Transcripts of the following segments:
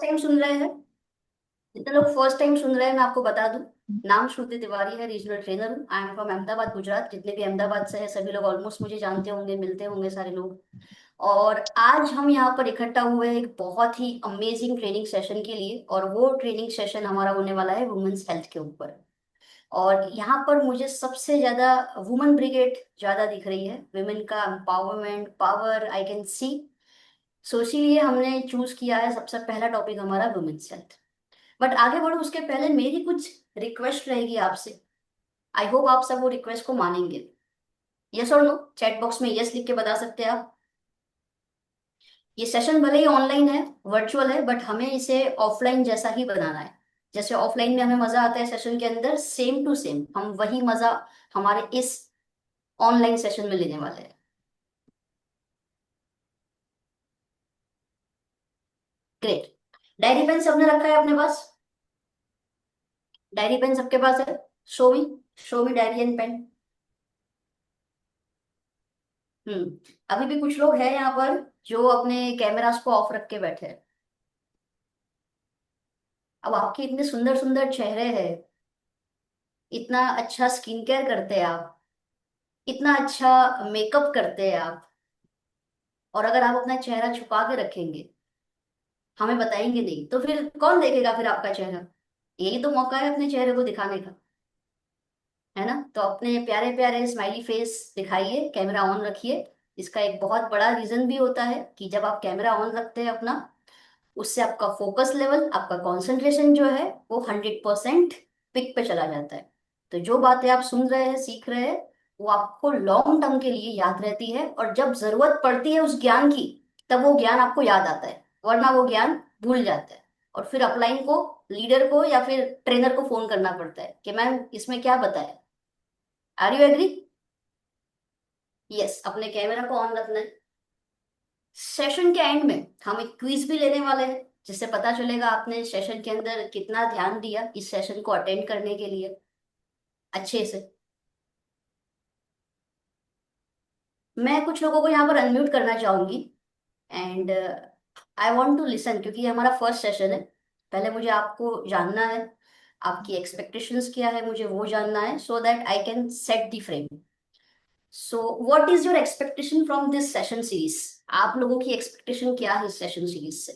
Time सुन रहे हैं? जितने लोग फर्स्ट टाइम सुन रहे हैं मैं आपको बता दूं, नाम श्रुति तिवारी है, रीजनल ट्रेनर हूँ। I am from Ahmedabad, Gujarat. जितने भी अहमदाबाद से हैं सभी लोग ऑलमोस्ट मुझे जानते होंगे, मिलते होंगे सारे लोग। और आज हम यहाँ पर इकट्ठा हुए हैं एक बहुत ही अमेजिंग ट्रेनिंग सेशन के लिए, और वो ट्रेनिंग सेशन हमारा होने वाला है वुमेन्स हेल्थ के ऊपर। और यहाँ पर मुझे सबसे ज्यादा वुमेन ब्रिगेड ज्यादा दिख रही है, विमेन का empowerment, power I can see. So इसीलिए हमने चूज किया है सबसे पहला टॉपिक हमारा वुमेन्स हेल्थ। बट आगे बढ़ो उसके पहले मेरी कुछ रिक्वेस्ट रहेगी आपसे। आई होप आप सब वो रिक्वेस्ट को मानेंगे। यस और नो चैट बॉक्स में यस लिख के बता सकते हैं आप। ये सेशन भले ही ऑनलाइन है, वर्चुअल है, बट हमें इसे ऑफलाइन जैसा ही बनाना है। जैसे ऑफलाइन में हमें मजा आता है सेशन के अंदर, सेम टू सेम हम वही मजा हमारे इस ऑनलाइन सेशन में लेने वाले हैं। ग्रेट। डायरी पेन सबने रखा है अपने पास? डायरी पेन सबके पास है? Show me, show me diary and pen. अभी भी कुछ लोग हैं यहाँ पर जो अपने कैमरास को ऑफ रख के बैठे हैं। अब आपके इतने सुंदर सुंदर चेहरे हैं, इतना अच्छा स्किन केयर करते हैं आप, इतना अच्छा मेकअप करते हैं आप, और अगर आप अपना चेहरा छुपा के रखेंगे, हमें बताएंगे नहीं, तो फिर कौन देखेगा फिर आपका चेहरा? यही तो मौका है अपने चेहरे को दिखाने का, है ना? तो अपने प्यारे प्यारे स्माइली फेस दिखाइए, कैमरा ऑन रखिए। इसका एक बहुत बड़ा रीजन भी होता है कि जब आप कैमरा ऑन रखते हैं अपना, उससे आपका फोकस लेवल, आपका कंसंट्रेशन जो है वो 100% पिक पे चला जाता है। तो जो बातें आप सुन रहे हैं, सीख रहे हैं, वो आपको लॉन्ग टर्म के लिए याद रहती है, और जब जरूरत पड़ती है उस ज्ञान की, तब वो ज्ञान आपको याद आता है, वरना वो ज्ञान भूल जाता है। और फिर अपलाइन को, लीडर को या फिर ट्रेनर को फोन करना पड़ता है कि मैम इसमें क्या बताया। Are you agree? यस, अपने कैमरा को ऑन रखना है। सेशन के एंड में हम एक क्विज भी लेने वाले हैं, जिससे पता चलेगा आपने सेशन के अंदर कितना ध्यान दिया इस सेशन को अटेंड करने के लिए अच्छे से। मैं कुछ लोगों को यहाँ पर अनम्यूट करना चाहूंगी, and I want to listen, क्योंकि ये हमारा फर्स्ट सेशन है। पहले मुझे आपको जानना है, आपकी एक्सपेक्टेशंस क्या है मुझे वो जानना है, so that I can set the frame. So what is your expectation from this session series? आप लोगों की एक्सपेक्टेशन क्या है इस सेशन सीरीज से?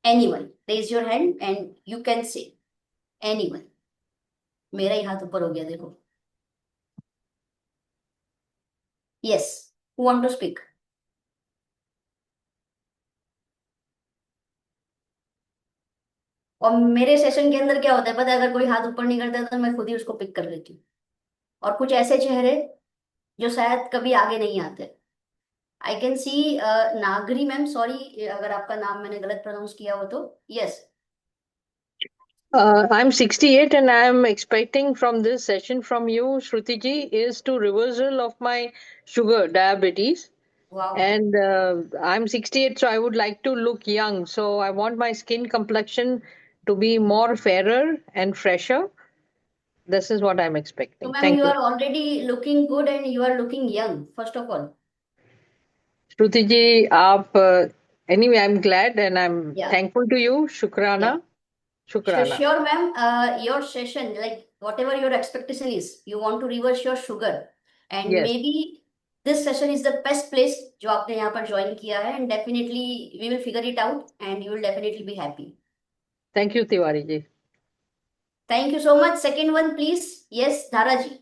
Anyone raise your hand and you can say. Anyone. मेरा ही हाथ ऊपर हो गया देखो। Yes, who want to speak? और मेरे सेशन के अंदर क्या होता है पता है? अगर कोई हाथ ऊपर नहीं करता तो मैं खुद ही उसको पिक कर लेती हूँ। और कुछ ऐसे चेहरे जो शायद कभी आगे नहीं आते। आई can C Nagari ma'am, sorry अगर आपका नाम मैंने गलत प्रोनाउंस किया हो तो। Yes. I'm 68 and I'm expecting from this session from you, Shruti ji, is to reversal of my sugar diabetes. वाह। And I'm 68, so I would like to look young. So I want my skin complexion to be more fairer and fresher. This is what I'm तो expecting. Ma'am Thank you you. Are already looking good and you are looking young, first of all. Shruti ji, anyway, I'm glad and I'm या thankful to you. या Shukrana. Shukrana. sure ma'am, your session, like whatever your expectation is, you want to reverse your sugar, and Yes. maybe this session is the best place जो आपने यहाँ पर join किया है, and definitely we will figure it out and you will definitely be happy. Thank you, Tiwari ji. Thank you so much. Second one please. Yes, Dhara ji.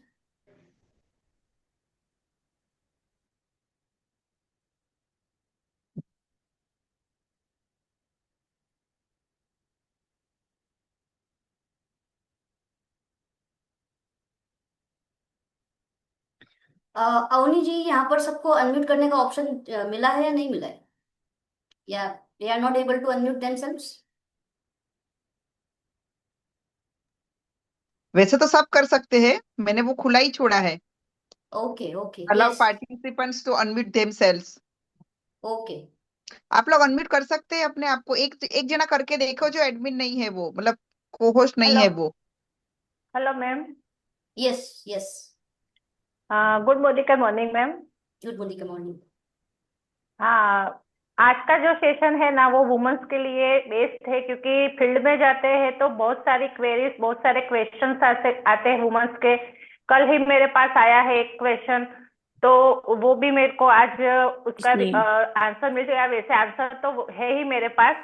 Avani जी, यहाँ पर सबको unmute करने का ऑप्शन मिला है या नहीं मिला है? या they are not able to unmute themselves? वैसे तो सब कर सकते हैं, मैंने वो खुला ही छोड़ा है। Okay okay, allow yes. Participants to unmute themselves. Okay. आप लोग अनम्यूट कर सकते हैं अपने आप को। एक एक जना करके देखो जो एडमिन नहीं है, वो मतलब को होस्ट नहीं हेलो। है वो। Hello ma'am. Yes yes. Good morning, morning ma'am. Good morning, good morning. हाँ, आज का जो सेशन है ना वो वुमेन्स के लिए बेस्ट है, क्योंकि फील्ड में जाते हैं तो बहुत सारी क्वेरीज, बहुत सारे क्वेश्चंस आते हैं वुमेन्स के। कल ही मेरे पास आया है एक क्वेश्चन, तो वो भी मेरे को आज उसका इसलिए आंसर मिल गया। वैसे आंसर तो है ही मेरे पास,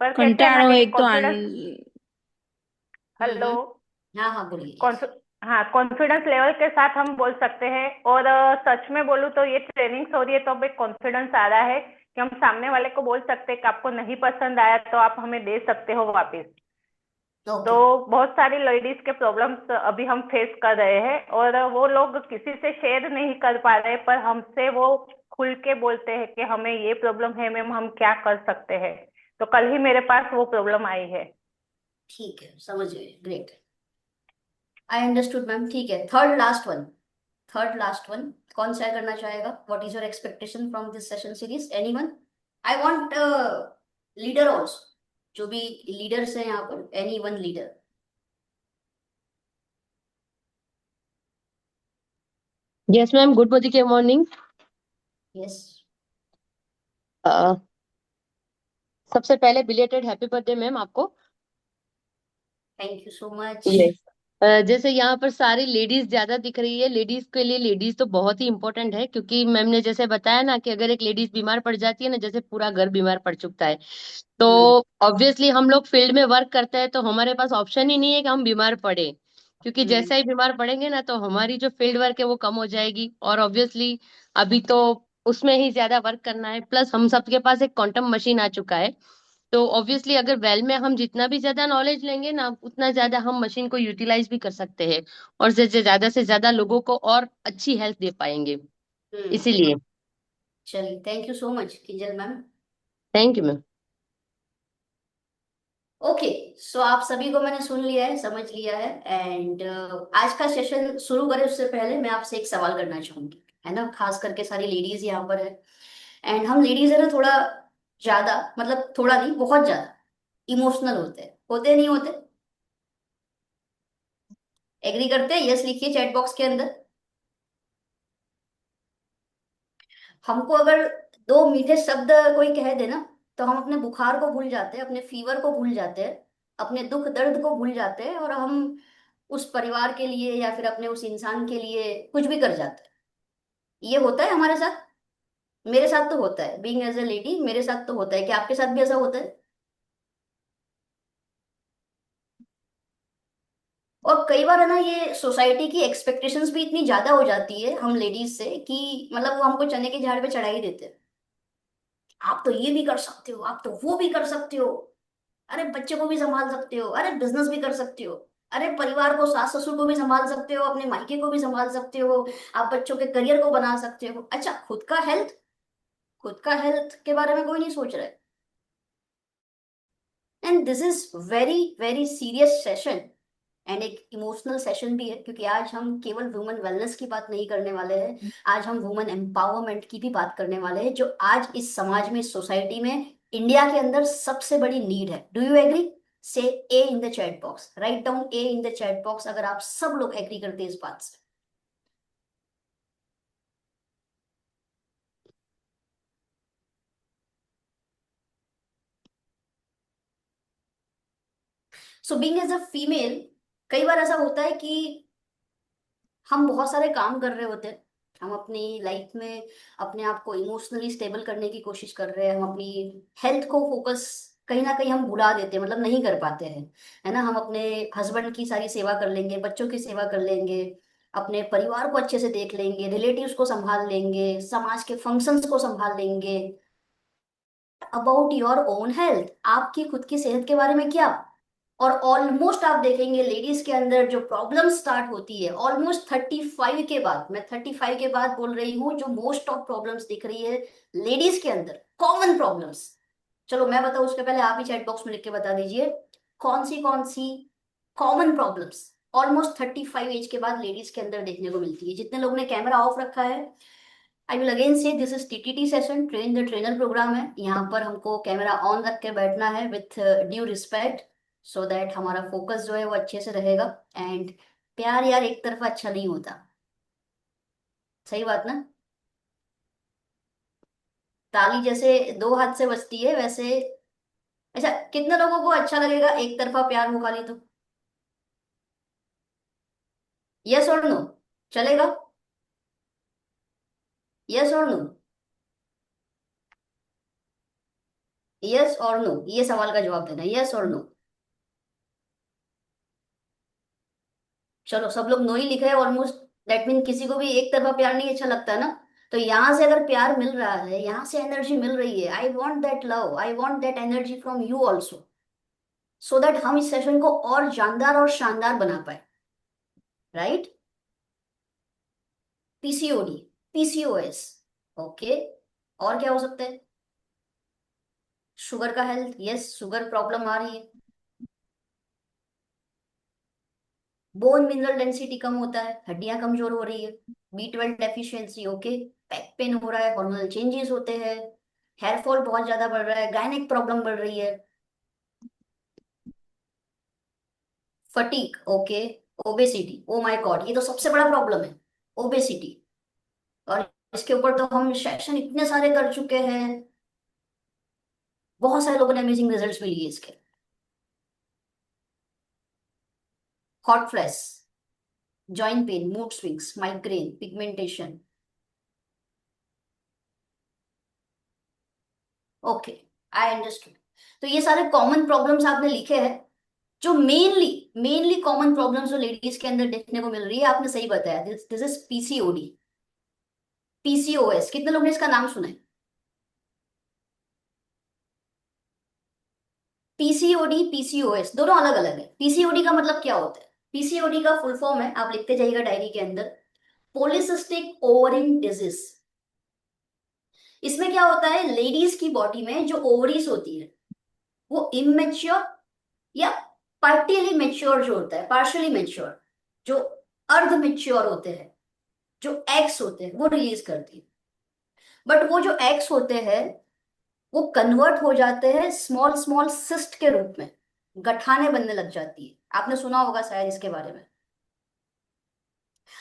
पर कहते हैं ना कंटाळो कि एक तो कॉन्फिडेंस। हेलो। हाँ हाँ बोलिए, यस। कॉन्फि हाँ, कॉन्फिडेंस लेवल के साथ हम बोल सकते हैं। और सच में बोलूँ तो ये ट्रेनिंग हो रही है तो अब एक कॉन्फिडेंस आ रहा है कि हम सामने वाले को बोल सकते हैं कि आपको नहीं पसंद आया तो आप हमें दे सकते हो वापस। तो ओके। बहुत सारी लेडीज के प्रॉब्लम्स अभी हम फेस कर रहे हैं, और वो लोग किसी से शेयर नहीं कर पा रहे, पर हमसे वो खुल के बोलते हैं कि हमें ये प्रॉब्लम है मैम, हम क्या कर सकते हैं। तो कल ही मेरे पास वो प्रॉब्लम आई है। ठीक है, समझ गए, ग्रेट। आई अंडरस्टूड मैम, ठीक है। Third last one, third last one, कौन सा करना चाहेगा? What is your expectation from this session series? Anyone? I want leader also, जो भी लीडर्स हैं यहाँ पर, any one leader. Yes ma'am, good body के मॉर्निंग। यस। सबसे पहले बिलेटेड हैप्पी बर्थडे मैम आपको। Thank you so much. Yes. जैसे यहाँ पर सारी लेडीज ज्यादा दिख रही है, लेडीज के लिए लेडीज तो बहुत ही इंपॉर्टेंट है, क्योंकि मैम ने जैसे बताया ना कि अगर एक लेडीज बीमार पड़ जाती है ना, जैसे पूरा घर बीमार पड़ चुका है। तो हम्म। ऑब्वियसली हम लोग फील्ड में वर्क करते हैं तो हमारे पास ऑप्शन ही नहीं है कि हम बीमार पड़े, क्योंकि हम्म। जैसा ही बीमार पड़ेंगे ना तो हमारी जो फील्ड वर्क है वो कम हो जाएगी। और ऑब्वियसली अभी तो उसमें ही ज्यादा वर्क करना है, प्लस हम सबके पास एक क्वांटम मशीन आ चुका है। तो ऑब्वियसली अगर वेल में हम जितना भी ज्यादा नॉलेज लेंगे ना, उतना ज्यादा हम मशीन को यूटिलाइज भी कर सकते हैं, और ज्यादा से ज्यादा लोगों को और अच्छी हेल्प दे पाएंगे। हम्म। इसीलिए चलिए, thank you so much Kinjal ma'am. Thank you ma'am. Okay, so आप सभी को मैंने सुन लिया है, समझ लिया है। एंड आज का सेशन शुरू करें उससे पहले मैं आपसे एक सवाल करना चाहूंगी, है ना? खास करके सारी लेडीज यहाँ पर है, एंड हम लेडीज है ना थोड़ा ज्यादा, मतलब थोड़ा नहीं, बहुत ज्यादा इमोशनल होते नहीं होते? एग्री करते हैं? यस लिखिए चैट बॉक्स के अंदर। हमको अगर दो मीठे शब्द कोई कह दे ना, तो हम अपने बुखार को भूल जाते हैं, अपने फीवर को भूल जाते हैं, अपने दुख दर्द को भूल जाते हैं, और हम उस परिवार के लिए या फिर अपने उस इंसान के लिए कुछ भी कर जाते हैं। ये होता है हमारे साथ, मेरे साथ तो होता है, बीइंग एज ए लेडी मेरे साथ तो होता है। क्या आपके साथ भी ऐसा होता है? और कई बार है ना, ये सोसाइटी की एक्सपेक्टेशंस भी इतनी ज्यादा हो जाती है हम लेडीज से कि मतलब वो हमको चने के झाड़ पे चढ़ा ही देते हैं। आप तो ये भी कर सकते हो, आप तो वो भी कर सकते हो, अरे बच्चे को भी संभाल सकते हो, अरे बिजनेस भी कर सकते हो, अरे परिवार को, सास ससुर को भी संभाल सकते हो, अपने मायके को भी संभाल सकते हो, आप बच्चों के करियर को बना सकते हो। अच्छा, खुद का हेल्थ के बारे में कोई नहीं सोच रहा है। And this is very very serious session, and एक इमोशनल सेशन भी है, क्योंकि आज हम केवल वुमेन वेलनेस की बात नहीं करने वाले हैं, आज हम वुमेन एम्पावरमेंट की भी बात करने वाले हैं, जो आज इस समाज में, इस सोसाइटी में, इंडिया के अंदर सबसे बड़ी नीड है। Do you agree? Say A in the chat box, write down A in the chat box अगर आप सब लोग एग्री करते हैं इस बात से। So being as a female, कई बार ऐसा होता है कि हम बहुत सारे काम कर रहे होते हैं, हम अपनी लाइफ में अपने आप को इमोशनली स्टेबल करने की कोशिश कर रहे हैं, हम अपनी हेल्थ को फोकस कहीं ना कहीं हम भुला देते हैं, मतलब नहीं कर पाते हैं, है ना? हम अपने हस्बैंड की सारी सेवा कर लेंगे, बच्चों की सेवा कर लेंगे, अपने परिवार को अच्छे से देख लेंगे, रिलेटिव्स को संभाल लेंगे, समाज के फंक्शंस को संभाल लेंगे। अबाउट योर ओन हेल्थ, आपकी खुद की सेहत के बारे में क्या? और ऑलमोस्ट आप देखेंगे लेडीज के अंदर जो प्रॉब्लम स्टार्ट होती है ऑलमोस्ट 35 के बाद, मैं 35 के बाद बोल रही हूँ, जो मोस्ट ऑफ प्रॉब्लम्स दिख रही है लेडीज के अंदर, कॉमन प्रॉब्लम्स। चलो मैं बताऊँ उसके पहले आप ही चैट बॉक्स में लिख के बता दीजिए, कौन सी कॉमन प्रॉब्लम्स ऑलमोस्ट 35 एज के बाद लेडीज के अंदर देखने को मिलती है? जितने लोगों ने कैमरा ऑफ रखा है, I will again say this is TTT session, train the trainer programme है। यहाँ पर हमको कैमरा ऑन रख के बैठना है with due respect, so that हमारा फोकस जो है वो अच्छे से रहेगा। एंड प्यार यार एक तरफा अच्छा नहीं होता, सही बात ना? ताली जैसे दो हाथ से बजती है वैसे। अच्छा, कितने लोगों को अच्छा लगेगा एक तरफा प्यार हो खाली तो? यस और नो? चलेगा? यस और नो? यस और नो, ये सवाल का जवाब देना, यस और नो। चलो सब लोग नो ही लिखे हैं ऑलमोस्ट। दैट मीन किसी को भी एक तरफा प्यार नहीं अच्छा लगता ना। तो यहां से अगर प्यार मिल रहा है, यहां से एनर्जी मिल रही है, I want that love, I want that energy from you also, so that हम इस सेशन को और जानदार और शानदार बना पाए। राइट? PCOD, PCOS, okay. और क्या हो सकता है? शुगर का हेल्थ, यस, शुगर प्रॉब्लम आ रही है। बोन मिनरल डेंसिटी कम होता है, हड्डियां कमजोर हो रही है। B12 deficiency, okay. Back pain हो रहा है, हार्मोनल चेंजेस होते हैं, हेयर फॉल बहुत ज्यादा बढ़ रहा है, गायनेक प्रॉब्लम बढ़ रही है, fatigue, okay. Obesity, oh my God, ये तो सबसे बड़ा प्रॉब्लम है, ओबेसिटी। और इसके ऊपर तो हम सेशन इतने सारे कर चुके हैं, बहुत सारे लोगों ने अमेजिंग रिजल्ट्स भी लिए इसके। Hot flash, joint pain, mood swings, migraine, pigmentation, okay, I understood. तो ये सारे कॉमन प्रॉब्लम्स आपने लिखे हैं, जो मेनली मेनली कॉमन प्रॉब्लम्स जो लेडीज के अंदर देखने को मिल रही है, आपने सही बताया, this this is PCOD. PCOS, कितने लोगों ने इसका नाम सुना है? पीसीओडी, पीसीओएस दोनों अलग अलग है। पीसीओडी का मतलब क्या होता है? पीसीओडी का फुल फॉर्म है, आप लिखते जाइएगा डायरी के अंदर, पॉलिसिस्टिक ओवरिन डिजीज। इसमें क्या होता है, लेडीज की बॉडी में जो ओवरीज होती है वो इमेच्योर या पार्टियली मेच्योर जो होता है, पार्शियली मेच्योर, जो अर्ध मेच्योर होते हैं, जो एग्स होते हैं वो रिलीज करती है। बट वो जो एग्स होते हैं वो कन्वर्ट हो जाते हैं स्मॉल स्मॉल सिस्ट के रूप में, गठाने बनने लग जाती है, आपने सुना होगा शायद इसके बारे में।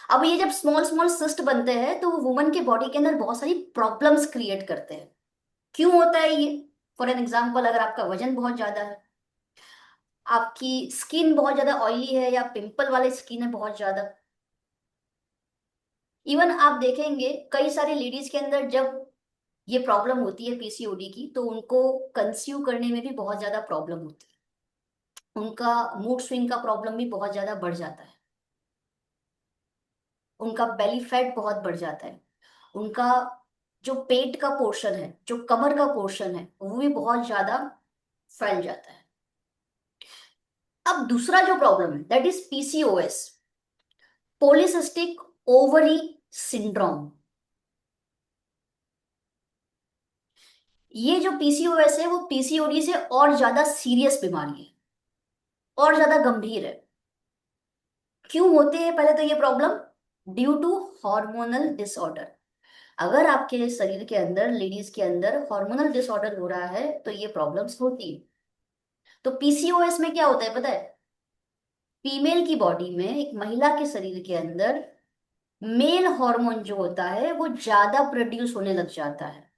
अब ये जब स्मॉल स्मॉल सिस्ट बनते हैं तो वो वुमन के बॉडी के अंदर बहुत सारी प्रॉब्लम्स क्रिएट करते हैं। क्यों होता है ये? फॉर एन एग्जाम्पल, अगर आपका वजन बहुत ज्यादा है, आपकी स्किन बहुत ज्यादा ऑयली है या पिंपल वाले स्किन है बहुत ज्यादा, इवन आप देखेंगे कई सारी लेडीज के अंदर जब ये प्रॉब्लम होती है पीसीओडी की, तो उनको कंसीव करने में भी बहुत ज्यादा प्रॉब्लम होती है, उनका मूड स्विंग का प्रॉब्लम भी बहुत ज्यादा बढ़ जाता है, उनका बेली फैट बहुत बढ़ जाता है, उनका जो पेट का पोर्शन है, जो कमर का पोर्शन है, वो भी बहुत ज्यादा फैल जाता है। अब दूसरा जो प्रॉब्लम है that is PCOS, polycystic ovary syndrome. ये जो पीसीओएस है वो पीसीओडी से और ज्यादा सीरियस बीमारी है, और ज्यादा गंभीर है। क्यों होते हैं पहले तो ये problem? Due to hormonal disorder. अगर आपके शरीर के अंदर, लेडीज के अंदर हार्मोनल डिसऑर्डर हो रहा है तो ये प्रॉब्लम्स होती है। तो पीसीओएस में क्या होता है पता है? फीमेल की बॉडी में, एक महिला के शरीर के अंदर मेल हार्मोन जो होता है वो ज्यादा प्रोड्यूस होने लग जाता है।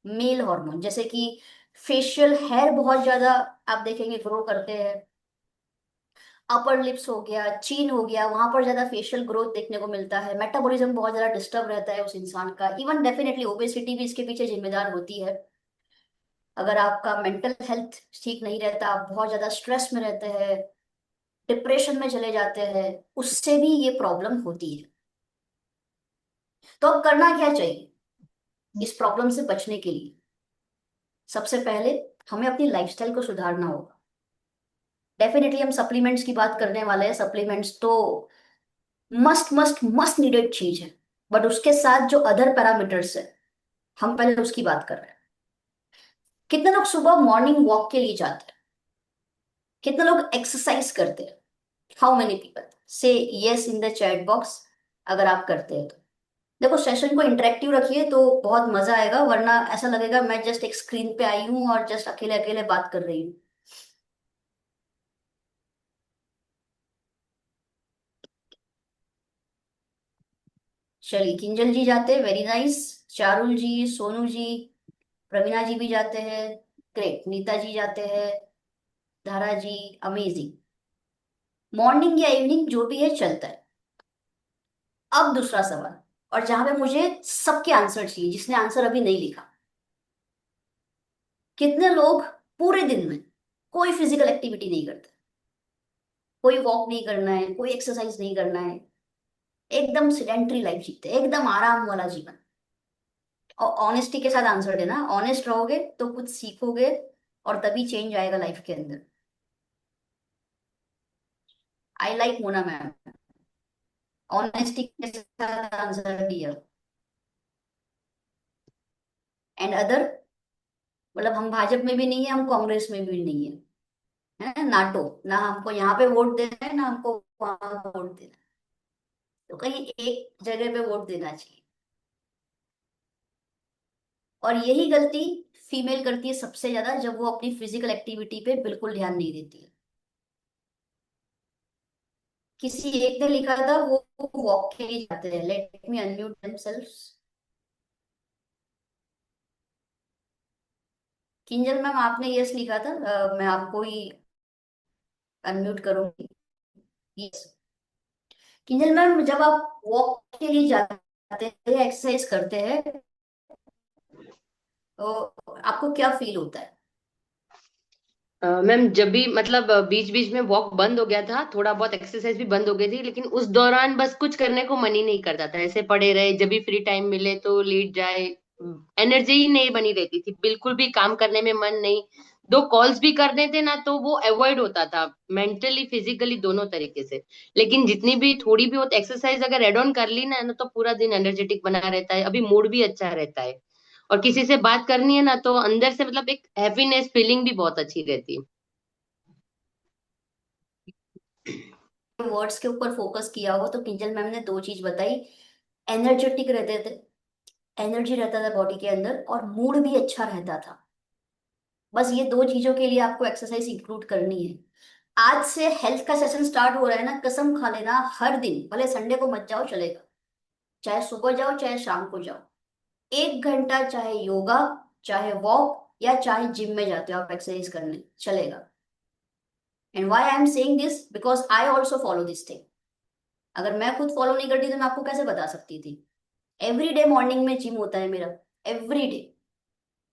मेल हार्मोन, जैसे कि फेशियल हेयर बहुत ज्यादा आप देखेंगे ग्रो करते हैं, अपर लिप्स हो गया, चीन हो गया, वहां पर ज्यादा फेशियल ग्रोथ देखने को मिलता है, मेटाबॉलिज्म बहुत ज्यादा डिस्टर्ब रहता है उस इंसान का, इवन डेफिनेटली ओबेसिटी भी इसके पीछे जिम्मेदार होती है। अगर आपका मेंटल हेल्थ ठीक नहीं रहता, आप बहुत ज्यादा स्ट्रेस में रहते हैं, डिप्रेशन में चले जाते हैं, उससे भी ये प्रॉब्लम होती है। तो अब करना क्या चाहिए इस प्रॉब्लम से बचने के लिए? सबसे पहले हमें अपनी लाइफस्टाइल को सुधारना होगा। डेफिनेटली हम सप्लीमेंट्स की बात करने वाले हैं, सप्लीमेंट्स तो मस्ट मस्ट मस्ट नीडेड चीज है, बट उसके साथ जो अदर पैरामीटर्स है, हम पहले उसकी बात कर रहे हैं। कितने लोग सुबह मॉर्निंग वॉक के लिए जाते हैं? कितने लोग एक्सरसाइज करते हैं? हाउ मेनी पीपल से yes in the chat box अगर आप करते हैं तो। देखो, सेशन को इंटरेक्टिव रखिए तो बहुत मजा आएगा, वरना ऐसा लगेगा मैं जस्ट एक स्क्रीन पे आई हूँ और जस्ट अकेले अकेले बात कर रही हूँ। चलिए, किंजल जी जाते, वेरी नाइस। चारुल जी, सोनू जी, प्रवीणा जी भी जाते हैं, ग्रेट, नीता जी जाते हैं, धारा जी, अमेजिंग। मॉर्निंग या इवनिंग जो भी है चलता है। अब दूसरा सवाल, और जहां पे मुझे सबके आंसर चाहिए, जिसने आंसर अभी नहीं लिखा। कितने लोग पूरे दिन में कोई फिजिकल एक्टिविटी नहीं करते? कोई वॉक नहीं करना है, कोई एक्सरसाइज नहीं करना है, एकदम सिडेंट्री लाइफ जीते हैं, एकदम आराम वाला जीवन। और ऑनेस्टी के साथ आंसर देना, ऑनेस्ट रहोगे तो कुछ सीखोगे, और तभी चेंज आएगा लाइफ के अंदर। I like Mona ma'am, honesty के साथ आंसर दिया। एंड अदर, मतलब हम भाजपा में भी नहीं है, हम कांग्रेस में भी नहीं है नाटो, ना हमको यहाँ पे वोट देना है, ना हमको वहां वोट देना है। तो कहीं एक जगह पे वोट देना चाहिए। और यही गलती फीमेल करती है सबसे ज्यादा, जब वो अपनी फिजिकल एक्टिविटी पे बिल्कुल ध्यान नहीं देती है। किसी एक ने लिखा था वो वॉक के लिए जाते हैं, let me unmute themselves. Kinjal ma'am आपने यस लिखा था, मैं आपको ही अनम्यूट करूंगी। यस, किंजल मैम, जब आप वॉक के लिए जाते हैं, एक्सरसाइज करते हैं, तो आपको क्या फील होता है? मैम जब भी मतलब बीच बीच में वॉक बंद हो गया था, थोड़ा बहुत एक्सरसाइज भी बंद हो गई थी, लेकिन उस दौरान बस कुछ करने को मन ही नहीं करता था, ऐसे पड़े रहे, जब भी फ्री टाइम मिले तो लेट जाए। एनर्जी ही नहीं बनी रहती थी, बिल्कुल भी काम करने में मन नहीं। दो कॉल्स भी करने थे ना तो वो अवॉइड होता था, मेंटली फिजिकली दोनों तरीके से। लेकिन जितनी भी थोड़ी भी बहुत एक्सरसाइज अगर एड ऑन कर ली ना तो पूरा दिन एनर्जेटिक बना रहता है, अभी मूड भी अच्छा रहता है। और किसी से बात करनी है ना तो अंदर से मतलब एक हैप्पीनेस फीलिंग भी बहुत अच्छी रहती है। वर्ड्स के ऊपर फोकस किया हो तो किंजल मैम ने दो चीज बताई। एनर्जेटिक रहते थे, एनर्जी रहता था बॉडी के अंदर, और मूड भी अच्छा रहता था। बस ये दो चीजों के लिए आपको एक्सरसाइज इंक्लूड करनी है। आज से हेल्थ का सेशन स्टार्ट हो रहा है ना, कसम खा लेना, हर दिन, भले संडे को मत जाओ चलेगा, चाहे सुबह जाओ चाहे शाम को जाओ, 1 घंटा, चाहे योगा, चाहे वॉक, या चाहे जिम में जाते हो आप एक्सरसाइज करने, चलेगा। And why I am saying this, because I also follow this thing. अगर मैं खुद फॉलो नहीं करती तो मैं आपको कैसे बता सकती थी? एवरी डे मॉर्निंग में जिम होता है मेरा, एवरी डे।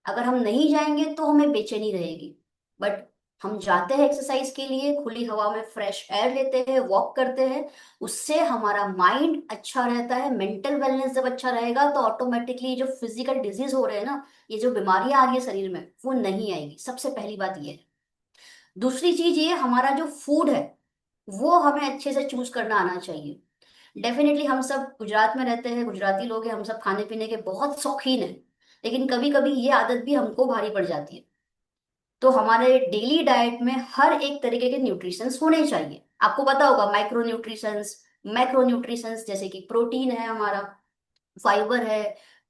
अगर हम नहीं जाएंगे तो हमें बेचैनी रहेगी, बट हम जाते हैं एक्सरसाइज के लिए, खुली हवा में फ्रेश एयर लेते हैं, वॉक करते हैं, उससे हमारा माइंड अच्छा रहता है। मेंटल वेलनेस जब अच्छा रहेगा तो ऑटोमेटिकली जो फिजिकल डिजीज हो रहे हैं ना, ये जो बीमारियां आ रही है शरीर में, वो नहीं आएगी। सबसे पहली बात ये है। दूसरी चीज ये, हमारा जो फूड है वो हमें अच्छे से चूज करना आना चाहिए। डेफिनेटली हम सब गुजरात में रहते हैं, गुजराती लोग हैं, हम सब खाने पीने के बहुत शौकीन हैं, लेकिन कभी कभी ये आदत भी हमको भारी पड़ जाती है। तो हमारे डेली डाइट में हर एक तरीके के न्यूट्रिशंस होने चाहिए। आपको पता होगा, माइक्रो न्यूट्रिशंस, मैक्रो न्यूट्रिशंस, जैसे कि प्रोटीन है हमारा, फाइबर है,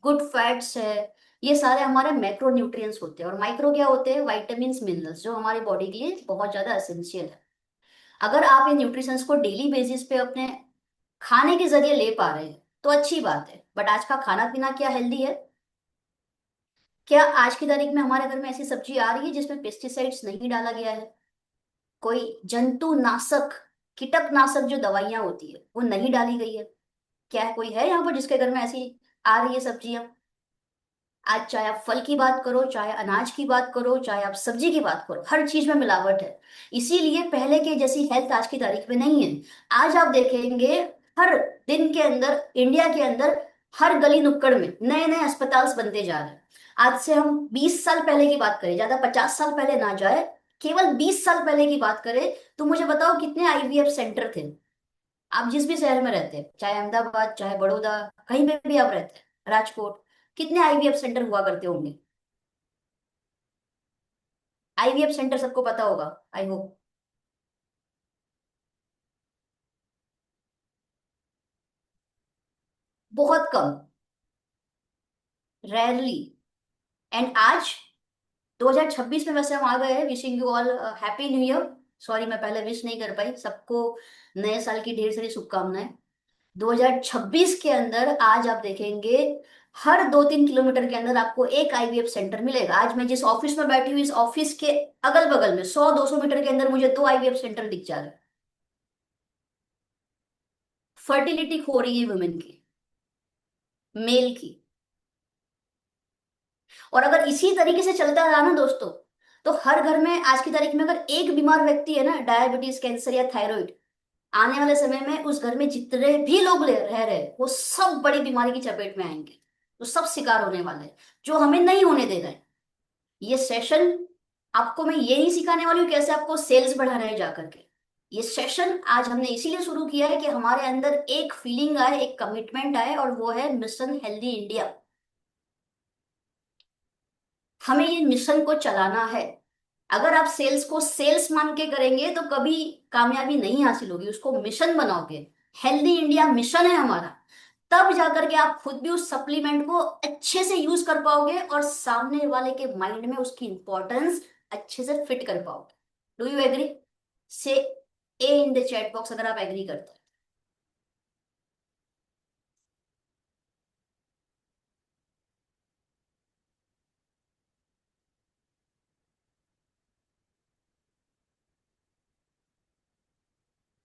गुड फैट्स है, ये सारे हमारे मैक्रो न्यूट्रिएंट्स होते हैं। और माइक्रो क्या होते हैं? विटामिन मिनरल्स, जो हमारी बॉडी के लिए बहुत ज्यादा एसेंशियल है। अगर आप इन न्यूट्रिशंस को डेली बेसिस पे अपने खाने के जरिए ले पा रहे हैं तो अच्छी बात है। बट आज का खाना पीना क्या हेल्दी है? क्या आज की तारीख में हमारे घर में ऐसी सब्जी आ रही है जिसमें पेस्टिसाइड्स नहीं डाला गया है? कोई जंतु नाशक, कीटकनाशक जो दवाइयां होती है वो नहीं डाली गई है? क्या है, कोई है यहाँ पर जिसके घर में ऐसी आ रही है सब्जियां? आज चाहे आप फल की बात करो, चाहे अनाज की बात करो, चाहे आप सब्जी की बात करो, हर चीज में मिलावट है। इसीलिए पहले के जैसी हेल्थ आज की तारीख में नहीं है। आज आप देखेंगे, हर दिन के अंदर, इंडिया के अंदर, हर गली नुक्कड़ में नए नए अस्पताल बनते जा रहे हैं। आज से हम 20 साल पहले की बात करें, ज्यादा 50 साल पहले ना जाए, केवल 20 साल पहले की बात करें, तो मुझे बताओ कितने आईवीएफ सेंटर थे? आप जिस भी शहर में रहते हैं, चाहे अहमदाबाद, चाहे बड़ौदा, कहीं पे भी आप रहते हैं, राजकोट, कितने आईवीएफ सेंटर हुआ करते होंगे? आईवीएफ सेंटर सबको पता होगा, आई होप। बहुत कम, रेयरली। एंड आज 2026 में वैसे हम आ गए हैं, wishing you all happy new year. Sorry, मैं पहले विश नहीं कर पाई सबको, नए साल की ढेर सारी शुभकामनाएं। 2026 के अंदर आज आप देखेंगे हर 2-3 किलोमीटर के अंदर आपको एक आईवीएफ सेंटर मिलेगा। आज मैं जिस ऑफिस में बैठी हूँ, इस ऑफिस के अगल बगल में 100-200 मीटर के अंदर मुझे 2 आईवीएफ सेंटर दिख जा रहे हैं। फर्टिलिटी हो रही है वुमेन की, मेल की। और अगर इसी तरीके से चलता रहा ना दोस्तों, तो हर घर में आज की तारीख में अगर एक बीमार व्यक्ति है ना, डायबिटीज, कैंसर या थायराइड, आने वाले समय में उस घर में जितने भी लोग रह रहे हैं वो सब बड़ी बीमारी की चपेट में आएंगे, वो सब शिकार होने वाले हैं, जो हमें नहीं होने दे रहे हैं। ये सेशन आपको मैं ये नहीं सिखाने वाली हूँ कैसे आपको सेल्स बढ़ाना है जाकर के। ये सेशन आज हमने इसीलिए शुरू किया है कि हमारे अंदर एक फीलिंग आए, एक कमिटमेंट आए, और वो है मिशन हेल्दी इंडिया। हमें ये मिशन को चलाना है। अगर आप सेल्स को सेल्स मान के करेंगे तो कभी कामयाबी नहीं हासिल होगी। उसको मिशन बनाओगे, हेल्दी इंडिया मिशन है हमारा, तब जाकर के आप खुद भी उस सप्लीमेंट को अच्छे से यूज कर पाओगे और सामने वाले के माइंड में उसकी इंपॉर्टेंस अच्छे से फिट कर पाओगे। Do you agree? Say A in the chat box अगर आप एग्री करते हैं।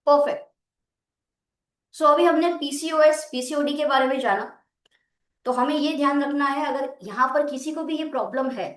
परफेक्ट। सो अभी हमने पीसीओएस पीसीओडी के बारे में जाना। तो हमें ये ध्यान रखना है, अगर यहाँ पर किसी को भी ये प्रॉब्लम है,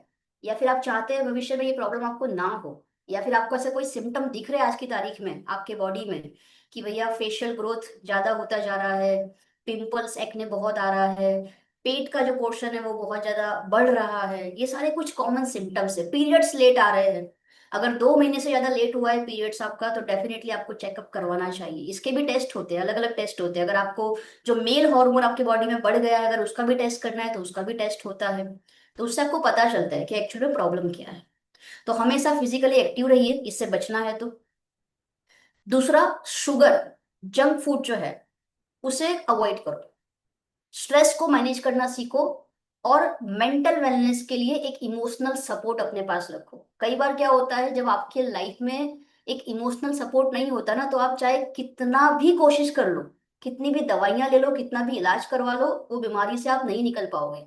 या फिर आप चाहते हैं भविष्य में ये प्रॉब्लम आपको ना हो, या फिर आपको ऐसे कोई सिम्टम दिख रहे हैं आज की तारीख में आपके बॉडी में कि भैया फेशियल ग्रोथ ज्यादा होता जा रहा है, पिंपल्स, एक्ने बहुत आ रहा है, पेट का जो पोर्शन है वो बहुत ज्यादा बढ़ रहा है, ये सारे कुछ कॉमन सिम्टम्स है। पीरियड्स लेट आ रहे हैं, अगर 2 महीने से ज्यादा लेट हुआ है पीरियड्स आपका, तो डेफिनेटली आपको चेकअप करवाना चाहिए। इसके भी टेस्ट होते हैं, अलग अलग टेस्ट होते हैं। अगर आपको जो मेल हार्मोन आपके बॉडी में बढ़ गया है, अगर उसका भी टेस्ट करना है तो उसका भी टेस्ट होता है। तो उससे आपको पता चलता है कि एक्चुअली प्रॉब्लम क्या है। तो हमेशा फिजिकली एक्टिव रहिए, इससे बचना है तो। दूसरा, शुगर, जंक फूड जो है उसे अवॉइड करो। स्ट्रेस को मैनेज करना सीखो, और मेंटल वेलनेस के लिए एक इमोशनल सपोर्ट अपने पास रखो। कई बार क्या होता है, जब आपके लाइफ में एक इमोशनल सपोर्ट नहीं होता ना, तो आप चाहे कितना भी कोशिश कर लो, कितनी भी दवाइयां ले लो, कितना भी इलाज करवा लो, वो बीमारी से आप नहीं निकल पाओगे,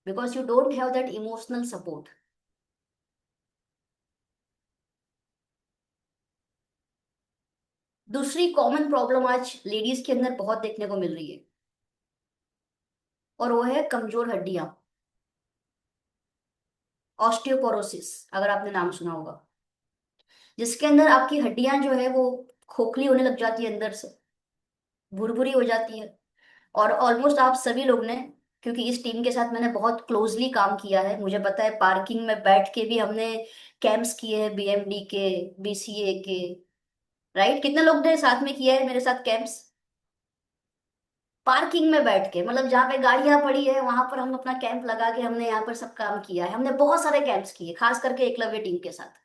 because you don't have that emotional support. दूसरी कॉमन प्रॉब्लम आज लेडीज के अंदर बहुत देखने को मिल रही है, और वो है कमजोर हड्डियां, ऑस्टियोपोरोसिस, अगर आपने नाम सुना होगा, जिसके अंदर आपकी हड्डियां जो है वो खोखली होने लग जाती है, अंदर से भुरभुरी हो जाती है। और ऑलमोस्ट आप सभी लोग ने, क्योंकि इस टीम के साथ मैंने बहुत क्लोजली काम किया है, मुझे पता है, पार्किंग में बैठ के भी हमने कैंप्स किए हैं, बीएमडी के, बीसीए के, राइट? कितने लोग ने साथ में किया है मेरे साथ कैंप्स? पार्किंग में बैठ के, मतलब जहाँ पे गाड़ियां पड़ी है वहां पर हम अपना कैंप लगा के हमने यहाँ पर सब काम किया है। हमने बहुत सारे कैंप्स किए, खास करके एकलव्य टीम के साथ।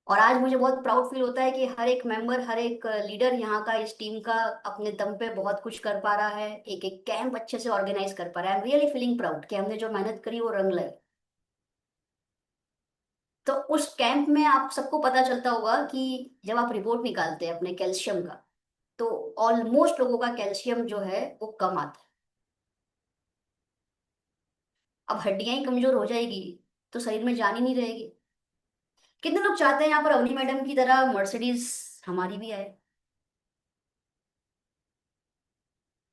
और आज मुझे बहुत प्राउड फील होता है कि हर एक मेंबर, हर एक लीडर यहाँ का, इस टीम का, अपने दम पे बहुत कुछ कर पा रहा है, एक एक कैंप अच्छे से ऑर्गेनाइज कर पा रहा है। I am really feeling proud कि हमने जो मेहनत करी वो रंग लाई। तो उस कैंप में आप सबको पता चलता होगा कि जब आप रिपोर्ट निकालते हैं अपने कैल्शियम का, तो ऑलमोस्ट लोगों का कैल्शियम जो है वो कम आता है। अब हड्डियां ही कमजोर हो जाएगी तो शरीर में जान ही नहीं रहेगी। कितने लोग चाहते हैं यहाँ पर अवनी मैडम की तरह मर्सिडीज हमारी भी आए?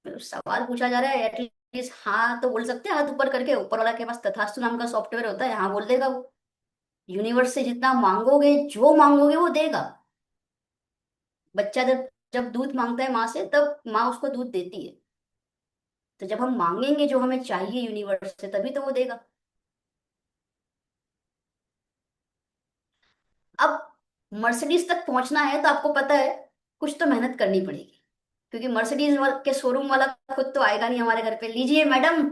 सवाल पूछा जा रहा है, एटलीस्ट हाँ तो बोल सकते हैं, हाथ ऊपर करके। ऊपर वाला के पास तथास्तु नाम का सॉफ्टवेयर होता है, हाँ बोल देगा वो। यूनिवर्स से जितना मांगोगे, जो मांगोगे वो देगा। बच्चा जब जब दूध मांगता है माँ से, तब माँ उसको दूध देती है। तो जब हम मांगेंगे जो हमें चाहिए यूनिवर्स से, तभी तो वो देगा। अब मर्सिडीज तक पहुंचना है तो आपको पता है कुछ तो मेहनत करनी पड़ेगी, क्योंकि मर्सिडीज के शोरूम वाला खुद तो आएगा नहीं हमारे घर पे, लीजिए मैडम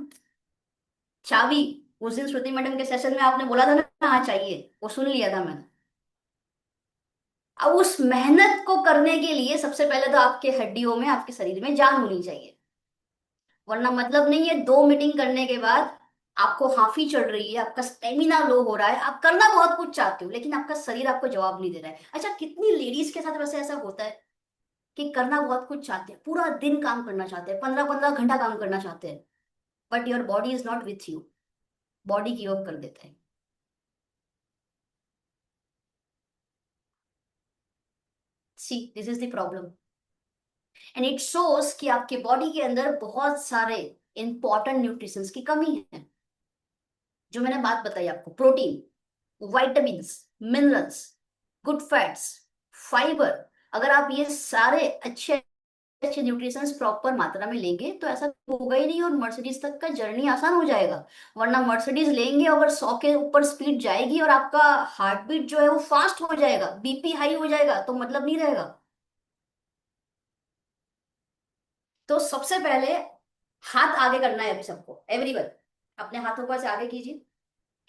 चाबी। उस दिन श्रुति मैडम के सेशन में आपने बोला था ना, हाँ चाहिए, वो सुन लिया था मैंने। अब उस मेहनत को करने के लिए सबसे पहले तो आपके हड्डियों में, आपके शरीर में जान होनी चाहिए। वरना मतलब नहीं है 2 मीटिंग करने के बाद आपको हाफी चढ़ रही है, आपका स्टेमिना लो हो रहा है, आप करना बहुत कुछ चाहते हो, लेकिन आपका शरीर आपको जवाब नहीं दे रहा है। अच्छा, कितनी लेडीज के साथ वैसे ऐसा होता है कि करना बहुत कुछ चाहते हैं, पूरा दिन काम करना चाहते हैं, 15-15 घंटा काम करना चाहते हैं, but your body is not with you, body give up कर देता है। See this is the problem, and it shows कि आपके बॉडी के अंदर बहुत सारे इंपॉर्टेंट न्यूट्रिशंस की कमी है। जो मैंने बात बताई आपको, protein, vitamins, minerals, good fats, fibre, अगर आप ये सारे अच्छे अच्छे न्यूट्रिशंस प्रॉपर मात्रा में लेंगे तो ऐसा होगा ही नहीं और मर्सिडीज तक का जर्नी आसान हो जाएगा। वरना मर्सिडीज लेंगे अगर 100 के ऊपर स्पीड जाएगी और आपका हार्ट बीट जो है वो फास्ट हो जाएगा, बीपी हाई हो जाएगा, तो मतलब नहीं रहेगा। तो सबसे पहले हाथ आगे करना है अभी सबको, एवरीवन अपने हाथों को ऐसे आगे कीजिए।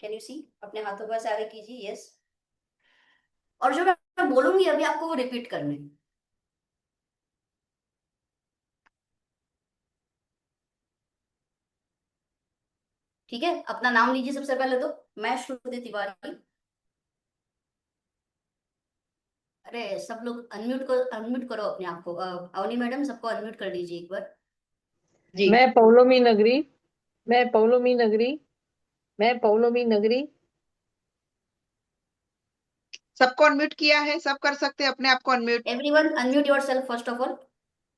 कैन यू सी, अपने हाथों को ऐसे आगे कीजिए, यस। और जो मैं बोलूंगी अभी आपको वो रिपीट करना है। ठीक है, अपना नाम लीजिए सबसे पहले तो। मैं श्रुति तिवारी। अरे सब लोग अनम्यूट करो अपने आप को। अवनी मैडम सबको अनम्यूट कर लीजिए एक बार। जी। मैं पौलोमी नगरी, मैं पौलोमी नगरी, मैं पौलोमी नगरी। सबको अनम्यूट किया है, सब कर सकते हैं अपने आप को unmute. Everyone unmute yourself first of all.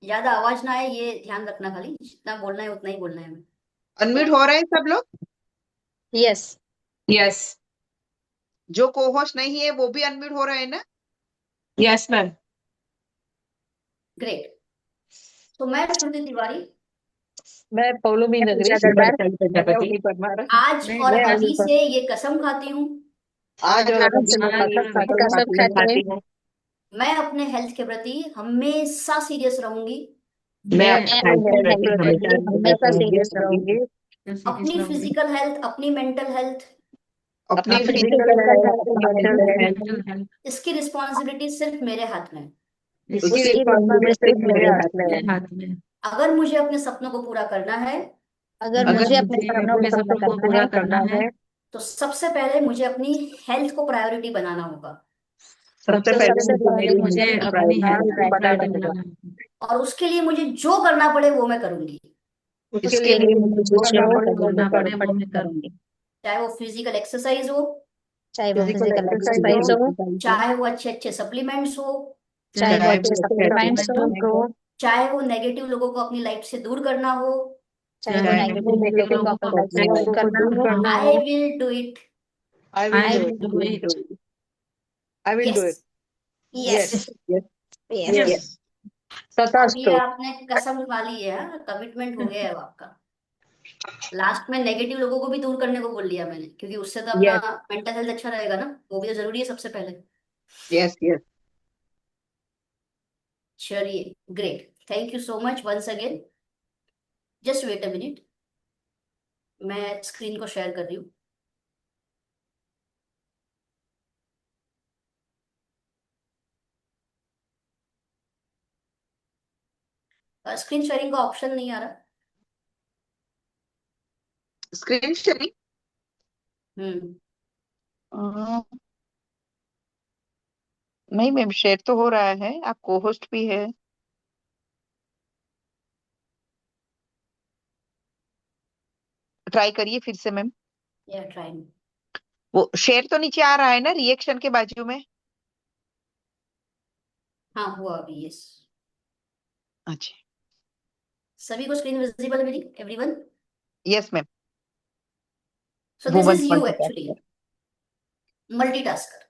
ज्यादा आवाज ना आए ये ध्यान रखना, खाली जितना बोलना है उतना ही बोलना है हमें। अनम्यूट हो रहे हैं सब लोग? यस। यस। जो को होस्ट नहीं है वो भी अनम्यूट हो रहे हैं ना? Yes ma'am. ग्रेट। तो मैं श्रुति तिवारी मैं पौलोमी नगरी, मैं उन्हीं पर मारा। आज और मैं अभी अभी पर से ये कसम खाती हूँ, आज और आज अभी से मैं कसम खाती हूँ, मैं अपने हेल्थ के प्रति हमेशा सीरियस रहूंगी। मैं मैं अपने हेल्थ के प्रति हमेशा सीरियस रहूंगी। अपनी फिजिकल हेल्थ, अपनी मेंटल हेल्थ, अपनी अपनी फिजिकल physical हेल्थ, health, अपनी mental mental health, health, इसकी रिस्पॉन्सिबिलिटी सिर्फ मेरे हाथ में है। उसकी उसकी रिस्पॉन्सिबिलिटी रिस्पॉन्सिबिलिटी मेरे मेरे हाथ में है। हाथ में है। अगर मुझे अपने सपनों को पूरा करना है अगर अगर मुझे अपने मुझे सपनों अपने को सपनों को पूरा पूरा करना करना है, तो सबसे पहले मुझे अपनी हेल्थ को प्रायोरिटी बनाना होगा। सबसे तो पहले सबसे पहले मुझे मुझे अपनी अपनी हेल्थ को हेल्थ बनाना बनाना होगा। होगा। और उसके लिए मुझे जो करना पड़े वो मैं करूंगी, उसके उसके लिए लिए मुझे मुझे जो जो करना पड़े वो करना मैं पड़े वो करूंगी। मैं करूंगी। चाहे वो फिजिकल एक्सरसाइज हो, चाहे वो फिजिकल फिजिकल एक्सरसाइज एक्सरसाइज हो, हो, चाहे वो अच्छे अच्छे सप्लीमेंट्स हो, चाहे वो चाहे अच्छे वो अच्छे सप्लीमेंट्स हो, सप्लीमेंट हो, चाहे वो नेगेटिव लोगों को अपनी लाइफ से दूर करना हो, चाहे वो चाहे नेगेटिव वो लोगों को लोगों अपनी को लाइफ से अपने दूर लोगों को करना दूर हो, करना आई हो, will do it. I I will will do do it. It. I will do yes, it. Yes. Yes, yes, yes. yes. अब ये तथास्तु। आपने कसम खा ली है, कमिटमेंट हो गया है अब आपका। लास्ट में नेगेटिव लोगों को भी दूर करने को बोल लिया मैंने, क्योंकि उससे तो अपना Yes, मेंटल हेल्थ अच्छा रहेगा ना, वो भी तो जरूरी है सबसे पहले। yes, yes. चलिए, great, thank you so much once again. Just wait a minute, मैं स्क्रीन को शेयर कर रही हूँ। स्क्रीन शेयरिंग का ऑप्शन नहीं आ रहा। Screen sharing. हम्म नहीं मैम, शेयर तो हो रहा है, आप को होस्ट भी है। ट्राई करिए फिर से मैम। या ट्राइंग। वो शेयर तो नीचे आ रहा है ना रिएक्शन के बाजू में? हाँ हुआ अभी, यस। अच्छा, सभी को स्क्रीन विजिबल है मेरी, everyone? Yes ma'am. So this woman is you actually, multitasker. Multitasker,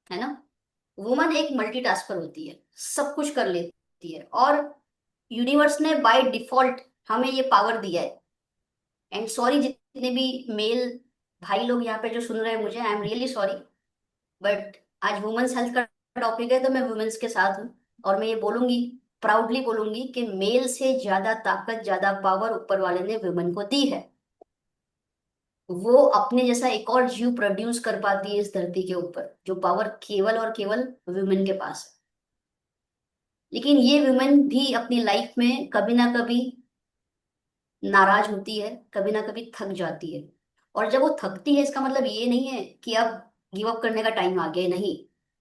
है ना। वुमन एक मल्टीटास्कर होती है, सब कुछ कर लेती है, और यूनिवर्स ने बाय डिफॉल्ट हमें ये पावर दिया है। एंड सॉरी जितने भी मेल भाई लोग यहाँ पे जो सुन रहे हैं मुझे, I am really sorry, but आज वुमेन्स हेल्थ का टॉपिक है तो मैं वुमेन्स के साथ हूँ। और मैं ये बोलूंगी, प्राउडली बोलूंगी कि मेल से ज्यादा ताकत, ज्यादा पावर ऊपर वाले ने वुमेन को दी है। वो अपने जैसा एक और जीव प्रोड्यूस कर पाती है इस धरती के ऊपर, जो पावर केवल और केवल वुमेन के पास है। लेकिन ये वुमेन भी अपनी लाइफ में कभी ना कभी नाराज होती है, कभी ना कभी थक जाती है। और जब वो थकती है इसका मतलब ये नहीं है कि अब गिव अप करने का टाइम आ गया, नहीं।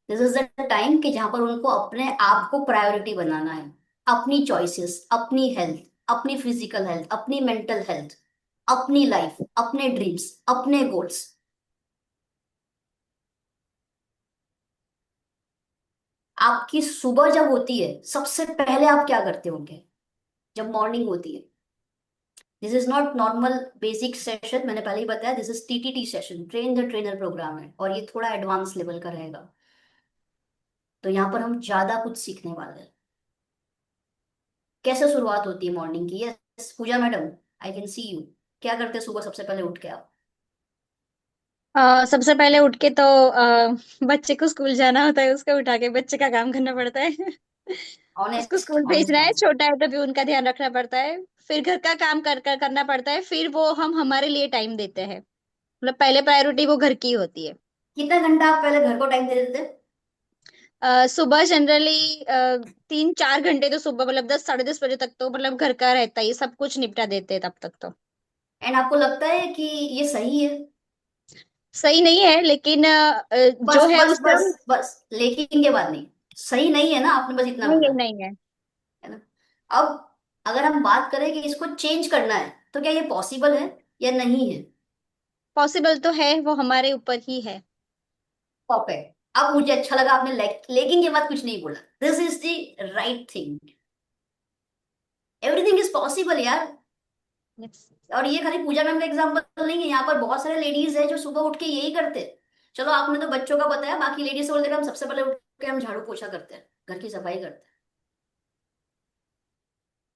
दिस इज द टाइम कि जहां पर उनको अपने आप को प्रायोरिटी बनाना है, अपनी चॉइसेस, अपनी हेल्थ, अपनी फिजिकल हेल्थ, अपनी मेंटल हेल्थ, अपनी लाइफ, अपने ड्रीम्स, अपने गोल्स। आपकी सुबह जब होती है सबसे पहले आप क्या करते होंगे जब मॉर्निंग होती है? This is not normal basic session, मैंने पहले ही बताया, this is TTT session, train the trainer programme है, और ये थोड़ा एडवांस लेवल का रहेगा। तो यहाँ पर हम ज्यादा कुछ सीखने वाले हैं। कैसे शुरुआत होती है मॉर्निंग की? Yes Pooja madam, I can see you. क्या करते हैं सुबह सबसे पहले उठ के आप? सबसे पहले उठ के तो बच्चे को स्कूल जाना होता है, उसको उठा के बच्चे का काम करना पड़ता है। उसको ऑनेस्ट स्कूल भेजना ऑनेस्ट है, आंसर। छोटा है तो भी उनका ध्यान रखना पड़ता है। फिर घर का काम कर करना पड़ता है, फिर वो हम हमारे लिए टाइम देते हैं। मतलब पहले प्रायोरिटी वो घर की होती है। कितना घंटा आप पहले घर को टाइम दे देते? सुबह जनरली 3-4 घंटे तो सुबह, मतलब 10 साढ़े 10 बजे तक तो मतलब घर का रहता है, ये सब कुछ निपटा देते हैं तब तक तो। एंड आपको लगता है कि ये सही है? सही नहीं है, लेकिन जो बस है बस उस बस टाइम। बस, लेकिन के बाद नहीं, सही नहीं है ना, आपने बस इतना नहीं बोला है, नहीं है। है ना? अब अगर हम बात करें कि इसको चेंज करना है, तो क्या ये पॉसिबल है या नहीं है? पॉसिबल तो है, वो हमारे ऊपर ही है। परफेक्ट। अब मुझे अच्छा लगा आपने लेकिन के बाद कुछ नहीं बोला। This is the right thing. Everything is possible यार। Yes. और ये खाली पूजा मैम का एग्जाम्पल नहीं है, यहाँ पर बहुत सारे लेडीज है जो सुबह उठ के यही करते हैं। चलो आपने तो बच्चों का बताया, बाकी लेडीज को बोल हम सबसे पहले उठ के हम झाड़ू पोछा करते हैं, घर की सफाई करते हैं।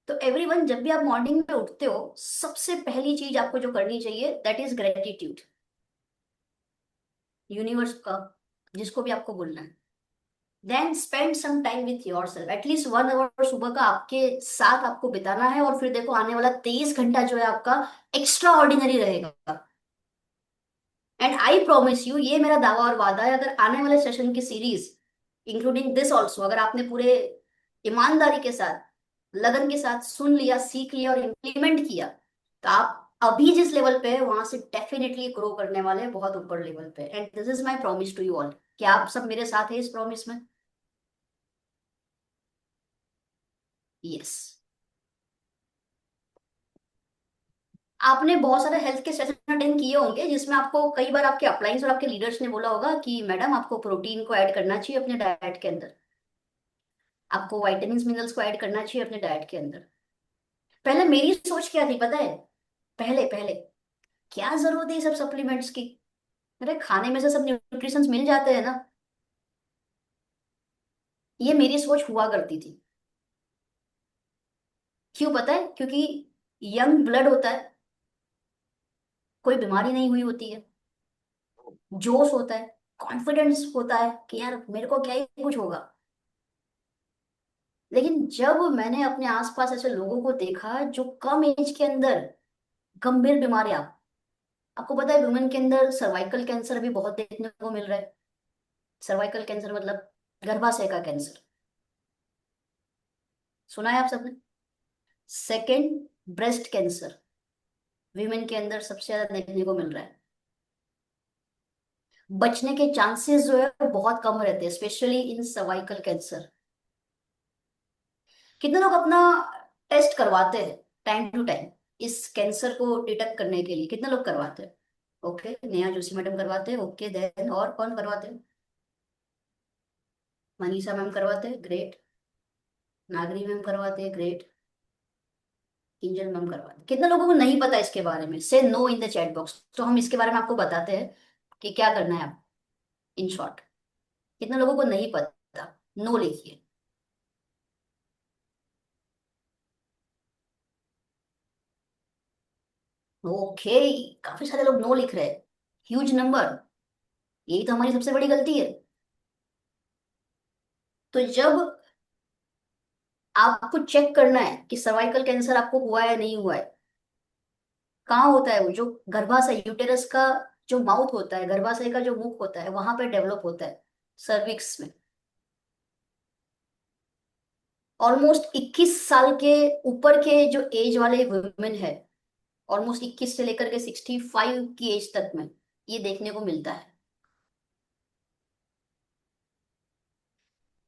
तो एवरीवन, जब भी आप मॉर्निंग में उठते हो सबसे पहली चीज आपको जो करनी चाहिए दैट इज ग्रेटिट्यूड। यूनिवर्स का, जिसको भी आपको बोलना है। Then spend some time with yourself, at least 1 hour सुबह का आपके साथ आपको बिताना है, और फिर देखो आने वाला 23 घंटा जो है आपका एक्स्ट्रा ऑर्डिनरी रहेगा। एंड आई प्रॉमिस यू, ये मेरा दावा और वादा है, अगर आने वाले सेशन की सीरीज इंक्लूडिंग दिस ऑल्सो, अगर आपने पूरे ईमानदारी के साथ, लगन के साथ सुन लिया, सीख लिया और इम्प्लीमेंट किया, तो आप अभी जिस लेवल पे है वहां से डेफिनेटली ग्रो करने वाले हैं बहुत ऊपर लेवल पे। And this is my promise to you all. क्या आप सब मेरे साथ हैं इस प्रॉमिस में? यस। आपने बहुत सारे हेल्थ के सेशन अटेंड किए होंगे जिसमें आपको कई बार आपके अपलाइंस और आपके लीडर्स ने बोला होगा कि मैडम आपको प्रोटीन को ऐड करना चाहिए अपने डाइट के अंदर, आपको वाइटामिन मिनरल्स को ऐड करना चाहिए अपने डाइट के अंदर। पहले मेरी सोच क्या थी पता है? पहले पहले क्या जरूरत है ये सब सप्लीमेंट्स की? अरे खाने में से सब न्यूट्रिशंस मिल जाते हैं ना। ये मेरी सोच हुआ करती थी। क्यों पता है? क्योंकि यंग ब्लड होता है, कोई बीमारी नहीं हुई होती है, जोश होता है, कॉन्फिडेंस होता है कि यार मेरे को क्या ही कुछ होगा। लेकिन जब मैंने अपने आसपास ऐसे लोगों को देखा जो कम एज के अंदर गंभीर बीमारियां, आपको पता है वुमेन के अंदर सर्वाइकल कैंसर भी बहुत देखने को मिल रहा है। सर्वाइकल कैंसर मतलब गर्भाशय का कैंसर, सुना है आप सबने? सेकंड, ब्रेस्ट कैंसर वीमेन के अंदर सबसे ज्यादा देखने को मिल रहा है। बचने के चांसेस जो है वो बहुत कम रहते हैं, स्पेशली इन सर्वाइकल कैंसर। कितने लोग अपना टेस्ट करवाते हैं टाइम टू टाइम इस कैंसर को डिटेक्ट करने के लिए? कितने लोग करवाते हैं? ओके, नेहा जोशी मैडम करवाते हैं, ओके देन और कौन करवाते हैं? मनीषा मैम करवाते हैं, ग्रेट। नागरी मैम करवाते हैं, ग्रेट। किंजल मैम करवाते हैं। कितने लोगों को नहीं पता इसके बारे में? से no in the chat box, तो हम इसके बारे में आपको बताते हैं कि क्या करना है आप। इन शॉर्ट, कितने लोगों को नहीं पता? नो लिखिए। ओके, काफी सारे लोग नो लिख रहे हैं, ह्यूज नंबर। यही तो हमारी सबसे बड़ी गलती है। तो जब आपको चेक करना है कि सर्वाइकल कैंसर आपको हुआ है या नहीं हुआ है, कहाँ होता है वो? जो गर्भाशय, यूटेरस का जो माउथ होता है, गर्भाशय का जो मुख होता है, वहां पे डेवलप होता है, सर्विक्स में। ऑलमोस्ट 21 साल के ऊपर के जो एज वाले वुमेन है, ऑलमोस्ट 21 से लेकर के 65 की एज तक में ये देखने को मिलता है।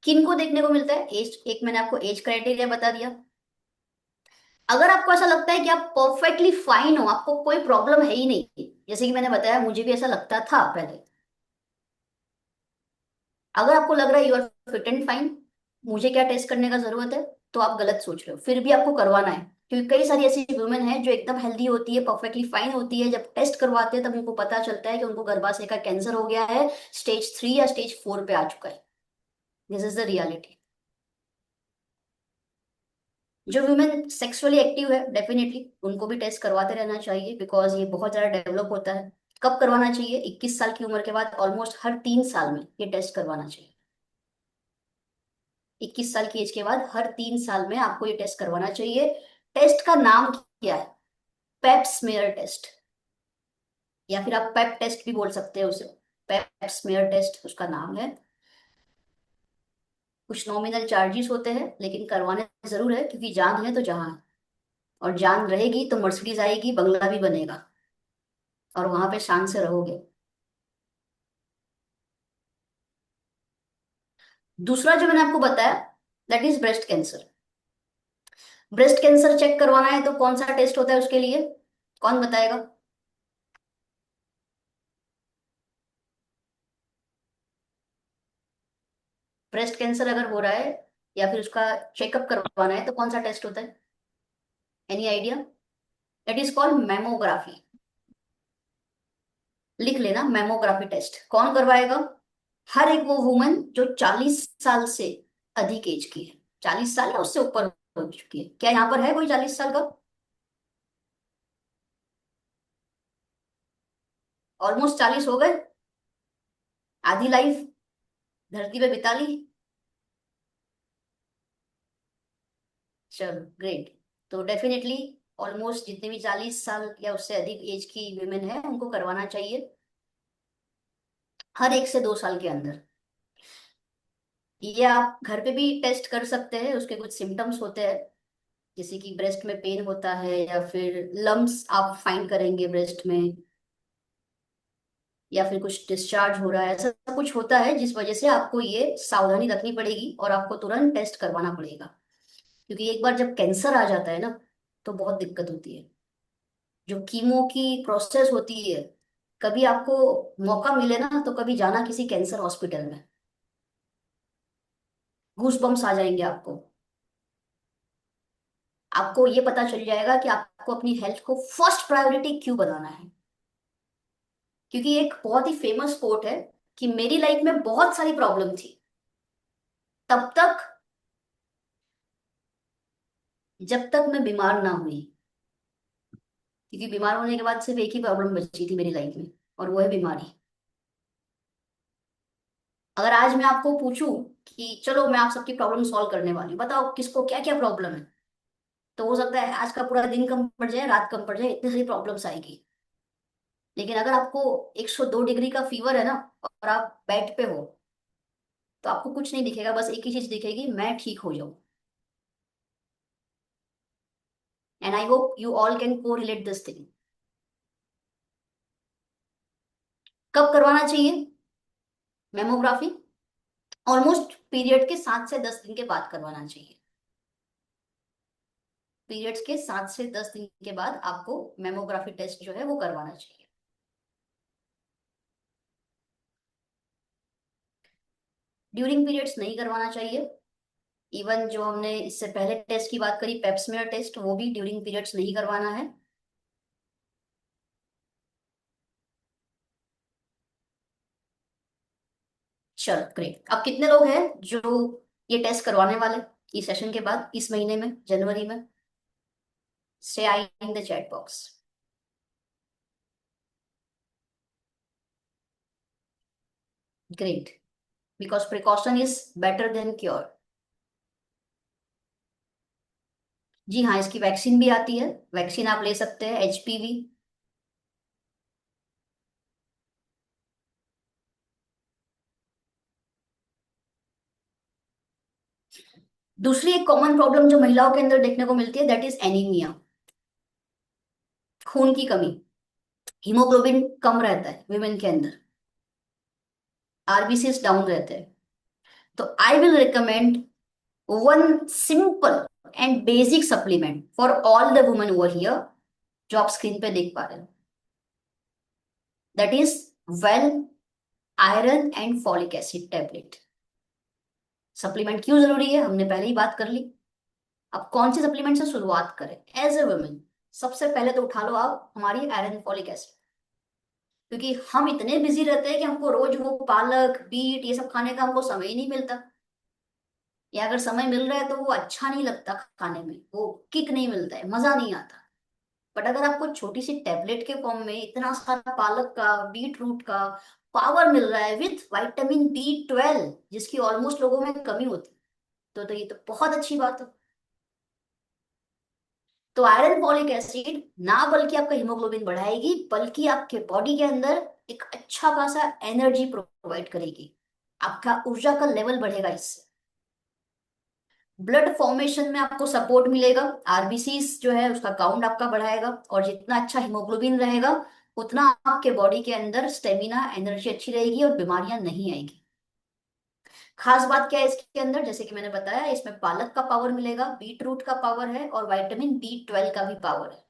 किन को देखने को मिलता है? एज, एक मैंने आपको एज क्राइटेरिया बता दिया। अगर आपको ऐसा लगता है कि आप परफेक्टली फाइन हो, आपको कोई प्रॉब्लम है ही नहीं, जैसे कि मैंने बताया मुझे भी ऐसा लगता था पहले, अगर आपको लग रहा है you are fit and fine, मुझे क्या टेस्ट करने का जरूरत है, तो आप गलत सोच रहे हो, फिर भी आपको करवाना है। क्योंकि कई सारी ऐसी वुमेन है जो एकदम हेल्दी होती है, परफेक्टली फाइन होती है, जब टेस्ट करवाते हैं तब उनको पता चलता है कि उनको गर्भाशय का कैंसर हो गया है, स्टेज 3 या स्टेज 4 पे आ चुका है। This is the reality. जो वुमेन सेक्सुअली एक्टिव है, डेफिनेटली उनको भी टेस्ट करवाते रहना चाहिए, बिकॉज ये बहुत ज्यादा डेवलप होता है। कब करवाना चाहिए? 21 साल की उम्र के बाद, ऑलमोस्ट हर 3 साल में ये टेस्ट करवाना चाहिए। 21 साल की एज के बाद हर 3 साल में आपको ये टेस्ट करवाना चाहिए। टेस्ट का नाम क्या है? पेप स्मेयर टेस्ट, या फिर आप पेप टेस्ट भी बोल सकते हैं उसे। पेप स्मेयर टेस्ट उसका नाम है। कुछ नॉमिनल चार्जेस होते हैं, लेकिन करवाने जरूर है, क्योंकि जान है तो जहां है, और जान रहेगी तो मर्सिडीज आएगी, बंगला भी बनेगा, और वहां पे शान से रहोगे। दूसरा जो मैंने आपको बताया, that is breast cancer. Breast cancer check करवाना है तो कौन सा टेस्ट होता है उसके लिए? कौन बताएगा? ब्रेस्ट कैंसर अगर हो रहा है या फिर उसका चेकअप करवाना है तो कौन सा टेस्ट होता है? Any idea? That is called mammography. लिख लेना, मैमोग्राफी टेस्ट कौन करवाएगा? हर एक वो वुमन जो 40 साल से अधिक एज की है, 40 साल या उससे ऊपर हो चुकी है। क्या यहाँ पर है कोई 40 साल का? ऑलमोस्ट 40 हो गए, आधी लाइफ धरती पे बिता ली। चलो ग्रेट। तो डेफिनेटली ऑलमोस्ट जितने भी 40 साल या उससे अधिक एज की वुमेन है उनको करवाना चाहिए, हर 1 से 2 साल के अंदर। ये आप घर पे भी टेस्ट कर सकते हैं। उसके कुछ सिम्टम्स होते हैं, जैसे कि ब्रेस्ट में पेन होता है, या फिर लम्प्स आप फाइंड करेंगे ब्रेस्ट में, या फिर कुछ डिस्चार्ज हो रहा है, ऐसा कुछ होता है जिस वजह से आपको ये सावधानी रखनी पड़ेगी और आपको तुरंत टेस्ट करवाना पड़ेगा। क्योंकि एक बार जब कैंसर आ जाता है ना, तो बहुत दिक्कत होती है। जो कीमो की प्रोसेस होती है, कभी आपको मौका मिले ना तो कभी जाना किसी कैंसर हॉस्पिटल में, गूस बम्स आ जाएंगे आपको। आपको ये पता चल जाएगा कि आपको अपनी हेल्थ को फर्स्ट प्रायोरिटी क्यों बनाना है। क्योंकि एक बहुत ही फेमस कोट है कि मेरी लाइफ में बहुत सारी प्रॉब्लम थी, तब तक जब तक मैं बीमार ना हुई। क्योंकि बीमार होने के बाद सिर्फ एक ही प्रॉब्लम बची थी मेरी लाइफ में, और वो है बीमारी। अगर आज मैं आपको पूछूं कि चलो मैं आप सबकी प्रॉब्लम सॉल्व करने वाली हूँ, बताओ किसको क्या क्या प्रॉब्लम है, तो हो सकता है आज का पूरा दिन कम पड़ जाए, रात कम पड़ जाए, इतनी सारी प्रॉब्लम्स आएगी। लेकिन अगर आपको 102 डिग्री का फीवर है ना, और आप बेड पे हो, तो आपको कुछ नहीं दिखेगा, बस एक ही चीज दिखेगी, मैं ठीक हो जाऊं। And I hope you all can को रिलेट दिस थिंग। कब करवाना चाहिए मेमोग्राफी? ऑलमोस्ट पीरियड के 7 से 10 दिन के बाद करवाना चाहिए। पीरियड्स के 7 से 10 दिन के बाद आपको मेमोग्राफी टेस्ट जो है वो करवाना चाहिए। ड्यूरिंग पीरियड्स नहीं करवाना चाहिए। इवन जो हमने इससे पहले टेस्ट की बात करी, पेप्समेयर टेस्ट, वो भी ड्यूरिंग पीरियड्स नहीं करवाना है। चलो ग्रेट। अब कितने लोग हैं जो ये टेस्ट करवाने वाले इस सेशन के बाद, इस महीने में, जनवरी में? Say I in the chat box. Great, because precaution is better than cure. जी हाँ, इसकी वैक्सीन भी आती है, वैक्सीन आप ले सकते हैं, HPV। दूसरी एक कॉमन प्रॉब्लम जो महिलाओं के अंदर देखने को मिलती है, दैट इज एनीमिया, खून की कमी। हीमोग्लोबिन कम रहता है विमेन के अंदर, RBCs डाउन रहते हैं। तो I will recommend one simple and basic supplement for all the women over here जो आप स्क्रीन पे देख पा रहे हो, that is well iron and folic acid tablet. Supplement क्यों जरूरी है हमने पहले ही बात कर ली। अब कौन सी सप्लीमेंट से शुरुआत करें एज ए वुमेन? सबसे पहले तो उठा लो आप हमारी आयरन फॉलिक एसिड, क्योंकि हम इतने बिजी रहते हैं कि हमको रोज वो पालक बीट ये सब खाने का हमको समय ही नहीं मिलता, या अगर समय मिल रहा है तो वो अच्छा नहीं लगता खाने में, वो किक नहीं मिलता है, मजा नहीं आता। बट अगर आपको छोटी सी टैबलेट के फॉर्म में इतना सारा पालक का बीट रूट का पावर मिल रहा है विथ विटामिन B12 जिसकी ऑलमोस्ट लोगों में कमी होती है, तो ये तो बहुत अच्छी बात है। तो आयरन फॉलिक एसिड ना बल्कि आपका हीमोग्लोबिन बढ़ाएगी, बल्कि आपके बॉडी के अंदर एक अच्छा खासा एनर्जी प्रोवाइड करेगी, आपका ऊर्जा का लेवल बढ़ेगा इससे। ब्लड फॉर्मेशन में आपको सपोर्ट मिलेगा, आरबीसी जो है उसका काउंट आपका बढ़ाएगा, और जितना अच्छा हीमोग्लोबिन रहेगा उतना आपके बॉडी के अंदर स्टेमिना एनर्जी अच्छी रहेगी और बीमारियां नहीं आएगी। खास बात क्या है इसके अंदर, जैसे कि मैंने बताया इसमें पालक का पावर मिलेगा, बीट रूट का पावर है और विटामिन B12 का भी पावर है।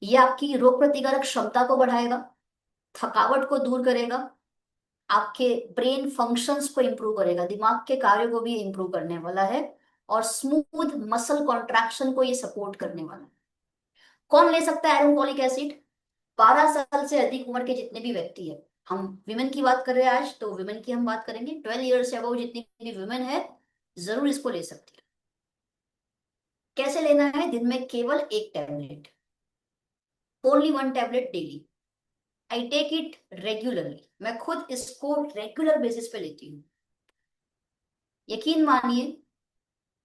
ये आपकी रोग प्रतिकारक क्षमता को बढ़ाएगा, थकावट को दूर करेगा, आपके ब्रेन फंक्शंस को इंप्रूव करेगा, दिमाग के कार्यों को भी इंप्रूव करने वाला है, और स्मूथ मसल कॉन्ट्रैक्शन को ये सपोर्ट करने वाला है। कौन ले सकता है आयरन फॉलिक एसिड? 12 साल से अधिक उम्र के जितने भी व्यक्ति है, हम विमेन की बात कर रहे हैं आज तो विमेन की हम बात करेंगे, 12 ईयर्स से अबव जितनी भी विमेन है जरूर इसको ले सकती है। कैसे लेना है? दिन में केवल एक tablet, only 1 tablet daily. I take it regularly, मैं खुद इसको रेगुलर बेसिस पे लेती हूँ। यकीन मानिए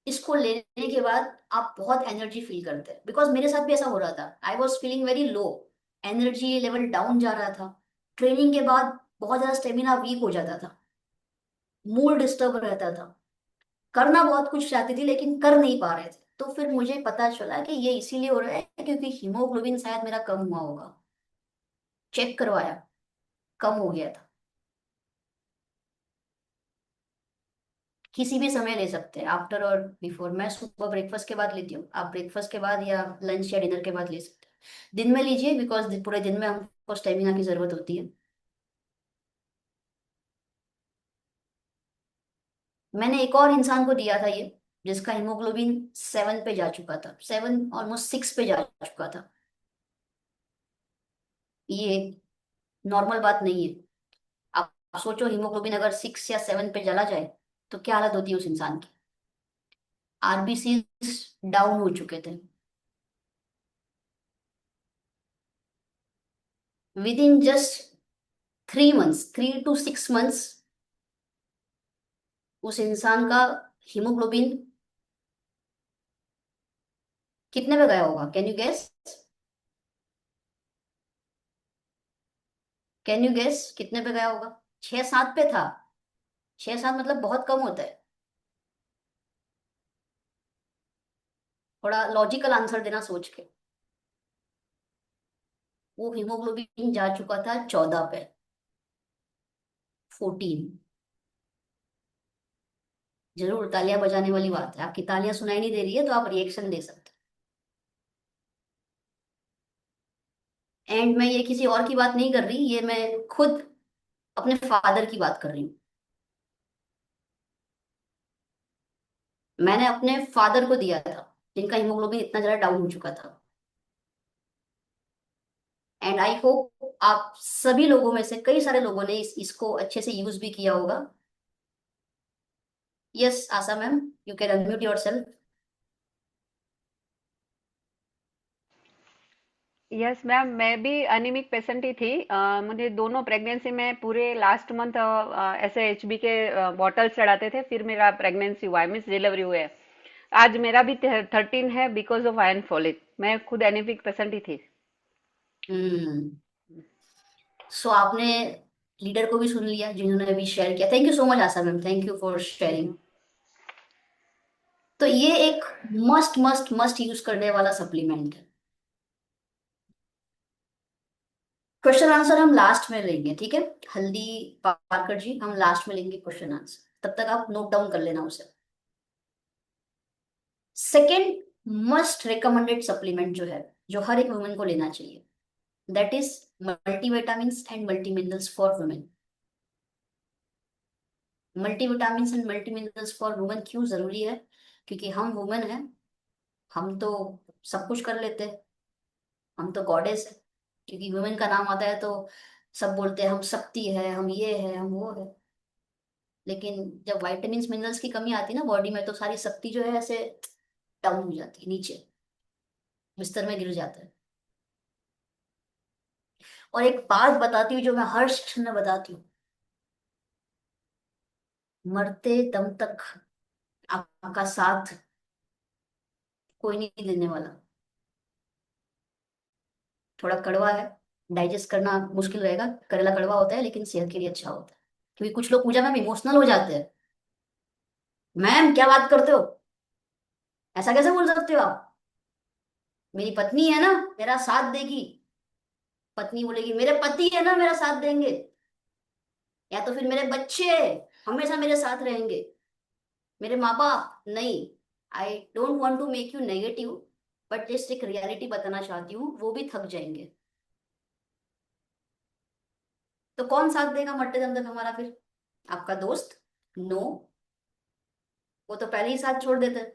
इसको लेने के बाद आप बहुत एनर्जी फील करते हैं, बिकॉज मेरे साथ भी ऐसा हो रहा था। I was feeling very low, energy level down जा रहा था, ट्रेनिंग के बाद बहुत ज्यादा स्टेमिना वीक हो जाता था, मूड डिस्टर्ब रहता था, करना बहुत कुछ चाहती थी लेकिन कर नहीं पा रहे थे। तो फिर मुझे पता चला कि ये इसीलिए हो रहा है क्योंकि हीमोग्लोबिन शायद मेरा कम हुआ होगा। चेक करवाया, कम हो गया था। किसी भी समय ले सकते हैं, आफ्टर और बिफोर। मैं सुबह ब्रेकफास्ट के बाद लेती हूँ, आप ब्रेकफास्ट के बाद या लंच या डिनर के बाद ले सकते हैं। दिन में लीजिए बिकॉज पूरे दिन में हमको स्टेमिना की जरूरत होती है। मैंने एक और इंसान को दिया था ये, जिसका हीमोग्लोबिन 7 पे जा चुका था, 7 ऑलमोस्ट 6 पे जा चुका था। ये नॉर्मल बात नहीं है। आप सोचो हीमोग्लोबिन अगर 6 या 7 पे चला जाए तो क्या हालत होती है उस इंसान की। आरबीसी डाउन हो चुके थे। Within just 3 months, 3 to 6 months उस इंसान का हीमोग्लोबिन कितने पे गया होगा? Can you guess? Can you guess कितने पे गया होगा? 6-7 पे था। 6-7 मतलब बहुत कम होता है। थोड़ा लॉजिकल आंसर देना सोच के। वो हीमोग्लोबिन जा चुका था 14 पे, 14। जरूर तालियां बजाने वाली बात है। आपकी तालियां सुनाई नहीं दे रही है तो आप रिएक्शन दे सकते हैं। एंड मैं ये किसी और की बात नहीं कर रही, ये मैं खुद अपने फादर की बात कर रही हूँ। मैंने अपने फादर को दिया था जिनका हीमोग्लोबिन इतना ज्यादा डाउन हो चुका था। एंड आई होप आप सभी लोगों में से कई सारे लोगों ने इसको अच्छे से यूज भी किया होगा। Yes Asha ma'am, you can unmute yourself. Yes ma'am, मैं भी अनिमिक पेशेंट ही थी। मुझे दोनों प्रेगनेंसी में पूरे लास्ट मंथ ऐसे HB के बॉटल चढ़ाते थे, फिर मेरा प्रेगनेंसी हुआ है, मिस डिलीवरी हुए है। आज मेरा भी 13 है बिकॉज ऑफ आयरन फॉलिक। मैं खुद एनीमिक पेशेंट ही थी। हम्म। सो आपने लीडर को भी सुन लिया जिन्होंने अभी शेयर किया। Thank you so much Asha ma'am, thank you for sharing. तो ये एक मस्ट मस्ट मस्ट यूज करने वाला सप्लीमेंट है। क्वेश्चन आंसर हम लास्ट में लेंगे, ठीक है? हल्दी पारकर जी, हम लास्ट में लेंगे क्वेश्चन आंसर, तब तक आप नोट डाउन कर लेना उसे। सेकेंड मस्ट रिकमेंडेड सप्लीमेंट जो है, जो हर एक वुमेन को लेना चाहिए, that is multivitamins and multi minerals for women. Multivitamins and multi minerals for women क्यों जरूरी है? क्योंकि हम वुमेन हैं, हम तो सब कुछ कर लेते हैं, हम तो गॉडेस है। क्योंकि वुमेन का नाम आता है तो सब बोलते हैं हम शक्ति है, हम ये है, हम वो है। लेकिन जब वाइटामिन मिनरल्स की कमी आती है ना बॉडी में, तो सारी शक्ति जो है ऐसे डाउन हो जाती है, नीचे बिस्तर में गिर जाता है। और एक बात बताती हूँ जो मैं हर सेशन में बताती हूँ, मरते दम तक आपका साथ कोई नहीं देने वाला। थोड़ा कड़वा है, डाइजेस्ट करना मुश्किल रहेगा, करेला कड़वा होता है लेकिन सेहत के लिए अच्छा होता है। क्योंकि कुछ लोग पूजा में इमोशनल हो जाते हैं। मैम क्या बात करते हो, ऐसा कैसे बोल सकते हो आप? मेरी पत्नी है ना, मेरा साथ देगी। पत्नी बोलेगी मेरे पति है ना, मेरा साथ देंगे। या तो फिर मेरे बच्चे हमेशा मेरे साथ रहेंगे, मेरे माँ बाप नहीं। I don't want to make you negative, but just एक रियलिटी बताना चाहती हूँ, वो भी थक जाएंगे। तो कौन साथ देगा मरते दम तक हमारा फिर? आपका दोस्त? नो, वो तो पहले ही साथ छोड़ देते।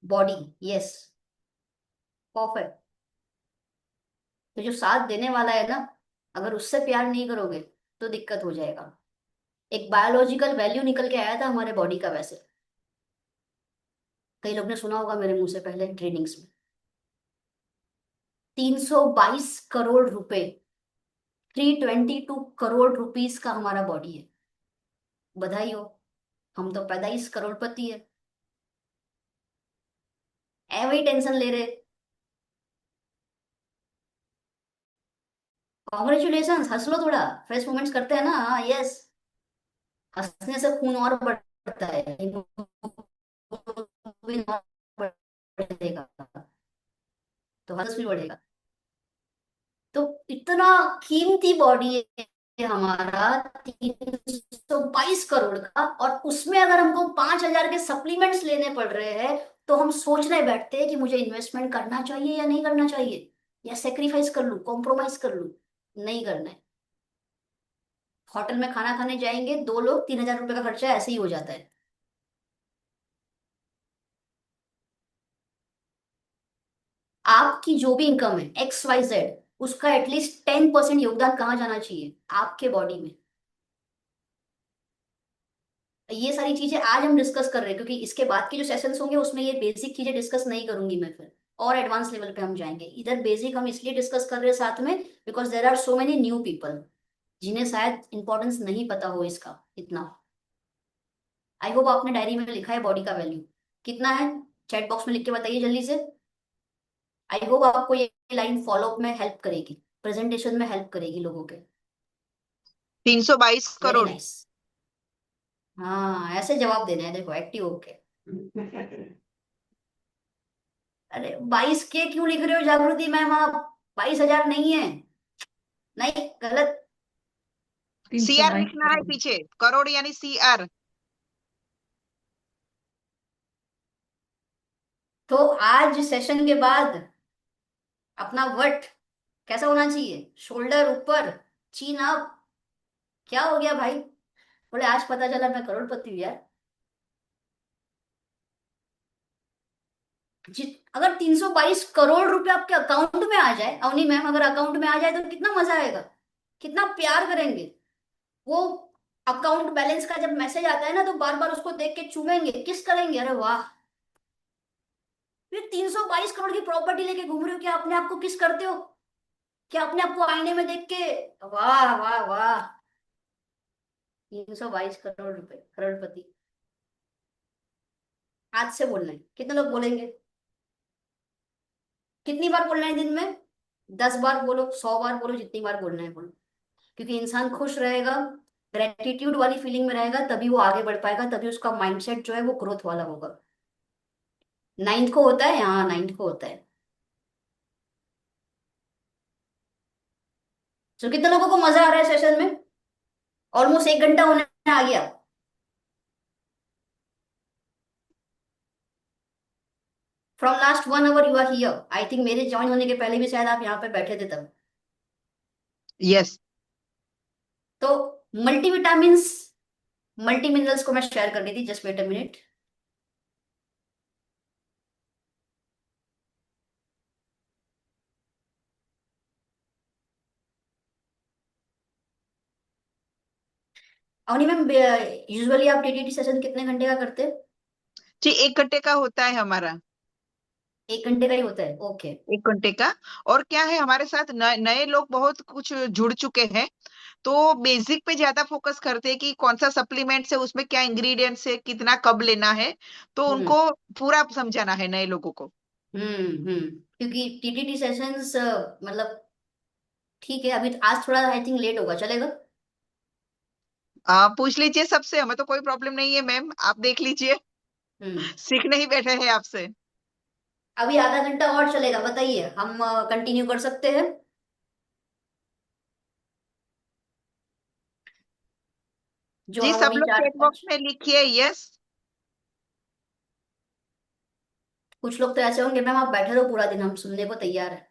Body, yes, perfect. तो जो साथ देने वाला है ना, अगर उससे प्यार नहीं करोगे तो दिक्कत हो जाएगा। एक बायोलॉजिकल वैल्यू निकल के आया था हमारे बॉडी का वैसे, कई लोग ने सुना होगा मेरे मुंह से पहले ट्रेनिंग्स में। 322 करोड़ रुपए, 322 करोड़ रुपीस का हमारा बॉडी है। बधाई हो, हम तो 45 करोड़पति है। वही टेंशन ले रहे। कॉन्ग्रेचुलेशन, हंस लो थोड़ा, फ्रेश मोमेंट्स करते हैं ना, हाँ यस। हंसने से खून और बढ़ता है, हीमोग्लोबिन और बढ़ेगा, तो हंस भी बढ़ेगा। तो इतना कीमती बॉडी है हमारा, 322 करोड़ का, और उसमें अगर हमको 5,000 के सप्लीमेंट्स लेने पड़ रहे हैं, तो हम सोचने बैठते हैं कि मुझे इन्वेस्टमेंट करना चाहिए या नहीं करना चाहिए, या सेक्रीफाइस कर लूं, कॉम्प्रोमाइज कर लूं। नहीं करना है। होटल में खाना खाने जाएंगे, दो लोग, 3,000 रुपए का खर्चा ऐसे ही हो जाता है। आपकी जो भी इनकम है XYZ, उसका एटलीस्ट 10% योगदान कहाँ जाना चाहिए? आपके बॉडी में। ये सारी चीजें आज हम डिस्कस कर रहे हैं, क्योंकि इसके बाद के जो सेशंस होंगे उसमें ये बेसिक चीजें डिस्कस नहीं करूंगी मैं फिर, और एडवांस लेवल पे हम जाएंगे। इधर बेसिक हम इसलिए डिस्कस कर रहे हैं साथ में, because there are so many new people जिन्हें शायद इंपॉर्टेंस नहीं पता हो इसका इतना। आई होप आपने डायरी में लिखा है बॉडी का वैल्यू कितना है, चैट बॉक्स में लिख के बताइए जल्दी से। आई होप आपको ये लाइन फॉलोअप में हेल्प करेगी, प्रेजेंटेशन में हेल्प करेगी लोगों के। 322 वेरी करोड़ नाइस। हाँ, ऐसे जवाब देना है, देखो एक्टिव होके। अरे 22K क्यों लिख रहे हो जागृति मैम आप? 22,000 नहीं है, नहीं, गलत। CR लिखना है पीछे, करोड़ यानी CR। तो आज सेशन के बाद अपना वट कैसा होना चाहिए? शोल्डर ऊपर, चीन अप। क्या हो गया भाई? बोले आज पता चला मैं करोड़पति हूँ यार। अगर 322 करोड़ रुपए आपके अकाउंट में आ जाए, अवनी मैम, अगर अकाउंट में आ जाए तो कितना मजा आएगा, कितना प्यार करेंगे। वो अकाउंट बैलेंस का जब मैसेज आता है ना, तो बार बार उसको देख के चूमेंगे, किस करेंगे, अरे वाह। ये 322 करोड़ की प्रॉपर्टी लेके घूम रहे हो, क्या अपने आप को किस करते हो? क्या अपने आप को आईने में देख के वाह वाह वाह, 322 करोड़ रुपए, करोड़पति। आज से बोलना है, कितने लोग बोलेंगे? कितनी बार बोलना है दिन में? 10 बार बोलो, 100 बार बोलो, जितनी बार बोलना है बोलो। क्योंकि इंसान खुश रहेगा, ग्रेटिट्यूड वाली फीलिंग में रहेगा, तभी वो आगे बढ़ पाएगा, तभी उसका माइंडसेट जो है वो ग्रोथ वाला होगा। 9th को होता है, हाँ 9th को होता है। तो कितने लोगों को मजा आ रहा है सेशन में? ऑलमोस्ट 1 घंटा होने आ गया। From last 1 hour you are here. I think मेरे ज्वाइन होने के पहले भी शायद आप यहाँ पे बैठे थे तब। यस। तो मल्टीविटामिन्स, मल्टी मिनरल्स को मैं शेयर कर रही थी, just wait a minute. Avni ma'am, usually आप टीटीटी सेशन कितने घंटे का करते हैं? जी 1 घंटे का होता है हमारा। 1 घंटे का ही होता है, ओके। 1 घंटे का। और क्या है, हमारे साथ नए लोग बहुत कुछ जुड़ चुके हैं, तो बेसिक पे ज्यादा फोकस करते हैं कि कौन सा सप्लीमेंट्स है, उसमें क्या इंग्रेडिएंट्स है, कितना कब लेना है, तो हम्म उनको पूरा समझाना है नए लोगों को। क्योंकि टीटीटी सेशंस मतलब ठीक है, अभी आज थोड़ा आई थिंक लेट होगा, चलेगा? पूछ लीजिए सबसे, हमें तो कोई प्रॉब्लम नहीं है मैम, आप देख लीजिए। हम्म सीखने ही बैठे हैं आपसे। अभी आधा घंटा और चलेगा, बताइए, हम कंटिन्यू कर सकते हैं? जो जी हम सब अभी लोग चार चैट बॉक्स में लिखिए यस। कुछ लोग तो ऐसे होंगे, मैम आप बैठे रहो पूरा दिन, हम सुनने को तैयार है।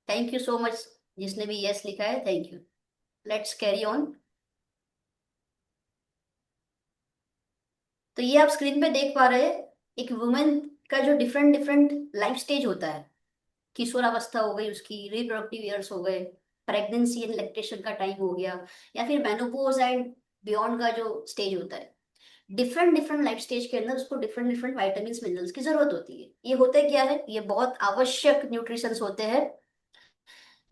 थैंक यू सो मच, जिसने भी यस लिखा है, thank you. Let's carry on. तो ये आप स्क्रीन पे देख पा रहे हैं, एक वुमेन का जो डिफरेंट डिफरेंट लाइफ स्टेज होता है। किशोरावस्था हो गई, उसकी रिप्रोडक्टिव ईयर्स हो गए, प्रेगनेंसी एंड लैक्टेशन का टाइम हो गया, या फिर मेनोपॉज एंड बियॉन्ड का जो स्टेज होता है। डिफरेंट डिफरेंट लाइफ स्टेज के अंदर उसको डिफरेंट डिफरेंट वाइटामिन मिनरल्स की जरूरत होती है। ये होते क्या है, ये बहुत आवश्यक न्यूट्रिशंस होते हैं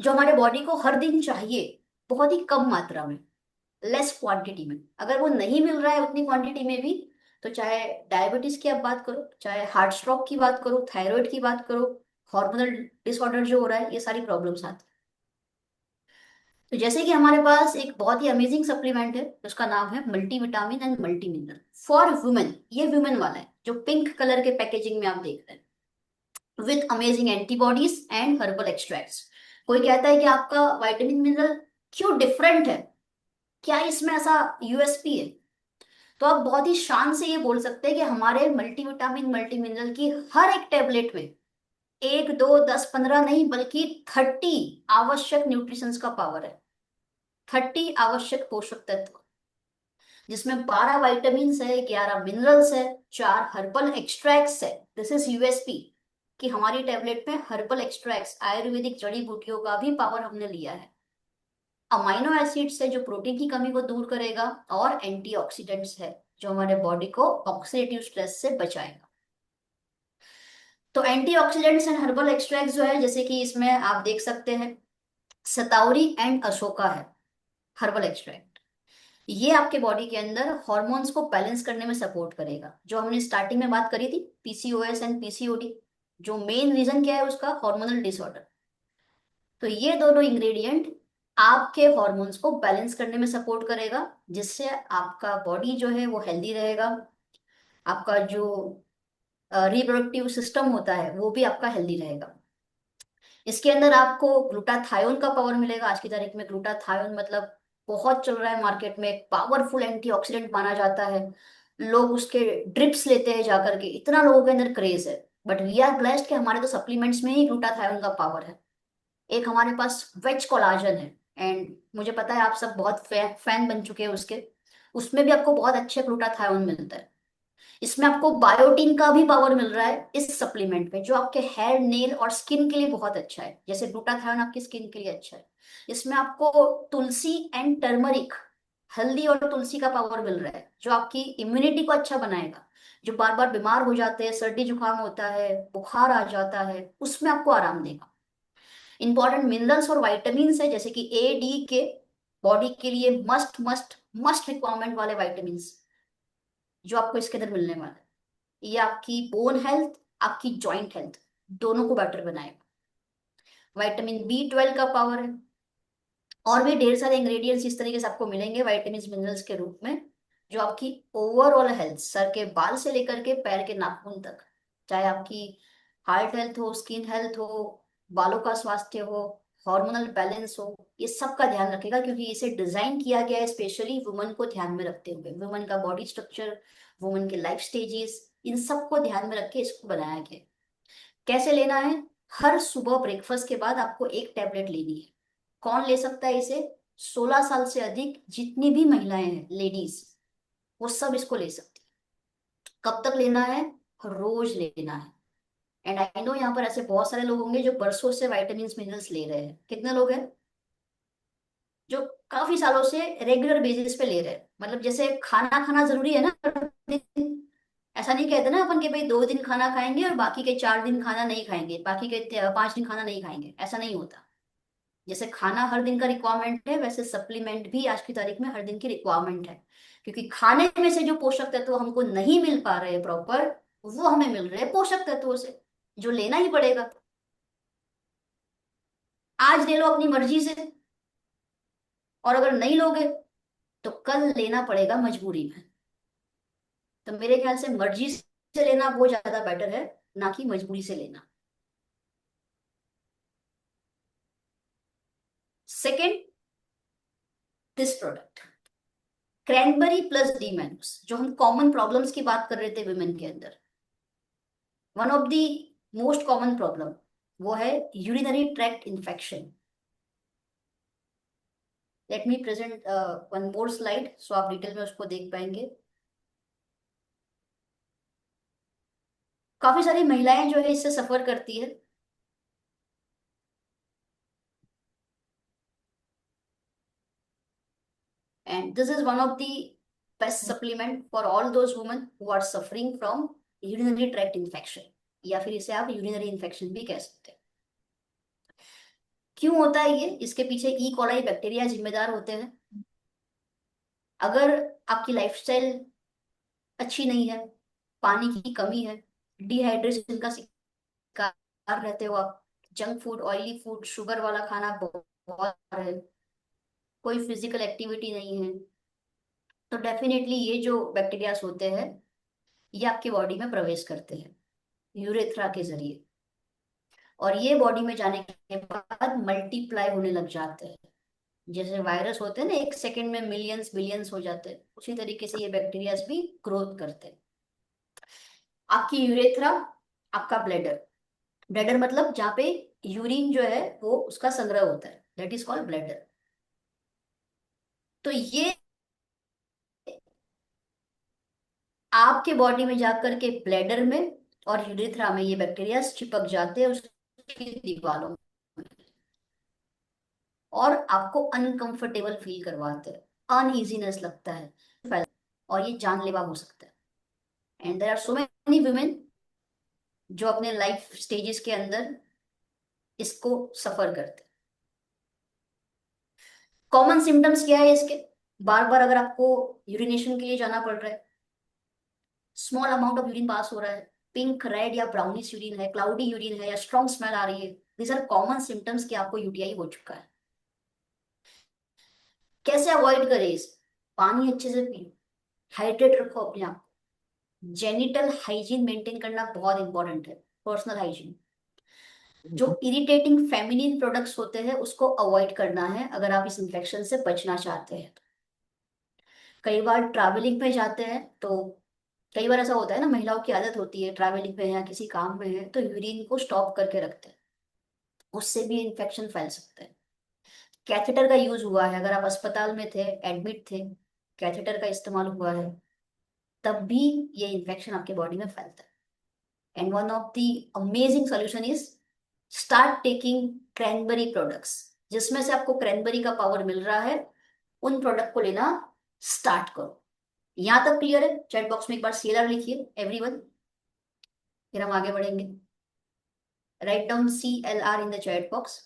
जो हमारे बॉडी को हर दिन चाहिए, बहुत ही कम मात्रा में, लेस क्वांटिटी में। अगर वो नहीं मिल रहा है उतनी क्वांटिटी में भी, तो चाहे डायबिटीज की आप बात करो, चाहे हार्ट स्ट्रोक की बात करो, थायराइड की बात करो, हार्मोनल डिसऑर्डर जो हो रहा है, ये सारी प्रॉब्लम्स आती हैं। तो जैसे कि हमारे पास एक बहुत ही अमेजिंग सप्लीमेंट है, उसका नाम है multivitamin and multi mineral for women. ये वुमेन वाला है, जो पिंक कलर के पैकेजिंग में आप देख रहे हैं, with amazing antibodies and herbal extracts. कोई कहता है कि आपका वाइटामिन मिनरल क्यों डिफरेंट है, क्या इसमें ऐसा यूएसपी है? तो आप बहुत ही शान से ये बोल सकते हैं कि हमारे मल्टीविटामिन मल्टी मिनरल की हर एक टेबलेट में 1, 2, 10, 15 नहीं, बल्कि 30 आवश्यक न्यूट्रिशंस का पावर है। 30 आवश्यक पोषक तत्व, जिसमें 12 वाइटामिन है, 11 मिनरल्स है, 4 हर्बल एक्सट्रैक्ट्स है। दिस इज यूएसपी कि हमारी टेबलेट में हर्बल एक्सट्रैक्ट्स, आयुर्वेदिक जड़ी बूटियों का भी पावर हमने लिया है। अमाइनो एसिड्स है जो प्रोटीन की कमी को दूर करेगा, और एंटीऑक्सीडेंट्स है जो हमारे बॉडी को ऑक्सीडेटिव स्ट्रेस से बचाएगा। तो एंटीऑक्सीडेंट्स एंड हर्बल एक्सट्रैक्ट जो है, जैसे कि इसमें आप देख सकते हैं, सतावरी एंड अशोका है हर्बल एक्सट्रैक्ट। ये आपके बॉडी के अंदर हॉर्मोन्स को बैलेंस करने में सपोर्ट करेगा। जो हमने स्टार्टिंग में बात करी थी, पीसीओएस एंड पीसीओडी, जो मेन रीजन क्या है उसका, हार्मोनल डिसऑर्डर। तो ये दोनों इंग्रेडिएंट आपके हॉर्मोन्स को बैलेंस करने में सपोर्ट करेगा, जिससे आपका बॉडी जो है वो हेल्दी रहेगा। आपका जो रिप्रोडक्टिव सिस्टम होता है वो भी आपका हेल्दी रहेगा। इसके अंदर आपको ग्लूटाथायोन का पावर मिलेगा। आज की तारीख में ग्लूटाथायोन मतलब बहुत चल रहा है मार्केट में, एक पावरफुल एंटीऑक्सीडेंट माना जाता है। लोग उसके ड्रिप्स लेते हैं जाकर के, इतना लोगों के अंदर क्रेज है। बट वी आर ब्लेस्ड कि हमारे तो सप्लीमेंट्स में ही ग्लूटाथायोन का पावर है। एक हमारे पास वेज कोलाजन है, एंड मुझे पता है आप सब बहुत फैन बन चुके हैं उसके। उसमें भी आपको बहुत अच्छे ग्लूटाथायोन मिलता है। इसमें आपको बायोटीन का भी पावर मिल रहा है इस सप्लीमेंट में, जो आपके हेयर, नेल और स्किन के लिए बहुत अच्छा है। जैसे ग्लूटाथायोन आपकी स्किन के लिए अच्छा है, इसमें आपको तुलसी एंड टर्मरिक, हल्दी और तुलसी का पावर मिल रहा है, जो आपकी इम्यूनिटी को अच्छा बनाएगा। जो बार बार बीमार हो जाते हैं, सर्दी जुकाम होता है, बुखार आ जाता है, उसमें आपको आराम देगा। इंपॉर्टेंट मिनरल्स और वाइटामिन है, जैसे कि A, D, K, बॉडी के लिए मस्ट मस्ट मस्ट रिक्वायरमेंट वाले वाइटामिन जो आपको इसके अंदर मिलने वाले हैं। ये आपकी बोन हेल्थ, आपकी जॉइंट हेल्थ, दोनों को बेटर बनाएगा। विटामिन B12 का पावर है, और भी ढेर सारे इंग्रेडिएंट्स इस तरीके से आपको मिलेंगे विटामिन मिनरल्स के रूप में, जो आपकी ओवरऑल हेल्थ, सर के बाल से लेकर के पैर के नाखून तक, चाहे आपकी हार्ट हेल्थ हो, स्किन हेल्थ हो, बालों का स्वास्थ्य हो, हार्मोनल बैलेंस हो, ये सब का ध्यान रखेगा, क्योंकि इसे डिजाइन किया गया है स्पेशली वुमन को ध्यान में रखते हुए। वुमन का बॉडी स्ट्रक्चर, वुमन के लाइफ स्टेजेस, इन सब को ध्यान में रख के इसको बनाया गया है। कैसे लेना है? हर सुबह ब्रेकफास्ट के बाद आपको एक टैबलेट लेनी है। कौन ले सकता है इसे? 16 साल से अधिक जितनी भी महिलाएं हैं, लेडीज, वो सब इसको ले सकती है। कब तक लेना है? रोज लेना है। एंड आई नो यहाँ पर ऐसे बहुत सारे लोग होंगे जो बरसों से वाइटामिन मिनरल्स ले रहे हैं। कितने लोग हैं जो काफी सालों से रेगुलर बेसिस पे ले रहे हैं? मतलब जैसे खाना खाना जरूरी है ना हर दिन, ऐसा नहीं कहते ना अपन के भाई 2 दिन खाना खाएंगे और बाकी के 4 दिन खाना नहीं खाएंगे, बाकी के 5 दिन खाना नहीं खाएंगे, ऐसा नहीं होता। जैसे खाना हर दिन का रिक्वायरमेंट है, वैसे सप्लीमेंट भी आज की तारीख में हर दिन की रिक्वायरमेंट है। क्योंकि खाने में से जो पोषक तत्व हमको नहीं मिल पा रहे हैं प्रॉपर, वो हमें मिल रहे हैं पोषक तत्वों से, जो लेना ही पड़ेगा। आज ले लो अपनी मर्जी से, और अगर नहीं लोगे तो कल लेना पड़ेगा मजबूरी में। तो मेरे ख्याल से मर्जी से लेना वो ज्यादा बेटर है, ना कि मजबूरी से लेना। Second, this product cranberry plus D mannose, जो हम कॉमन प्रॉब्लम्स की बात कर रहे थे विमेन के अंदर, one of the most common problem वो है urinary tract infection. Let me present one more slide so आप डिटेल में उसको देख पाएंगे। काफी सारी महिलाएं जो है इससे सफर करती है। And this is one of the best supplement for all those women who are suffering from urinary tract infection, या फिर इसे आप यूरिनरी इन्फेक्शन भी कह सकते हैं। क्यों होता है ये? इसके पीछे ई कोलाई बैक्टीरिया जिम्मेदार होते हैं। अगर आपकी लाइफस्टाइल अच्छी नहीं है, पानी की कमी है, डिहाइड्रेशन का शिकार रहते हो आप, junk food, oily food, sugar वाला खाना बहुत है, कोई फिजिकल एक्टिविटी नहीं है, तो डेफिनेटली ये जो बैक्टीरियाज होते हैं ये आपकी बॉडी में प्रवेश करते हैं यूरेथ्रा के जरिए, और ये बॉडी में जाने के बाद मल्टीप्लाई होने लग जाते हैं। जैसे वायरस होते हैं ना, 1 सेकेंड में मिलियंस बिलियंस हो जाते हैं, उसी तरीके से ये बैक्टीरियाज भी ग्रोथ करते हैं। आपकी यूरेथ्रा, आपका ब्लैडर, ब्लैडर मतलब जहाँ पे यूरिन जो है वो उसका संग्रह होता है, दैट इज कॉल्ड ब्लैडर। तो ये आपके बॉडी में जाकर के ब्लैडर में और यूरेथ्रा में ये बैक्टीरिया चिपक जाते हैं उसकी दीवारों में, और आपको अनकंफर्टेबल फील करवाते हैं, अनईजीनेस लगता है, और ये जानलेवा हो सकता है। And there are so many women जो अपने लाइफ स्टेजेस के अंदर इसको सफर करते हैं। कॉमन सिम्टम्स क्या है इसके? बार बार अगर आपको यूरिनेशन के लिए जाना पड़ रहा है, small amount of urine pass हो रहा है, पिंक, रेड या ब्राउनिश यूरिन है, क्लाउडी यूरिन है, या स्ट्रॉन्ग स्मेल आ रही है, दीज आर कॉमन सिम्टम्स कि आपको यूटीआई हो चुका है। कैसे अवॉइड करें इस? पानी अच्छे से पिए, हाइड्रेट रखो अपने आप को, जेनिटल हाइजीन मेंटेन करना बहुत इंपॉर्टेंट है, पर्सनल हाइजीन। जो इरिटेटिंग फेमिनिन प्रोडक्ट्स होते हैं उसको अवॉइड करना है अगर आप इस इन्फेक्शन से बचना चाहते हैं। कई बार ट्रैवलिंग में जाते हैं तो कई बार ऐसा होता है ना, महिलाओं की आदत होती है ट्रैवलिंग में या किसी काम में है तो यूरिन को स्टॉप करके रखते हैं, उससे भी इन्फेक्शन फैल सकता है। कैथेटर का यूज हुआ है, अगर आप अस्पताल में थे, एडमिट थे, कैथेटर का इस्तेमाल हुआ है, तब भी ये इन्फेक्शन आपके बॉडी में फैलता है। And one of the amazing solution is start taking cranberry products, जिसमें से आपको क्रैनबेरी का पावर मिल रहा है, उन प्रोडक्ट को लेना स्टार्ट करो। यहां तक क्लियर है? चैट बॉक्स में एक बार CLR लिखिए एवरीवन, फिर हम आगे बढ़ेंगे। Write down CLR in the chat box.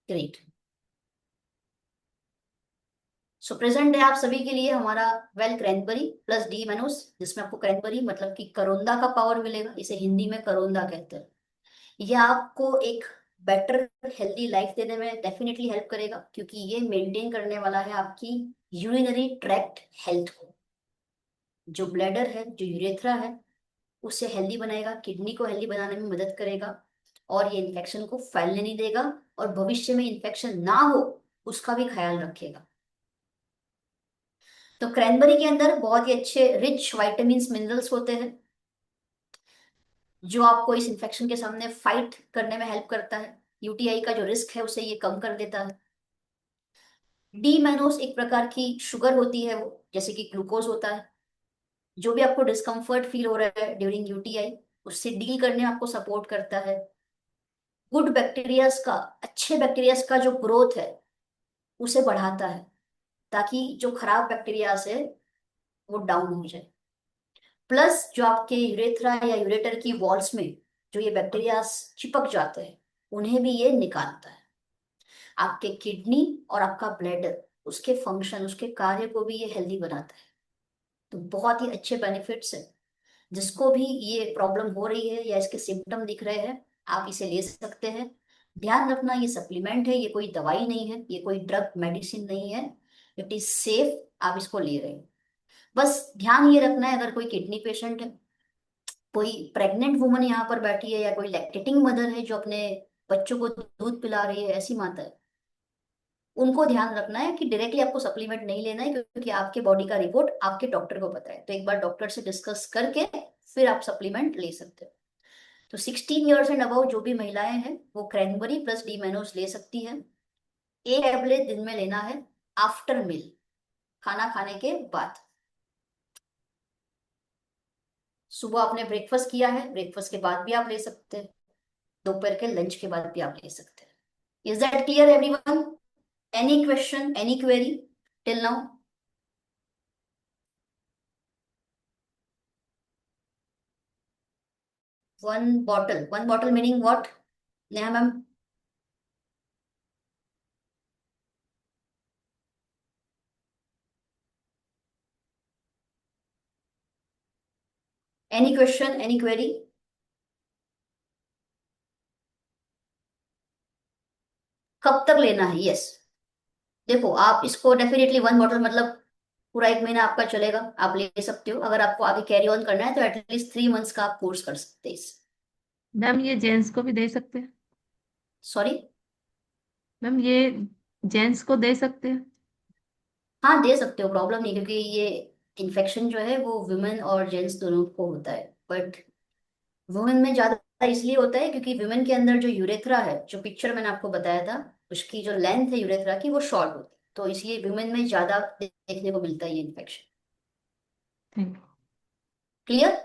Great. So present है आप सभी के लिए हमारा well cranberry plus D mannose, जिसमें आपको क्रैनबेरी मतलब कि करोंदा का पावर मिलेगा, इसे हिंदी में करोंदा कहते हैं। यह आपको एक बेटर हेल्दी लाइफ देने में डेफिनेटली हेल्प करेगा, क्योंकि ये मेंटेन करने वाला है आपकी यूरिनरी ट्रैक्ट हेल्थ को। जो ब्लैडर है, जो यूरेथ्रा है, उससे हेल्दी बनाएगा, किडनी को हेल्दी बनाने में मदद करेगा, और ये इन्फेक्शन को फैलने नहीं देगा, और भविष्य में इन्फेक्शन ना हो उसका भी ख्याल रखेगा। तो क्रैनबेरी के अंदर बहुत ही अच्छे रिच वाइटामिन मिनरल्स होते हैं, जो आपको इस इन्फेक्शन के सामने फाइट करने में हेल्प करता है। यूटीआई का जो रिस्क है उसे ये कम कर देता है। डी मैनोस एक प्रकार की शुगर होती है, वो जैसे कि ग्लूकोज होता है, जो भी आपको डिस्कम्फर्ट फील हो रहा है ड्यूरिंग यूटीआई, उससे डील करने में आपको सपोर्ट करता है। गुड बैक्टीरियाज का, अच्छे बैक्टीरियाज का जो ग्रोथ है उसे बढ़ाता है, ताकि जो खराब बैक्टीरियाज है वो डाउन हो जाए। प्लस जो आपके यूरेथ्रा या यूरेटर की वॉल्स में जो ये बैक्टीरिया चिपक जाते हैं उन्हें भी ये निकालता है। आपके किडनी और आपका ब्लैडर, उसके फंक्शन, उसके कार्य को भी ये हेल्दी बनाता है। तो बहुत ही अच्छे बेनिफिट्स है। जिसको भी ये प्रॉब्लम हो रही है या इसके सिम्टम दिख रहे हैं, आप इसे ले सकते हैं। ध्यान रखना, ये सप्लीमेंट है, ये कोई दवाई नहीं है, ये कोई ड्रग मेडिसिन नहीं है। इट इज सेफ, आप इसको ले रहे हैं। बस ध्यान ये रखना है, अगर कोई किडनी पेशेंट है, कोई प्रेग्नेंट वुमन यहाँ पर बैठी है, या कोई लैक्टेटिंग मदर है जो अपने बच्चों को दूध पिला रही है, ऐसी माता है, उनको ध्यान रखना है कि डायरेक्टली आपको सप्लीमेंट नहीं लेना है, क्योंकि आपके बॉडी का रिपोर्ट आपके डॉक्टर को पता है। तो एक बार डॉक्टर से डिस्कस करके फिर आप सप्लीमेंट ले सकते हो। तो 16 ईयर्स एंड अबव जो भी महिलाएं हैं वो क्रैनबेरी प्लस डी मैनोस ले सकती हैं। एक टैबलेट दिन में लेना है, आफ्टर मील, खाना खाने के बाद। सुबह आपने ब्रेकफास्ट किया है, ब्रेकफास्ट के बाद भी आप ले सकते हैं, दोपहर के लंच के बाद भी आप ले सकते हैं। Is that clear everyone? Any question, any query till now? One bottle meaning what, Neha ma'am? Any question, any query? कब तक लेना है? यस, देखो आप इसको डेफिनेटली 1 बॉटल मतलब पूरा 1 महीना आपका चलेगा, आप ले सकते हो। अगर आपको आगे कैरी ऑन करना है तो एटलीस्ट 3 मंथ्स का आप कोर्स कर सकते हैं इस। मैम ये जेंट्स को भी दे सकते हैं? सॉरी? मैम ये जेंट्स को दे सकते हैं? हाँ दे सकते हो, प्रॉब्लम नहीं, क्योंकि ये इन्फेक्शन जो है वो वुमेन और जेंट्स दोनों को होता है। बट वुमेन में ज्यादा इसलिए होता है क्योंकि वुमेन के अंदर जो यूरेथ्रा है, जो पिक्चर मैंने आपको बताया था, उसकी जो लेंथ है यूरेथ्रा की वो शॉर्ट होती है, तो इसलिए वुमेन में ज्यादा देखने को मिलता है ये इन्फेक्शन। Thank you. क्लियर?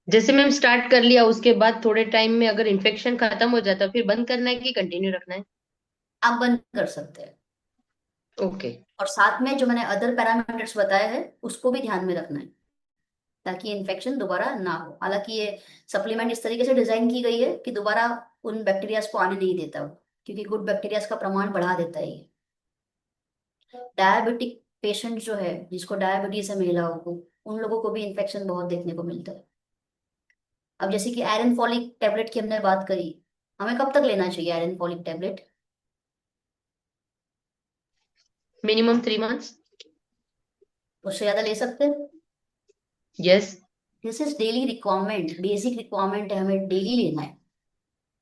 जैसे मैम स्टार्ट कर लिया, उसके बाद थोड़े टाइम में अगर इन्फेक्शन खत्म हो जाता है फिर बंद करना है कि कंटिन्यू रखना है? आप बंद कर सकते हैं। ओके। और साथ में जो मैंने अदर पैरामीटर्स बताए हैं उसको भी ध्यान में रखना है, ताकि इन्फेक्शन दोबारा ना हो। हालांकि ये सप्लीमेंट इस तरीके से डिजाइन की गई है कि दोबारा उन बैक्टीरियाज को आने नहीं देता वो, क्योंकि गुड बैक्टीरियाज का प्रमाण बढ़ा देता है ये। डायबिटिक पेशेंट जो है, जिसको डायबिटीज है महिलाओं को, उन लोगों को भी इन्फेक्शन बहुत देखने को मिलता है। अब जैसे कि आयरन फॉलिक टेबलेट की हमने बात करी, हमें कब तक लेना चाहिए iron folic tablet? Minimum 3 months. उससे ज्यादा ले सकते हैं? Yes. This is daily requirement, basic requirement है, हमें डेली लेना है।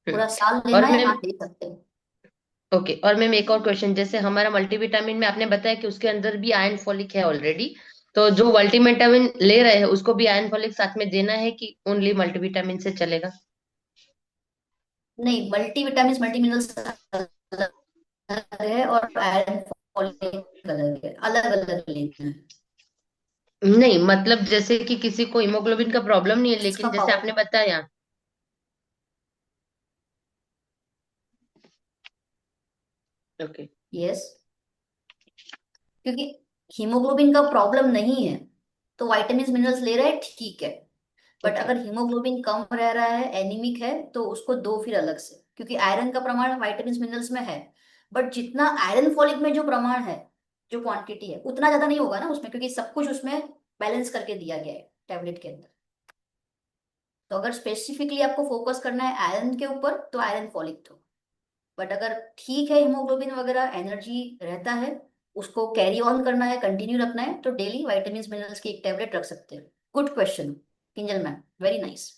पूरा साल और लेना है, मैम, हाँ ले सकते हैं। ओके, और मैम एक और क्वेश्चन, जैसे हमारा मल्टीविटामिन में आपने बताया कि उसके अंदर भी आयरन फॉलिक है ऑलरेडी, तो जो मल्टीविटामिन ले रहे हैं उसको भी आयरन फॉलिक साथ में देना है कि ओनली मल्टीविटामिन से चलेगा? नहीं, मल्टीविटामिन मल्टी मिनरल्स अलग है और आयरन फॉलिक अलग है, अलग अलग लेना है। नहीं मतलब जैसे कि किसी को हीमोग्लोबिन का प्रॉब्लम नहीं है, इसका लेकिन जैसे पावर, आपने बताया। ओके। यस, क्योंकि हीमोग्लोबिन का प्रॉब्लम नहीं है तो वाइटामिन मिनरल्स ले रहा है, ठीक है। But okay. अगर हीमोग्लोबिन कम रह रहा है, एनीमिक है, तो उसको दो फिर अलग से, क्योंकि आयरन का प्रमाण वाइटामिन मिनरल्स में है, बट जितना आयरन फॉलिक में जो प्रमाण है, जो क्वांटिटी है, उतना ज्यादा नहीं होगा ना उसमें, क्योंकि सब कुछ उसमें बैलेंस करके दिया गया है टैबलेट के अंदर। तो अगर स्पेसिफिकली आपको फोकस करना है आयरन के ऊपर तो आयरन फॉलिक दो। बट अगर ठीक है, हीमोग्लोबिन वगैरह एनर्जी रहता है, उसको कैरी ऑन करना है, कंटिन्यू रखना है, तो डेली वाइटामिन मिनरल्स की एक टैबलेट रख सकते हैं। Good question Kinjal ma'am, very nice,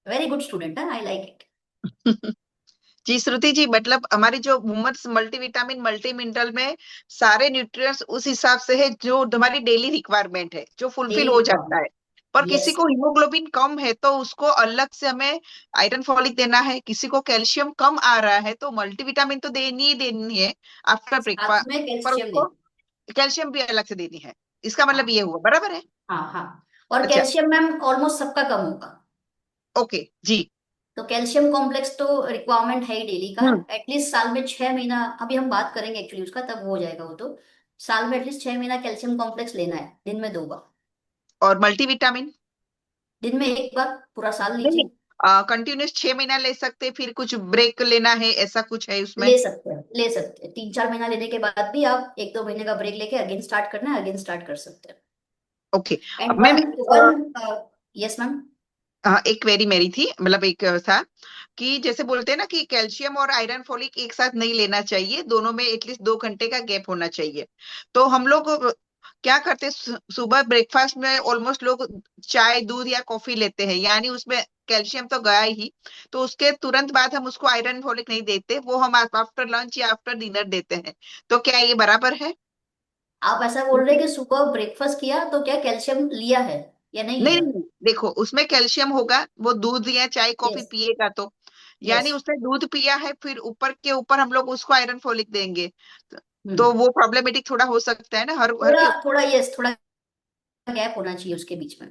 very good student है, आई लाइक इट। जी श्रुति जी, मतलब हमारी जो वुमेन्स मल्टीविटामिन मल्टी मिनरल में सारे न्यूट्रिएंट्स उस हिसाब से है जो हमारी डेली रिक्वायरमेंट है, जो फुलफिल डेली हो जाता है। रिक्वायरमेंट, पर किसी यस। को हीमोग्लोबिन कम है तो उसको अलग से हमें आयरन फॉलिक देना है, किसी को कैल्शियम कम आ रहा है तो मल्टीविटामिन तो देनी ही देनी है आफ्टर साथ ब्रेकफास्ट, में पर कैल्शियम उसको देना। कैल्शियम भी अलग से देनी है। इसका मतलब हाँ ये हुआ, बराबर है? हाँ हाँ। और अच्छा, कैल्शियम मैम ऑलमोस्ट सबका कम होगा, ओके जी। तो कैल्शियम कॉम्प्लेक्स तो रिक्वायरमेंट है ही डेली का। हम्म। एटलीस्ट साल में 6 महीना, अभी हम बात करेंगे एक्चुअली उसका, तब हो जाएगा वो तो। साल में एटलीस्ट 6 महीना कैल्शियम कॉम्प्लेक्स लेना है, दिन में 2 बार। और मल्टीविटामिन? दिन में 1 बार, पूरा साल नहीं नहीं, लीजिए। कंटिन्यूस 6 महीना ले सकते, फिर कुछ ब्रेक लेना है, ऐसा कुछ है उसमें? ले सकते हैं, ले सकते हैं, 3-4 महीना लेने के बाद भी आप 1-2 महीने का ब्रेक लेके अगेन स्टार्ट करना है, अगेन स्टार्ट कर सकते हैं। Okay. And ma'am, one one yes ma'am. एक क्वेरी मेरी थी, मतलब एक था कि जैसे बोलते हैं ना कि कैल्शियम और आयरन फॉलिक एक साथ नहीं लेना चाहिए, दोनों में एटलीस्ट 2 घंटे का गैप होना चाहिए। तो हम लोग क्या करते हैं, सुबह ब्रेकफास्ट में ऑलमोस्ट लोग चाय दूध या कॉफी लेते हैं, यानी उसमें कैल्शियम तो गया ही, तो उसके तुरंत बाद हम उसको आयरन फॉलिक नहीं देते, वो हम आफ्टर लंच या आफ्टर डिनर देते हैं। तो क्या ये बराबर है? आप ऐसा बोल रहे हैं कि सुबह ब्रेकफास्ट किया तो क्या कैल्शियम लिया है या नहीं नहीं लिया? नहीं, देखो उसमें कैल्शियम होगा, वो दूध या चाय कॉफी यस पिएगा तो, यस। यानी उसने दूध पिया है, फिर ऊपर के ऊपर हम लोग उसको आयरन फॉलिक देंगे, तो हम्म। वो प्रॉब्लमेटिक थोड़ा हो सकता है ना, हर हर थोड़ा के, थोड़ा, यस, थोड़ा गैप होना चाहिए उसके बीच में।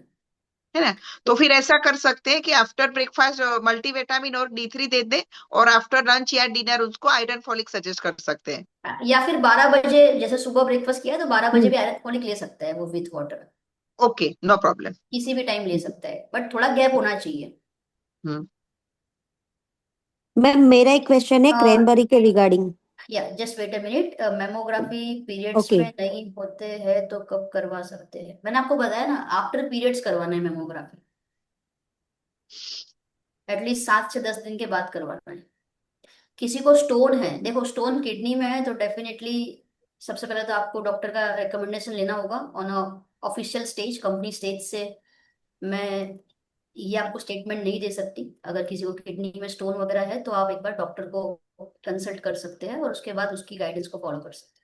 है ना? तो फिर ऐसा कर सकते हैं कि आफ्टर ब्रेकफास्ट मल्टीविटामिन और D3 दे दे, और आफ्टर लंच या डिनर उसको आयरन फॉलिक सजेस्ट कर सकते हैं। या फिर 12 बजे, जैसे सुबह ब्रेकफास्ट किया तो 12 बजे हम्म। भी आयरन टॉनिक ले सकता है वो with water. Okay, no problem. किसी भी टाइम ले सकता है, बट थोड़ा गैप होना चाहिए। हम्म। मैम मेरा एक क्वेश्चन है क्रैनबेरी के रिगार्डिंग। या just wait a minute, mammography periods okay. में नहीं होते हैं तो कब करवा सकते हैं? मैंने आपको बताया ना, आफ्टर पीरियड्स करवाना है मेमोग्राफी, एटलीस्ट 7 से 10 दिन के बाद करवाना है। किसी को स्टोन है, देखो स्टोन किडनी में है तो डेफिनेटली सबसे पहले तो आपको डॉक्टर का रिकमेंडेशन लेना होगा on a official stage, company stage से। मैं ये आपको स्टेटमेंट नहीं दे सकती। अगर किसी को किडनी में स्टोन वगैरह है तो आप एक बार डॉक्टर को कंसल्ट कर सकते हैं और उसके बाद उसकी गाइडेंस को फॉलो कर सकते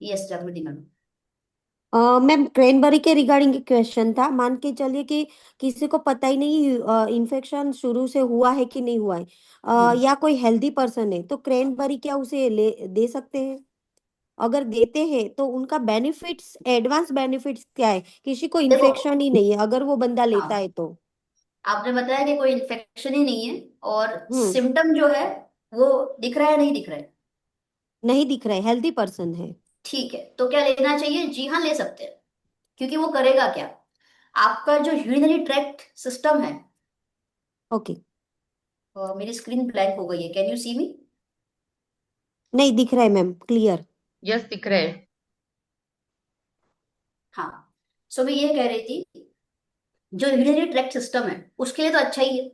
हैं। यस जागृति मैम। मैम क्रैनबेरी के रिगार्डिंग एक क्वेश्चन था। मान के चलिए कि किसी को पता ही नहीं इन्फेक्शन शुरू से हुआ है कि नहीं हुआ है, हम्म। या कोई हेल्दी पर्सन है, तो क्रैनबेरी क्या उसे दे सकते हैं? अगर देते हैं तो उनका बेनिफिट्स, एडवांस बेनिफिट्स क्या है? किसी को देखो, इन्फेक्शन ही नहीं है अगर वो बंदा लेता हाँ, है तो? आपने बताया कि कोई इन्फेक्शन ही नहीं है और हम्म। सिम्टम जो है वो दिख रहा है नहीं दिख रहा है? नहीं दिख रहा है, हेल्दी पर्सन है। ठीक है, तो क्या लेना चाहिए? जी हाँ, ले सकते हैं। क्योंकि वो करेगा क्या, आपका जो यूरिनरी ट्रैक्ट सिस्टम है, ओके। मेरी स्क्रीन ब्लैंक हो गई है, कैन यू सी मी? नहीं दिख रहा है मैम, क्लियर। यस दिख रहे हैं। हाँ, सो मैं ये कह रही थी, जो यूरिनरी ट्रैक्ट सिस्टम है उसके लिए तो अच्छा ही है।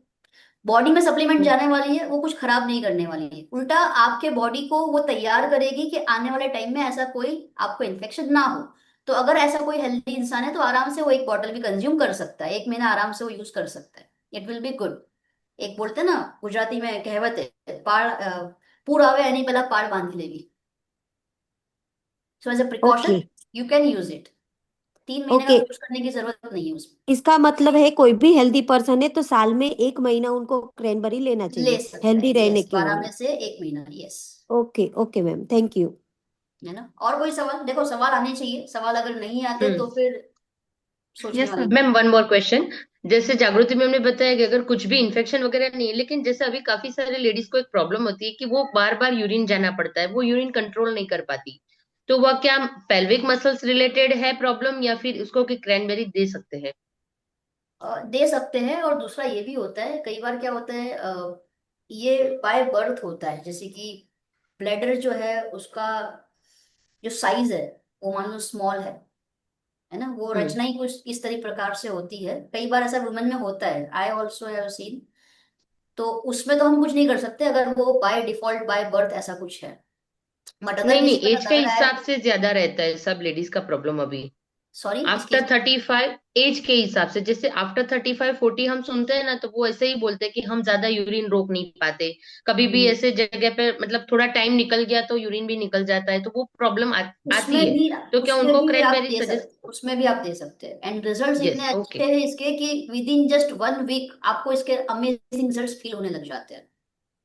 बॉडी में सप्लीमेंट जाने वाली है, वो कुछ खराब नहीं करने वाली है, उल्टा आपके बॉडी को वो तैयार करेगी कि आने वाले टाइम में ऐसा कोई आपको इन्फेक्शन ना हो। तो अगर ऐसा कोई हेल्दी इंसान है तो आराम से वो एक बॉटल भी कंज्यूम कर सकता है, 1 महीना आराम से वो यूज कर सकता है। It will be good. एक बोलते हैं ना गुजराती में कहेवत है, पाड़ पूर आवे एनी पहला पाड़ बांध लेगी। So as a okay. Precaution you can use it. 3 महीने का ओके, यूज करने की जरूरत नहीं है उसमें। इसका मतलब है कोई भी हेल्दी पर्सन है तो साल में 1 महीना उनको क्रैनबेरी लेना ले चाहिए सकता हेल्दी है, रहने यस, के 12 लिए। में से 1 महीना, yes. Okay okay ma'am, thank you. है ना? और कोई सवाल? देखो सवाल आने चाहिए, सवाल अगर नहीं आते हम्म। तो फिर सोचने यस वाली मैम। बात। Ma'am one more question. जैसे जागृति मैम ने बताया कि अगर कुछ भी इन्फेक्शन वगैरह नहीं है, लेकिन जैसे अभी काफी सारे लेडीज को एक प्रॉब्लम होती है कि वो बार बार यूरिन जाना पड़ता है, वो यूरिन कंट्रोल नहीं कर पाती, तो वह क्या पेल्विक मसल्स रिलेटेड है प्रॉब्लम, या फिर उसको कि क्रैनबेरी दे सकते हैं? दे सकते हैं। और दूसरा ये भी होता है, कई बार क्या होता है, ये बाय बर्थ होता है, जैसे कि ब्लैडर जो है उसका जो साइज है वो मान लो स्मॉल है ना, वो हम्म। रचना ही कुछ इस तरह प्रकार से होती है। कई बार ऐसा वुमेन में होता है, आई ऑल्सो हैव सीन। तो उसमें तो हम कुछ नहीं कर सकते अगर वो बाय डिफॉल्ट बाय बर्थ ऐसा कुछ है। बट अगर नहीं किसी नहीं, का एज के लग रहा है, हिसाब से ज्यादा रहता है सब लेडीज का प्रॉब्लम अभी। सॉरी, इसकी आफ्टर 35 एज के हिसाब से, जैसे आफ्टर 35-40 हम सुनते हैं ना, तो वो ऐसे ही बोलते हैं कि हम ज्यादा यूरिन रोक नहीं पाते, कभी भी हम्म, ऐसे जगह पे मतलब थोड़ा टाइम निकल गया तो यूरिन भी निकल जाता है, तो वो प्रॉब्लम उसमें आती है। भी तो क्या उसमें उनको भी आप क्रैनबेरी दे सजेस्ट? सकते उसमें भी आप दे सकते हैं, एंड रिजल्ट्स यस, इतने अच्छे ओके। हैं इसके कि विद इन जस्ट 1 वीक आपको इसके अमेजिंग रिजल्ट्स फील होने लग जाते हैं।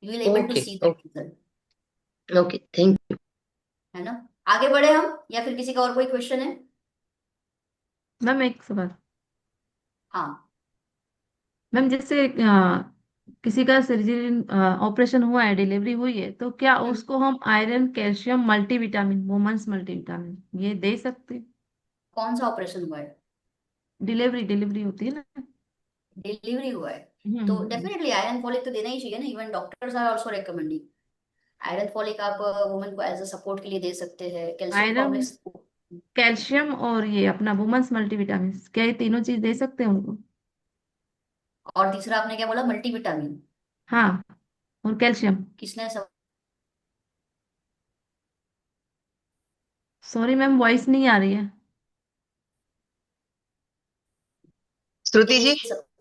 You will able to okay, see that okay, result. Okay, thank you. है ना? आगे बढ़े हम, या फिर किसी का और कोई क्वेश्चन है? मैम एक सवाल। हाँ। मैम जैसे किसी का सर्जरी ऑपरेशन हुआ है, डिलीवरी हुई है, तो क्या हम्म, उसको हम iron calcium multivitamin, women's multivitamin ये दे सकते हैं? कौन सा ऑपरेशन हुआ है? डिलीवरी डिलीवरी होती है ना। डिलीवरी हुआ है तो हम्म। डेफिनेटली आयरन फॉलिक तो देना ही चाहिए ना। Even doctors are also recommending iron folic. आप वुमेन को एज अ सपोर्ट के लिए दे सकते हैं, कैल्शियम आयरन, कॉम्प्लेक्स। कैल्शियम और ये अपना वुमेन्स मल्टीविटामिन, क्या ये तीनों चीज दे सकते हैं उनको? और तीसरा आपने क्या बोला? मल्टीविटामिन? हाँ, और कैल्शियम। किसने सब सॉरी मैम, वॉइस नहीं आ रही है। श्रुति दे जी, सकते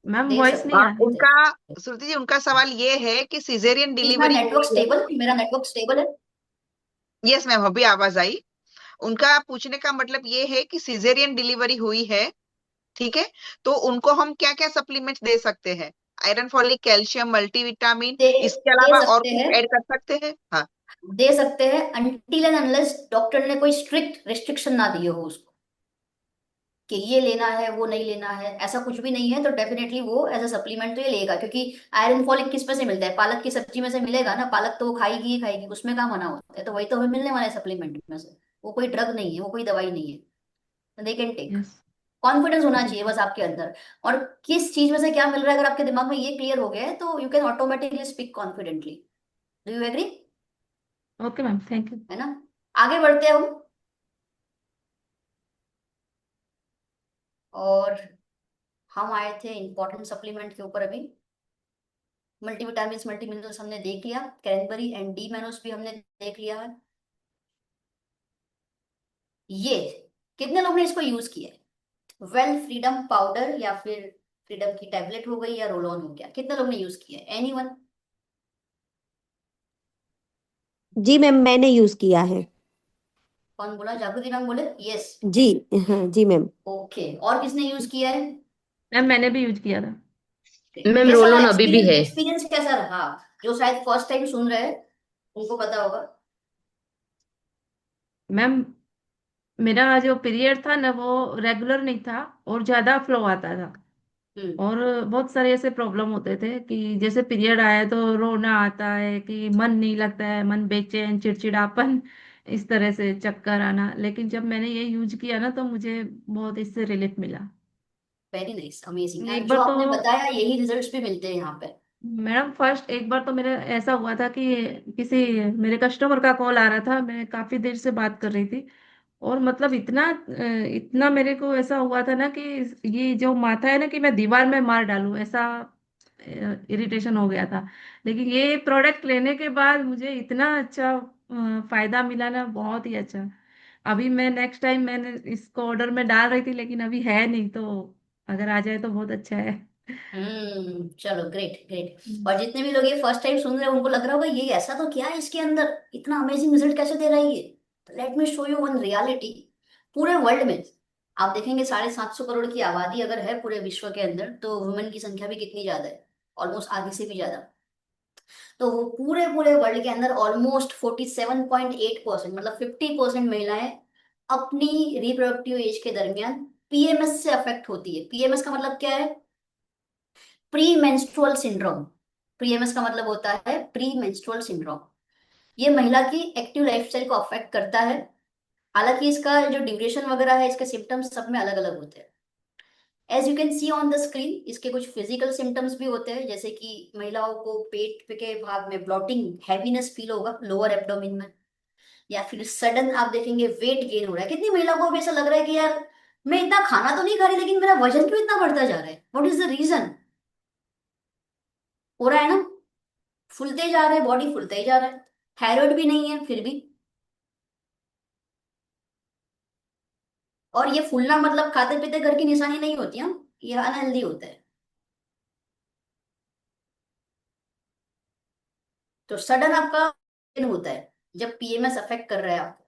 मैम दे वॉइस नहीं सकते आ रही है। उनका श्रुति जी उनका सवाल ये है कि caesarean is my delivery network हुई है। स्टेबल? मेरा नेटवर्क स्टेबल है? यस मैम, अभी आवाज आई। उनका पूछने का मतलब ये है कि सिजेरियन डिलीवरी हुई है, ठीक है, तो उनको हम क्या क्या सप्लीमेंट्स दे सकते हैं? आयरन फॉलिक, कैल्शियम, मल्टीविटामिन, दे इसके दे अलावा और सकते कुछ हैं, ऐड कर सकते हैं? हाँ। दे सकते हैं अनटिल एंड अनलेस डॉक्टर ने कोई स्ट्रिक्ट रिस्ट्रिक्शन ना दिए हो उसको कि ये लेना है वो नहीं लेना है। ऐसा कुछ भी नहीं है तो डेफिनेटली वो एज अ सप्लीमेंट तो ये लेगा, क्योंकि आयरन फॉलिक किस में से मिलता है? पालक की सब्जी में से मिलेगा ना। पालक तो वो खाएगी ही खाएगी, उसमें कहाँ मना होता है? तो वही तो हमें मिलने वाला है सप्लीमेंट में से। वो कोई ड्रग नहीं है, वो कोई दवाई नहीं है। They can take. Yes. Confidence होना चाहिए ओके। बस आपके अंदर। और किस चीज में से क्या मिल रहा है, अगर आपके दिमाग में ये क्लियर हो गया है तो you can automatically speak confidently. Do you agree? Okay ma'am, thank you. है ना? आगे बढ़ते हैं हम। और हम आए थे इंपॉर्टेंट सप्लीमेंट के ऊपर अभी। मल्टीविटामिन मल्टी मिनरल्स हमने देख लिया, क्रैनबेरी एंड डी मैनोस भी हमने देख लिया है। ये कितने लोग ने इसको यूज किया है? वेल फ्रीडम पाउडर या फिर फ्रीडम की टैबलेट हो गई या रोल ऑन हो गया, कितने लोग ने यूज किया है? एनीवन? जी मैम, मैंने यूज किया है। कौन बोला? जागृति मैम बोले यस। जी। हाँ जी मैम। ओके, और किसने यूज किया है? मैम मैंने भी यूज किया था। मैम कैसा रोल रहा ऑन अभी भी एक्सपीरियंस? है। एक्सपीरियंस कैसा रहा? जो शायद फर्स्ट टाइम सुन रहे हैं उनको पता होगा। मैम मेरा जो पीरियड था ना, वो रेगुलर नहीं था और ज्यादा फ्लो आता था। हम्म। और बहुत सारे ऐसे प्रॉब्लम होते थे कि जैसे पीरियड आया तो रोना आता है, कि मन नहीं लगता है, मन बेचैन, चिड़चिड़ापन, इस तरह से चक्कर आना। लेकिन जब मैंने ये यूज किया ना, तो मुझे बहुत इससे रिलीफ मिला। Very nice, amazing. एंड एक जो बार तो आपने बताया यही रिजल्ट्स भी मिलते हैं यहाँ पे। मैडम, फर्स्ट एक बार तो मेरा ऐसा हुआ था कि किसी मेरे कस्टमर का कॉल आ रहा था, मैं काफी देर से बात कर रही थी, और मतलब इतना मेरे को ऐसा हुआ था ना कि ये जो माथा है ना, कि मैं दीवार में मार डालूं, ऐसा इरिटेशन हो गया था। लेकिन ये प्रोडक्ट लेने के बाद मुझे इतना अच्छा फायदा मिला ना, बहुत ही अच्छा। अभी मैं नेक्स्ट टाइम मैंने इसको ऑर्डर में डाल रही थी, लेकिन अभी है नहीं, तो अगर आ जाए तो बहुत अच्छा है। चलो, ग्रेट ग्रेट। हम्म। और जितने भी लोग ये फर्स्ट टाइम सुन रहे हैं उनको लग रहा होगा ये ऐसा तो क्या है इसके अंदर, इतना अमेजिंग रिजल्ट कैसे दे रहा है ये? तो let me show you one reality. पूरे वर्ल्ड में आप देखेंगे 750 करोड़ की आबादी अगर है पूरे विश्व के अंदर, तो वुमेन की संख्या भी कितनी ज्यादा है? ऑलमोस्ट आधी से भी ज्यादा। तो वो पूरे पूरे वर्ल्ड के अंदर ऑलमोस्ट 47.8%, मतलब 50% महिलाएं अपनी रिप्रोडक्टिव एज के दरमियान पीएमएस से अफेक्ट होती है। पीएमएस का मतलब क्या है? Pre menstrual syndrome. पीएमएस का मतलब होता है प्री मेंस्ट्रुअल सिंड्रोम। ये महिला की एक्टिव लाइफस्टाइल को अफेक्ट करता है। हालांकि इसका जो ड्यूरेशन वगैरह है, इसके सिम्टम्स सब में अलग अलग होते हैं। As you can see on the screen, इसके कुछ फिजिकल सिम्टम्स भी होते हैं, जैसे कि महिलाओं को पेट के भाग में ब्लॉटिंग, हैवीनेस फील होगा लोअर एब्डोमेन में। या फिर सडन आप देखेंगे वेट गेन हो रहा है। कितनी महिलाओं को भी ऐसा लग रहा है कि यार मैं इतना खाना तो नहीं खा रही, लेकिन मेरा वजन क्यों इतना बढ़ता जा रहा है? What is the reason? हो रहा है ना, फूलते जा रहे हैं, बॉडी फूलते ही जा रहा है। थायराइड भी नहीं है फिर भी। और ये फूलना मतलब खाते पीते घर की निशानी नहीं होती है, ये अनहेल्दी होता है। तो सडन आपका होता है जब पीएमएस अफेक्ट कर रहा है आपको।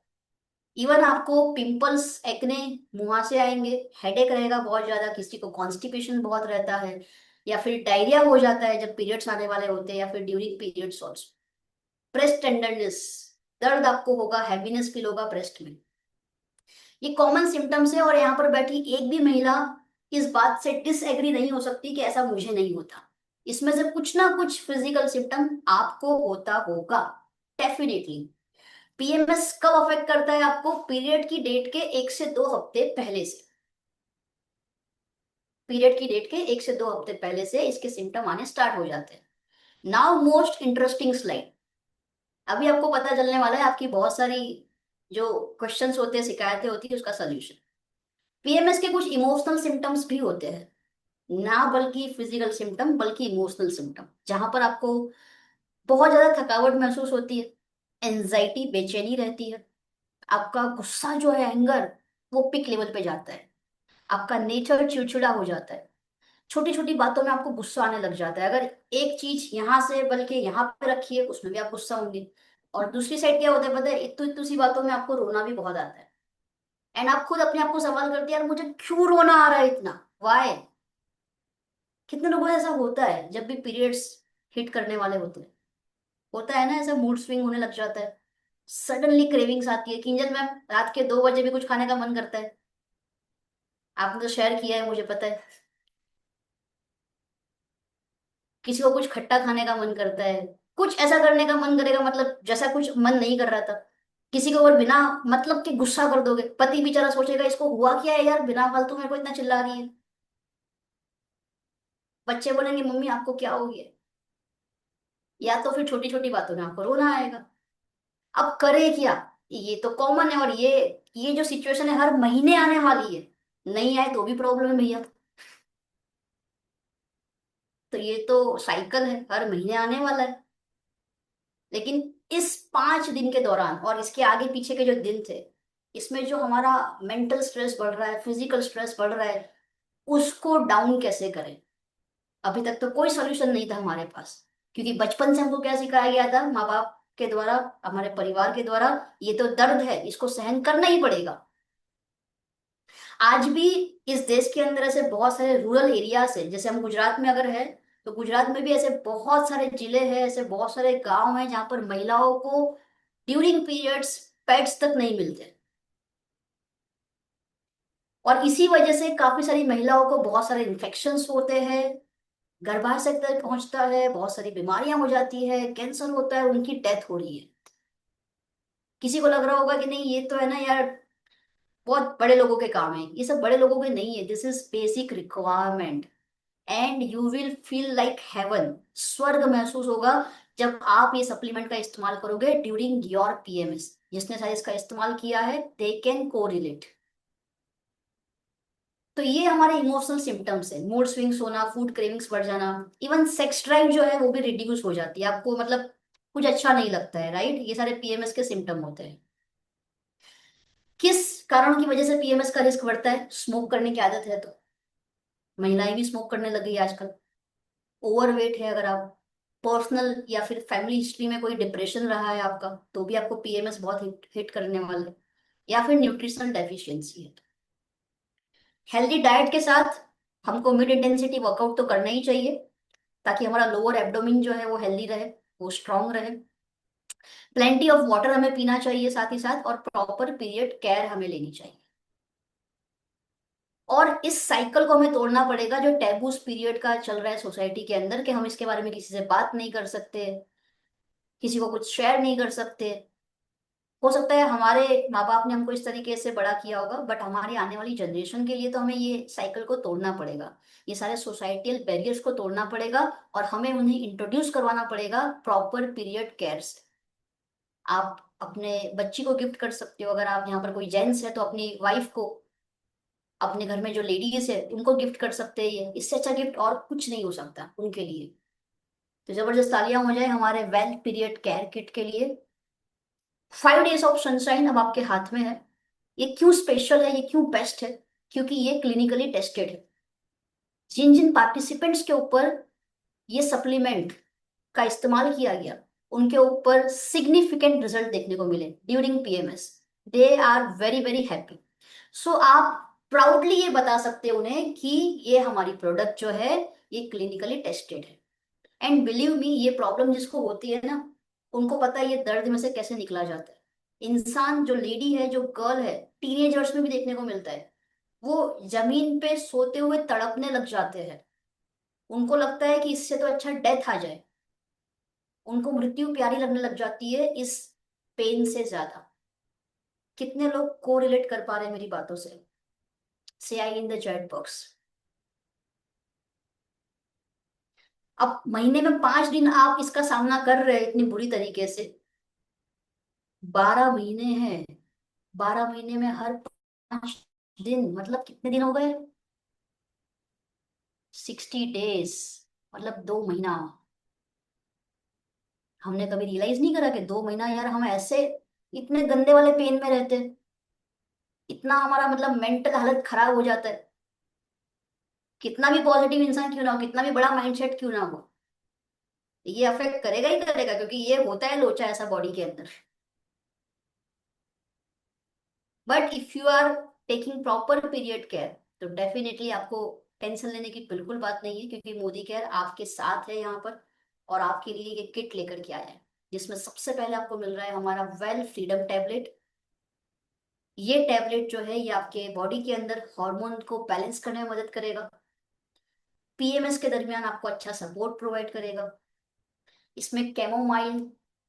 इवन आपको पिंपल्स, एक्ने, मुहासे आएंगे, हेडेक रहेगा बहुत ज्यादा, किसी को कॉन्स्टिपेशन बहुत रहता है, या फिर डायरिया हो जाता है जब पीरियड्स आने वाले होते हैं, या फिर during periods also. Breast tenderness, दर्द आपको होगा, हैवीनेस फील होगा ब्रेस्ट में। ये कॉमन सिम्टम्स है, और यहाँ पर बैठी एक भी महिला इस बात से डिसएग्री नहीं हो सकती कि ऐसा मुझे नहीं होता। इसमें से कुछ ना कुछ फिजिकल सिम्टम आपको होता होगा डेफिनेटली। पीएमएस कब अफेक्ट करता है आपको? पीरियड की डेट के 1 से 2 हफ्ते पहले से। पीरियड की डेट के 1 से 2 हफ्ते पहले से इसके सिम्टम आने स्टार्ट हो जाते हैं। Now most interesting slide. अभी आपको पता चलने वाला है आपकी बहुत सारी जो क्वेश्चंस होते हैं, शिकायतें होती है, उसका सोल्यूशन। पीएमएस के कुछ इमोशनल सिम्टम्स भी होते हैं, ना बल्कि फिजिकल सिम्टम बल्कि इमोशनल सिम्टम, जहां पर आपको बहुत ज्यादा थकावट महसूस होती है, एंजाइटी, बेचैनी रहती है, आपका गुस्सा जो है, एंगर, वो पिक लेवल पे जाता है, आपका नेचर चिड़चिड़ा हो जाता है, छोटी छोटी बातों में आपको गुस्सा आने लग जाता है। अगर एक चीज यहाँ से बल्कि यहाँ पे रखी है उसमें भी आप गुस्सा होंगे। और दूसरी साइड क्या होता है पता है? इतनी इतनी सी बातों में आपको रोना भी बहुत आता है, एंड आप खुद अपने आप को सवाल करते हैं यार मुझे क्यों रोना आ रहा है इतना, वाई। कितने लोगों को ऐसा होता है जब भी पीरियड्स हिट करने वाले होते हैं? होता है ना, ऐसा मूड स्विंग होने लग जाता है, सडनली क्रेविंग्स आती है। किंजल मैम, रात के 2 बजे भी कुछ खाने का मन करता है? आपने तो शेयर किया है, मुझे पता है। किसी को कुछ खट्टा खाने का मन करता है, कुछ ऐसा करने का मन करेगा, मतलब जैसा कुछ मन नहीं कर रहा था। किसी को और बिना मतलब के गुस्सा कर दोगे, पति बेचारा सोचेगा इसको हुआ क्या है यार, बिना फालतू मेरे को इतना चिल्ला रही है। बच्चे बोलेंगे मम्मी आपको क्या हो गया, या तो फिर छोटी छोटी बातों में आपको रोना आएगा। अब करे क्या? ये तो कॉमन है, और ये जो सिचुएशन है हर महीने आने वाली है, नहीं आए तो भी प्रॉब्लम है भैया। तो ये तो साइकिल है, हर महीने आने वाला है। लेकिन इस 5 दिन के दौरान और इसके आगे पीछे के जो दिन थे, इसमें जो हमारा मेंटल स्ट्रेस बढ़ रहा है, फिजिकल स्ट्रेस बढ़ रहा है, उसको डाउन कैसे करें? अभी तक तो कोई सॉल्यूशन नहीं था हमारे पास, क्योंकि बचपन से हमको क्या सिखाया गया था माँ बाप के द्वारा, हमारे परिवार के द्वारा, ये तो दर्द है, इसको सहन करना ही पड़ेगा। आज भी इस देश के अंदर ऐसे बहुत सारे रूरल एरियाज है, जैसे हम गुजरात में अगर है, तो गुजरात में भी ऐसे बहुत सारे जिले हैं, ऐसे बहुत सारे गांव हैं जहां पर महिलाओं को ड्यूरिंग पीरियड्स पैड्स तक नहीं मिलते। और इसी वजह से काफी सारी महिलाओं को बहुत सारे इन्फेक्शंस होते हैं, गर्भाशय तक पहुंचता है, बहुत सारी बीमारियां हो जाती है, कैंसर होता है, उनकी डेथ हो रही है। किसी को लग रहा होगा कि नहीं ये तो है ना यार, बहुत बड़े लोगों के काम है, ये सब बड़े लोगों के नहीं है, this is basic requirement. And you will feel like heaven, स्वर्ग महसूस होगा जब आप ये सप्लीमेंट का इस्तेमाल करोगे ड्यूरिंग योर पीएमएस। जिसने शायद इसका इस्तेमाल किया है दे कैन कोरिलेट। तो ये हमारे इमोशनल सिम्टम्स है, मूड स्विंग्स होना, फूड क्रेविंग्स बढ़ जाना, इवन सेक्स ड्राइव जो है वो भी रिड्यूस हो जाती है, आपको मतलब कुछ अच्छा नहीं लगता है, राइट? ये सारे पीएमएस के सिम्टम होते हैं। किस कारण की वजह से पीएमएस का रिस्क बढ़ता है? स्मोक करने की आदत है तो महिलाएं भी स्मोक करने लग गई आजकल। ओवरवेट है अगर आप, पर्सनल या फिर फैमिली हिस्ट्री में कोई डिप्रेशन रहा है आपका, तो भी आपको पीएमएस बहुत हिट करने वाला है। या फिर न्यूट्रिशनल डेफिशिएंसी है। हेल्दी डाइट के साथ हमको मिड इंटेंसिटी वर्कआउट तो करना ही चाहिए, ताकि हमारा लोअर एब्डोमिन जो है वो हेल्दी रहे, वो स्ट्रांग रहे। प्लेंटी ऑफ वाटर हमें पीना चाहिए साथ ही साथ, और प्रॉपर पीरियड केयर हमें लेनी चाहिए। और इस साइकिल को हमें तोड़ना पड़ेगा जो टैबूस पीरियड का चल रहा है सोसाइटी के अंदर, कि हम इसके बारे में किसी से बात नहीं कर सकते, किसी को कुछ शेयर नहीं कर सकते। हो सकता है हमारे माँ बाप ने हमको इस तरीके से बड़ा किया होगा, बट हमारी आने वाली जनरेशन के लिए तो हमें ये साइकिल को तोड़ना पड़ेगा, ये सारे सोसाइटियल बैरियर्स को तोड़ना पड़ेगा, और हमें उन्हें इंट्रोड्यूस करवाना पड़ेगा प्रॉपर पीरियड केयर से। आप अपने बच्ची को गिफ्ट कर सकते हो, अगर आप यहाँ पर कोई जेंट्स है तो अपनी वाइफ को, अपने घर में जो लेडीज है उनको गिफ्ट कर सकते हैं। ये इससे अच्छा गिफ्ट और कुछ नहीं हो सकता उनके लिए। तो जबरदस्त तालियां हो जाए हमारे वेल पीरियड केयर किट के लिए। 5 डेज ऑफ सनशाइन अब आपके हाथ में है। ये क्यों स्पेशल है, ये क्यों बेस्ट है? क्योंकि ये क्लिनिकली टेस्टेड है। जिन जिन पार्टिसिपेंट्स के ऊपर ये सप्लीमेंट का इस्तेमाल किया गया, उनके ऊपर सिग्निफिकेंट रिजल्ट देखने को मिले during PMS. They are very very happy. So आप प्राउडली ये बता सकते हो उन्हें कि ये हमारी प्रोडक्ट जो है ये क्लिनिकली टेस्टेड है। एंड बिलीव मी, ये प्रॉब्लम जिसको होती है ना, उनको पता है ये दर्द में से कैसे निकला जाता है। इंसान, जो लेडी है, जो गर्ल है, टीनेजर्स में भी देखने को मिलता है, वो जमीन पे सोते हुए तड़पने लग जाते हैं। उनको लगता है कि इससे तो अच्छा डेथ आ जाए। उनको मृत्यु प्यारी लगने लग जाती है इस पेन से ज्यादा। कितने लोग को रिलेट कर पा रहे हैं मेरी बातों से I in the chat box. अब महीने में 5 दिन आप इसका सामना कर रहे हैं इतनी बुरी तरीके से। 12 महीने हैं। 12 महीने में हर 5 दिन मतलब कितने दिन हो गए? 60 डेज, मतलब 2 महीना। हमने कभी रियलाइज नहीं करा कि 2 महीना यार हम ऐसे इतने गंदे वाले पेन में रहते हैं। इतना हमारा मतलब मेंटल हालत खराब हो जाता है। कितना भी पॉजिटिव इंसान क्यों ना हो, कितना भी बड़ा माइंडसेट क्यों ना हो, ये अफेक्ट करेगा ही करेगा, क्योंकि ये होता है लोचा ऐसा बॉडी के अंदर। But if you are taking proper period care, तो डेफिनेटली आपको टेंशन लेने की बिल्कुल बात नहीं है, क्योंकि मोदी केयर आपके साथ है यहाँ पर। और आपके लिए ये किट लेकर के आया है, जिसमें सबसे पहले आपको मिल रहा है हमारा वेल फ्रीडम टैबलेट। ये टैबलेट जो है ये आपके बॉडी के अंदर हार्मोन को बैलेंस करने में मदद करेगा। पीएमएस के दरमियान आपको अच्छा सपोर्ट प्रोवाइड करेगा। इसमें कैमोमाइल,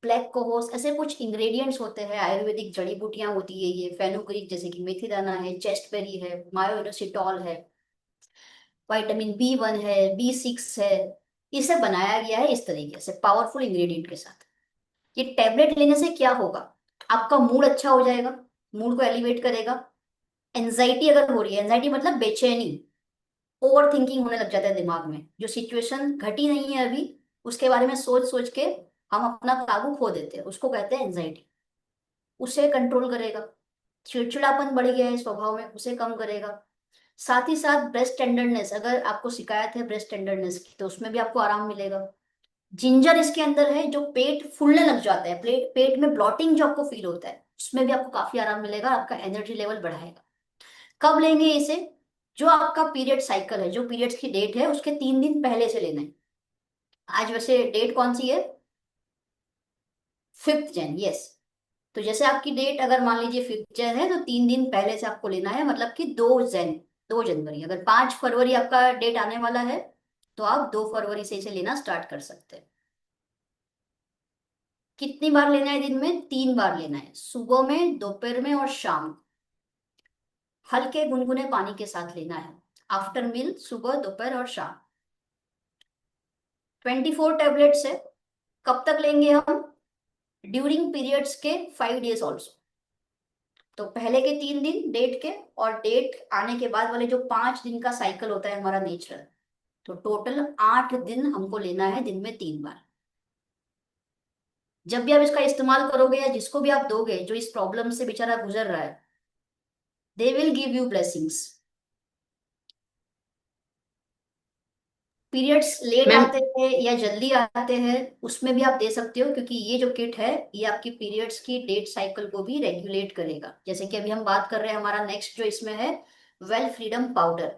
ब्लैक कोहोस, ऐसे कुछ इंग्रेडिएंट्स होते हैं, आयुर्वेदिक जड़ी बूटियां होती है ये, फेनुग्रीक जैसे कि मेथी दाना है, चेस्टबेरी है, मायोइनोसिटॉल है, विटामिन B1 है, B6 है। इसे बनाया गया है इस तरीके से पावरफुल इंग्रेडिएंट के साथ। ये टैबलेट लेने से क्या होगा? आपका मूड अच्छा हो जाएगा, मूड को एलिवेट करेगा। एंजाइटी अगर हो रही है, एंजाइटी मतलब बेचैनी, ओवर थिंकिंग होने लग जाता है दिमाग में, जो सिचुएशन घटी नहीं है अभी उसके बारे में सोच सोच के हम अपना काबू खो देते हैं, उसको कहते हैं एंजाइटी। उसे कंट्रोल करेगा। चिड़चिड़ापन बढ़ गया है स्वभाव में, उसे कम करेगा। साथ ही साथ ब्रेस्ट टेंडरनेस, अगर आपको शिकायत है ब्रेस्ट टेंडरनेस की, तो उसमें भी आपको आराम मिलेगा। जिंजर इसके अंदर है, जो पेट फूलने लग जाता है, पेट में ब्लॉटिंग जो आपको फील होता है, उसमें भी आपको काफी आराम मिलेगा, आपका एनर्जी लेवल बढ़ाएगा। कब लेंगे इसे? जो आपका पीरियड साइकिल है, जो पीरियड्स की डेट है उसके 3 दिन पहले से लेना है। आज वैसे डेट कौन सी है? 5 जन, यस। तो जैसे आपकी डेट अगर मान लीजिए 5 जन है, तो 3 दिन पहले से आपको लेना है, मतलब कि 2 जन, 2 जनवरी। अगर 5 फरवरी आपका डेट आने वाला है, तो आप 2 फरवरी से इसे लेना स्टार्ट कर सकते हैं। कितनी बार लेना है दिन में? 3 बार लेना है, सुबह में, दोपहर में और शाम। हल्के गुनगुने पानी के साथ लेना है, आफ्टर मील, सुबह, दोपहर और शाम। 24 टैबलेट्स है। कब तक लेंगे हम? ड्यूरिंग पीरियड्स के 5 डेज ऑल्सो। तो पहले के 3 दिन डेट के, और डेट आने के बाद वाले जो 5 दिन का साइकिल होता है हमारा नेचुरल, तो टोटल 8 दिन हमको लेना है, दिन में 3 बार। जब भी आप इसका इस्तेमाल करोगे, या जिसको भी आप दोगे जो इस प्रॉब्लम से बेचारा गुजर रहा है, they will give you blessings. Periods late ma'am, आते हैं या जल्दी आते हैं, उसमें भी आप दे सकते हो, क्योंकि ये जो किट है ये आपकी पीरियड्स की डेट साइकिल को भी रेगुलेट करेगा। जैसे कि अभी हम बात कर रहे हैं, हमारा नेक्स्ट जो इसमें है वेल फ्रीडम पाउडर,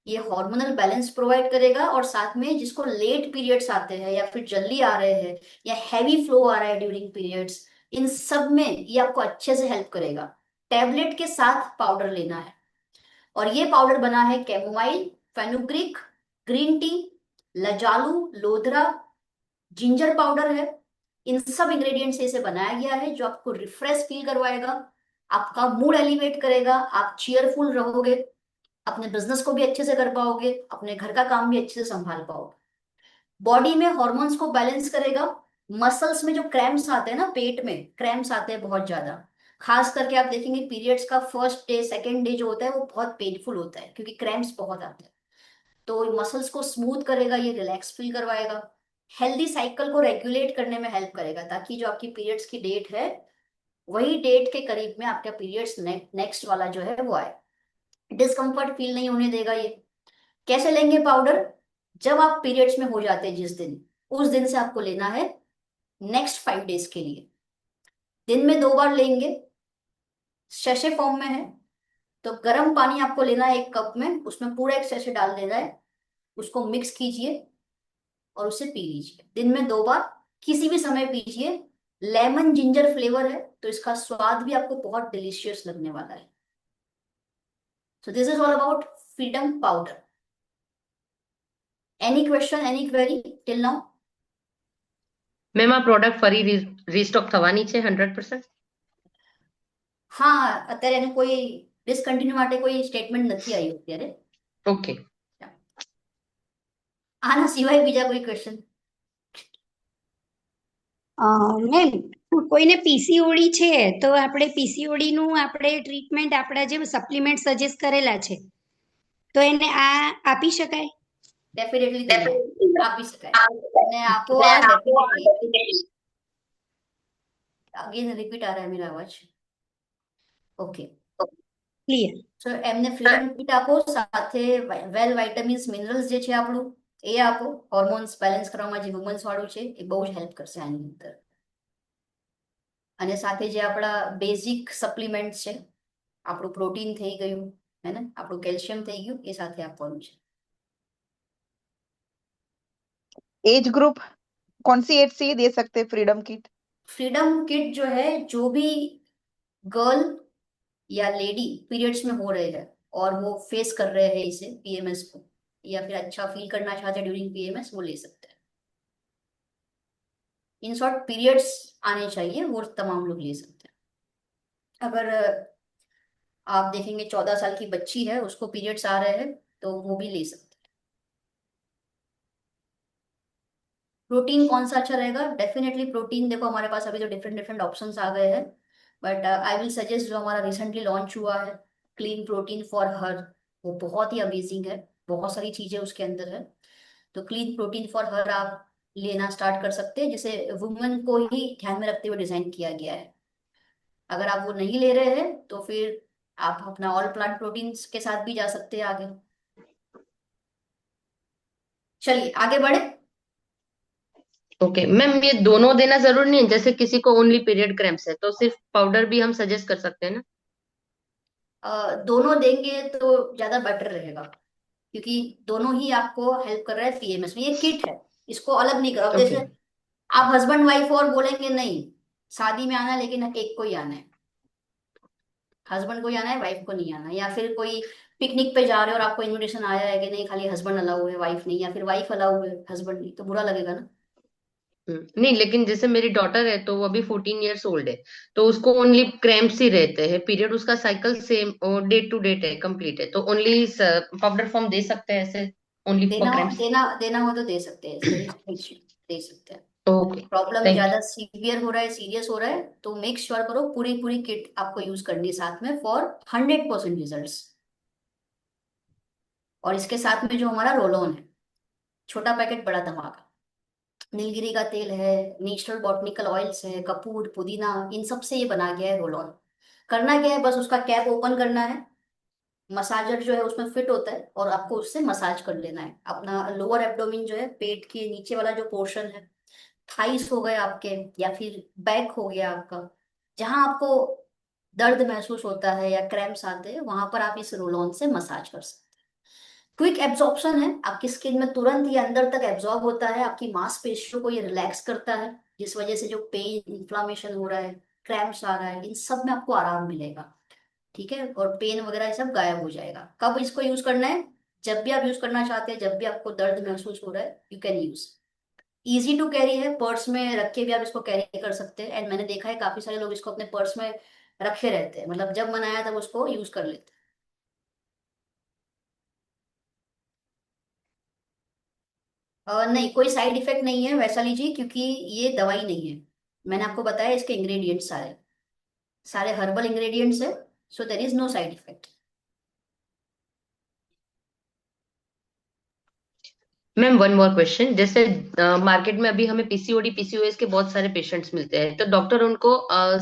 ये हार्मोनल बैलेंस प्रोवाइड करेगा। और साथ में जिसको लेट पीरियड्स आते हैं, या फिर जल्दी आ रहे हैं, या हैवी फ्लो आ रहा है ड्यूरिंग पीरियड्स, इन सब में ये आपको अच्छे से हेल्प करेगा। टैबलेट के साथ पाउडर लेना है। और ये पाउडर बना है कैमोमाइल, फेनुग्रीक, ग्रीन टी, लजालू, लोधरा, जिंजर पाउडर है। इन सब इंग्रेडिएंट से इसे बनाया गया है, जो आपको रिफ्रेश फील करवाएगा, आपका मूड एलिवेट करेगा, आप चीयरफुल रहोगे, अपने बिजनेस को भी अच्छे से कर पाओगे, अपने घर का काम भी अच्छे से संभाल पाओगे। बॉडी में हॉर्मोन्स को बैलेंस करेगा। मसल्स में जो क्रैम्प्स आते हैं ना, पेट में क्रैम्प्स आते हैं बहुत ज्यादा, खास करके आप देखेंगे पीरियड्स का फर्स्ट डे, सेकेंड डे जो होता है वो बहुत पेनफुल होता है, क्योंकि क्रैम्प्स बहुत आते हैं। तो मसल्स को स्मूथ करेगा, ये रिलैक्स फील करवाएगा। हेल्दी साइकिल को रेगुलेट करने में हेल्प करेगा, ताकि जो आपकी पीरियड्स की डेट है वही डेट के करीब में आपका पीरियड्स नेक्स्ट वाला जो है वो आए। डिस्कम्फर्ट फील नहीं होने देगा ये। कैसे लेंगे पाउडर? जब आप पीरियड्स में हो जाते हैं जिस दिन, उस दिन से आपको लेना है नेक्स्ट 5 डेज के लिए। दिन में 2 बार लेंगे, शैशे फॉर्म में है। तो गर्म पानी आपको लेना है 1 कप में, उसमें पूरा एक शैशे डाल देना है, उसको मिक्स कीजिए और उसे पी लीजिए। दिन में 2 बार, किसी भी समय पीजिए। लेमन जिंजर फ्लेवर है तो इसका स्वाद भी आपको बहुत डिलीशियस लगने वाला है। So this is all about freedom powder. Any question, any query till now? Ma'am આ પ્રોડક્ટ ફરી રીસ્ટોક થવાની છે 100%? હા, અત્યારે એનું કોઈ ડિસકન્ટિન્યુ માટે કોઈ સ્ટેટમેન્ટ નથી આવ્યું અત્યારે. ઓકે. આના સિવાય બીજા કોઈ ક્વેશ્ચન? મેમ, કોઈને પીસીઓડી છે તો આપણે પીસીઓડી નું આપણે ટ્રીટમેન્ટ આપણા જે સપ્લિમેન્ટ સજેસ્ટ કરેલા છે તો એને આ આપી શકાય? ડેફિનેટલી તમને આપી શકાય. અને આપો આ ડેફિનેટલી. અગેન રિપીટ આ रहा है मेरा आवाज? Okay clear. સો એમને ફ્રીડમ કિટ આપો, સાથે વેલ વાઇટામિન્સ મિનરલ્સ જે છે આપણું એ આપો. હોર્મોન્સ બેલેન્સ કરવામાં જે વુમન્સ વાળું છે એ બહુ જ હેલ્પ કરશે આની અંદર. અને સાથે જે આપણા બેઝિક સપ્લિમેન્ટ્સ છે, આપણું પ્રોટીન થઈ ગયું હે ને, આપણું કેલ્શિયમ થઈ ગયું, એ સાથે આપવાનું છે. एज ग्रुप कौन सी एज से ये दे सकते हैं फ्रीडम किट? फ्रीडम किट जो है, जो भी गर्ल या लेडी पीरियड्स में हो रहे हैं और वो फेस कर रहे हैं इसे पीएमएस को, या फिर अच्छा फील करना चाहते हैं ड्यूरिंग पीएमएस, वो ले सकते हैं. इन शॉर्ट पीरियड्स आने चाहिए वो तमाम लोग ले सकते हैं. अगर आप देखेंगे 14 साल की बच्ची है, उसको पीरियड्स आ रहे हैं, तो वो भी ले सकते हैं. प्रोटीन कौन सा अच्छा रहेगा? डेफिनेटली प्रोटीन, देखो हमारे पास अभी तो डिफरेंट डिफरेंट ऑप्शंस आ गए हैं, बट आई विल सजेस्ट जो हमारा रिसेंटली लॉन्च हुआ है क्लीन प्रोटीन फॉर हर, वो बहुत ही अमेजिंग है. बहुत सारी चीजें उसके अंदर है. तो क्लीन प्रोटीन फॉर हर आप लेना स्टार्ट कर सकते हैं, जिसे वुमेन को ही ध्यान में रखते हुए डिजाइन किया गया है. अगर आप वो नहीं ले रहे हैं तो फिर आप अपना ऑल प्लांट प्रोटीन के साथ भी जा सकते हैं आगे. चलिए आगे बढ़े. ओके मैम, ये दोनों देना जरूरी नहीं है? जैसे किसी को ओनली पीरियड क्रैम्प्स है तो सिर्फ पाउडर भी हम सजेस्ट कर सकते हैं ना? दोनों देंगे तो ज्यादा बेटर रहेगा, क्योंकि दोनों ही आपको हेल्प कर रहा है पीएमएस में. ये किट है, इसको अलग नहीं करो. अब जैसे ओके. आप हस्बैंड वाइफ और बोलेंगे नहीं, शादी में आना है लेकिन एक को ही आना है, हस्बैंड को ही आना है, वाइफ को नहीं आना. या फिर कोई पिकनिक पे जा रहे हो और आपको इनविटेशन आया है कि नहीं खाली हस्बैंड अलाउ है, वाइफ नहीं, या फिर वाइफ अलाउ है हस्बैंड नहीं, तो बुरा लगेगा ना. नहीं, लेकिन जैसे मेरी डॉटर है तो वो अभी 14 ईयर्स ओल्ड है, तो उसको ओनली क्रैम्प्स ही रहते हैं, पीरियड उसका cycle same date to date है, कंप्लीट है, तो ओनली पाउडर फॉर्म दे सकते हैं ऐसे ओनली फॉर क्रैम्प्स? देना हो तो दे सकते हैं, दे सकते हैं. ओके. प्रॉब्लम ज्यादा सीवियर हो रहा है, सीरियस हो रहा है, तो मेक श्योर करो पूरी पूरी किट आपको यूज करनी है साथ में फॉर 100% रिजल्ट्स. और इसके साथ में जो हमारा रोल ऑन है, छोटा पैकेट बड़ा धमाका, नीलगिरी का तेल है, नेचुरल बॉटनिकल ऑयल्स है, कपूर, पुदीना, इन सब से ये बना गया है रोल ऑन. करना क्या है, बस उसका कैप ओपन करना है, मसाजर जो है उसमें फिट होता है और आपको उससे मसाज कर लेना है. अपना लोअर एब्डोमिन जो है, पेट के नीचे वाला जो पोर्शन है, थाइस हो गए आपके, या फिर बैक हो गया आपका, जहां आपको दर्द महसूस होता है या क्रैम्प्स आते हैं, वहां पर आप इस रोल ऑन से मसाज कर सकते हैं. क्विक एब्जॉर्प्शन है, आपकी स्किन में तुरंत ही अंदर तक एब्जॉर्ब होता है, आपकी मांसपेशियों को ये रिलैक्स करता है, जिस वजह से जो पेन, इन्फ्लामेशन हो रहा है, क्रैम्प्स आ रहा है, इन सब में आपको आराम मिलेगा. ठीक है, और पेन वगैरह ये सब गायब हो जाएगा. कब इसको यूज करना है? जब भी आप यूज करना चाहते हैं, जब भी आपको दर्द महसूस हो रहा है, you can use. Easy to carry है, पर्स में रख के भी आप इसको कैरी कर सकते हैं. एंड मैंने देखा है काफी सारे लोग इसको अपने पर्स में रखे रहते हैं, मतलब जब मन आया तब उसको यूज कर लेते हैं. नहीं, कोई साइड इफेक्ट नहीं है वैशाली जी, क्योंकि ये दवाई नहीं है. मैंने आपको बताया इसके इंग्रेडिएंट्स सारे सारे हर्बल इंग्रेडिएंट्स है, so there is no side effect. Ma'am one more question, जैसे मार्केट में अभी हमें पीसीओडी पीसीओएस के बहुत सारे पेशेंट्स मिलते हैं, तो डॉक्टर उनको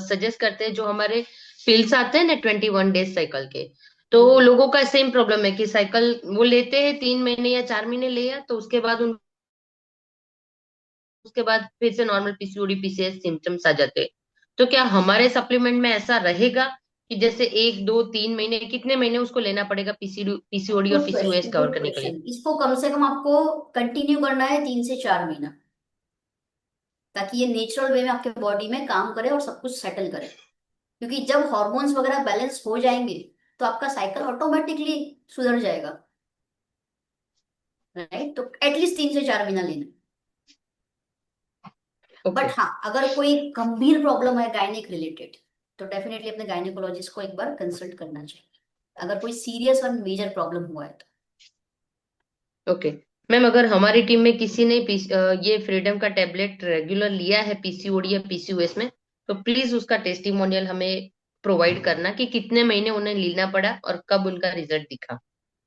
सजेस्ट करते हैं जो हमारे पिल्स आते हैं ना 21 डेज साइकिल के, तो लोगों का सेम प्रॉब्लम है कि साइकिल वो लेते हैं 3 महीने या 4 महीने लिया, तो उसके बाद फिर से नॉर्मल पीसीओडी पीसीएस सिम्टम्स आ जाते हैं। तो क्या हमारे सप्लीमेंट में ऐसा रहेगा कि जैसे 1 2 3 महीने, कितने महीने उसको लेना पड़ेगा पीसीओडी और good PCOS question, cover good करने के लिए? क्वेश्चन। इसको कम से कम आपको कंटिन्यू करना है 3 से 4 महीना, ताकि ये नेचुरल वे में आपके बॉडी में काम करे और सब कुछ सेटल करे। क्योंकि जब हॉर्मोन्स वगैरह बैलेंस हो जाएंगे तो आपका साइकिल ऑटोमेटिकली सुधर जाएगा, राइट? तो एटलीस्ट 3 से 4 महीना लेना। ओके। बट हाँ, अगर कोई गंभीर प्रॉब्लम है गायनिक रिलेटेड, तो डेफिनेटली अपने गायनिकोलॉजिस्ट को एक बार कंसल्ट करना चाहिए, अगर कोई सीरियस और मेजर प्रॉब्लम हुआ है तो। ओके मैम, अगर हमारी टीम में किसी ने ये फ्रीडम का टेबलेट रेगुलर लिया है पीसीओडी या पीसीओएस में, तो प्लीज उसका टेस्टिमोनियल हमें प्रोवाइड करना कि कितने महीने उन्हें लेना पड़ा और कब उनका रिजल्ट दिखा।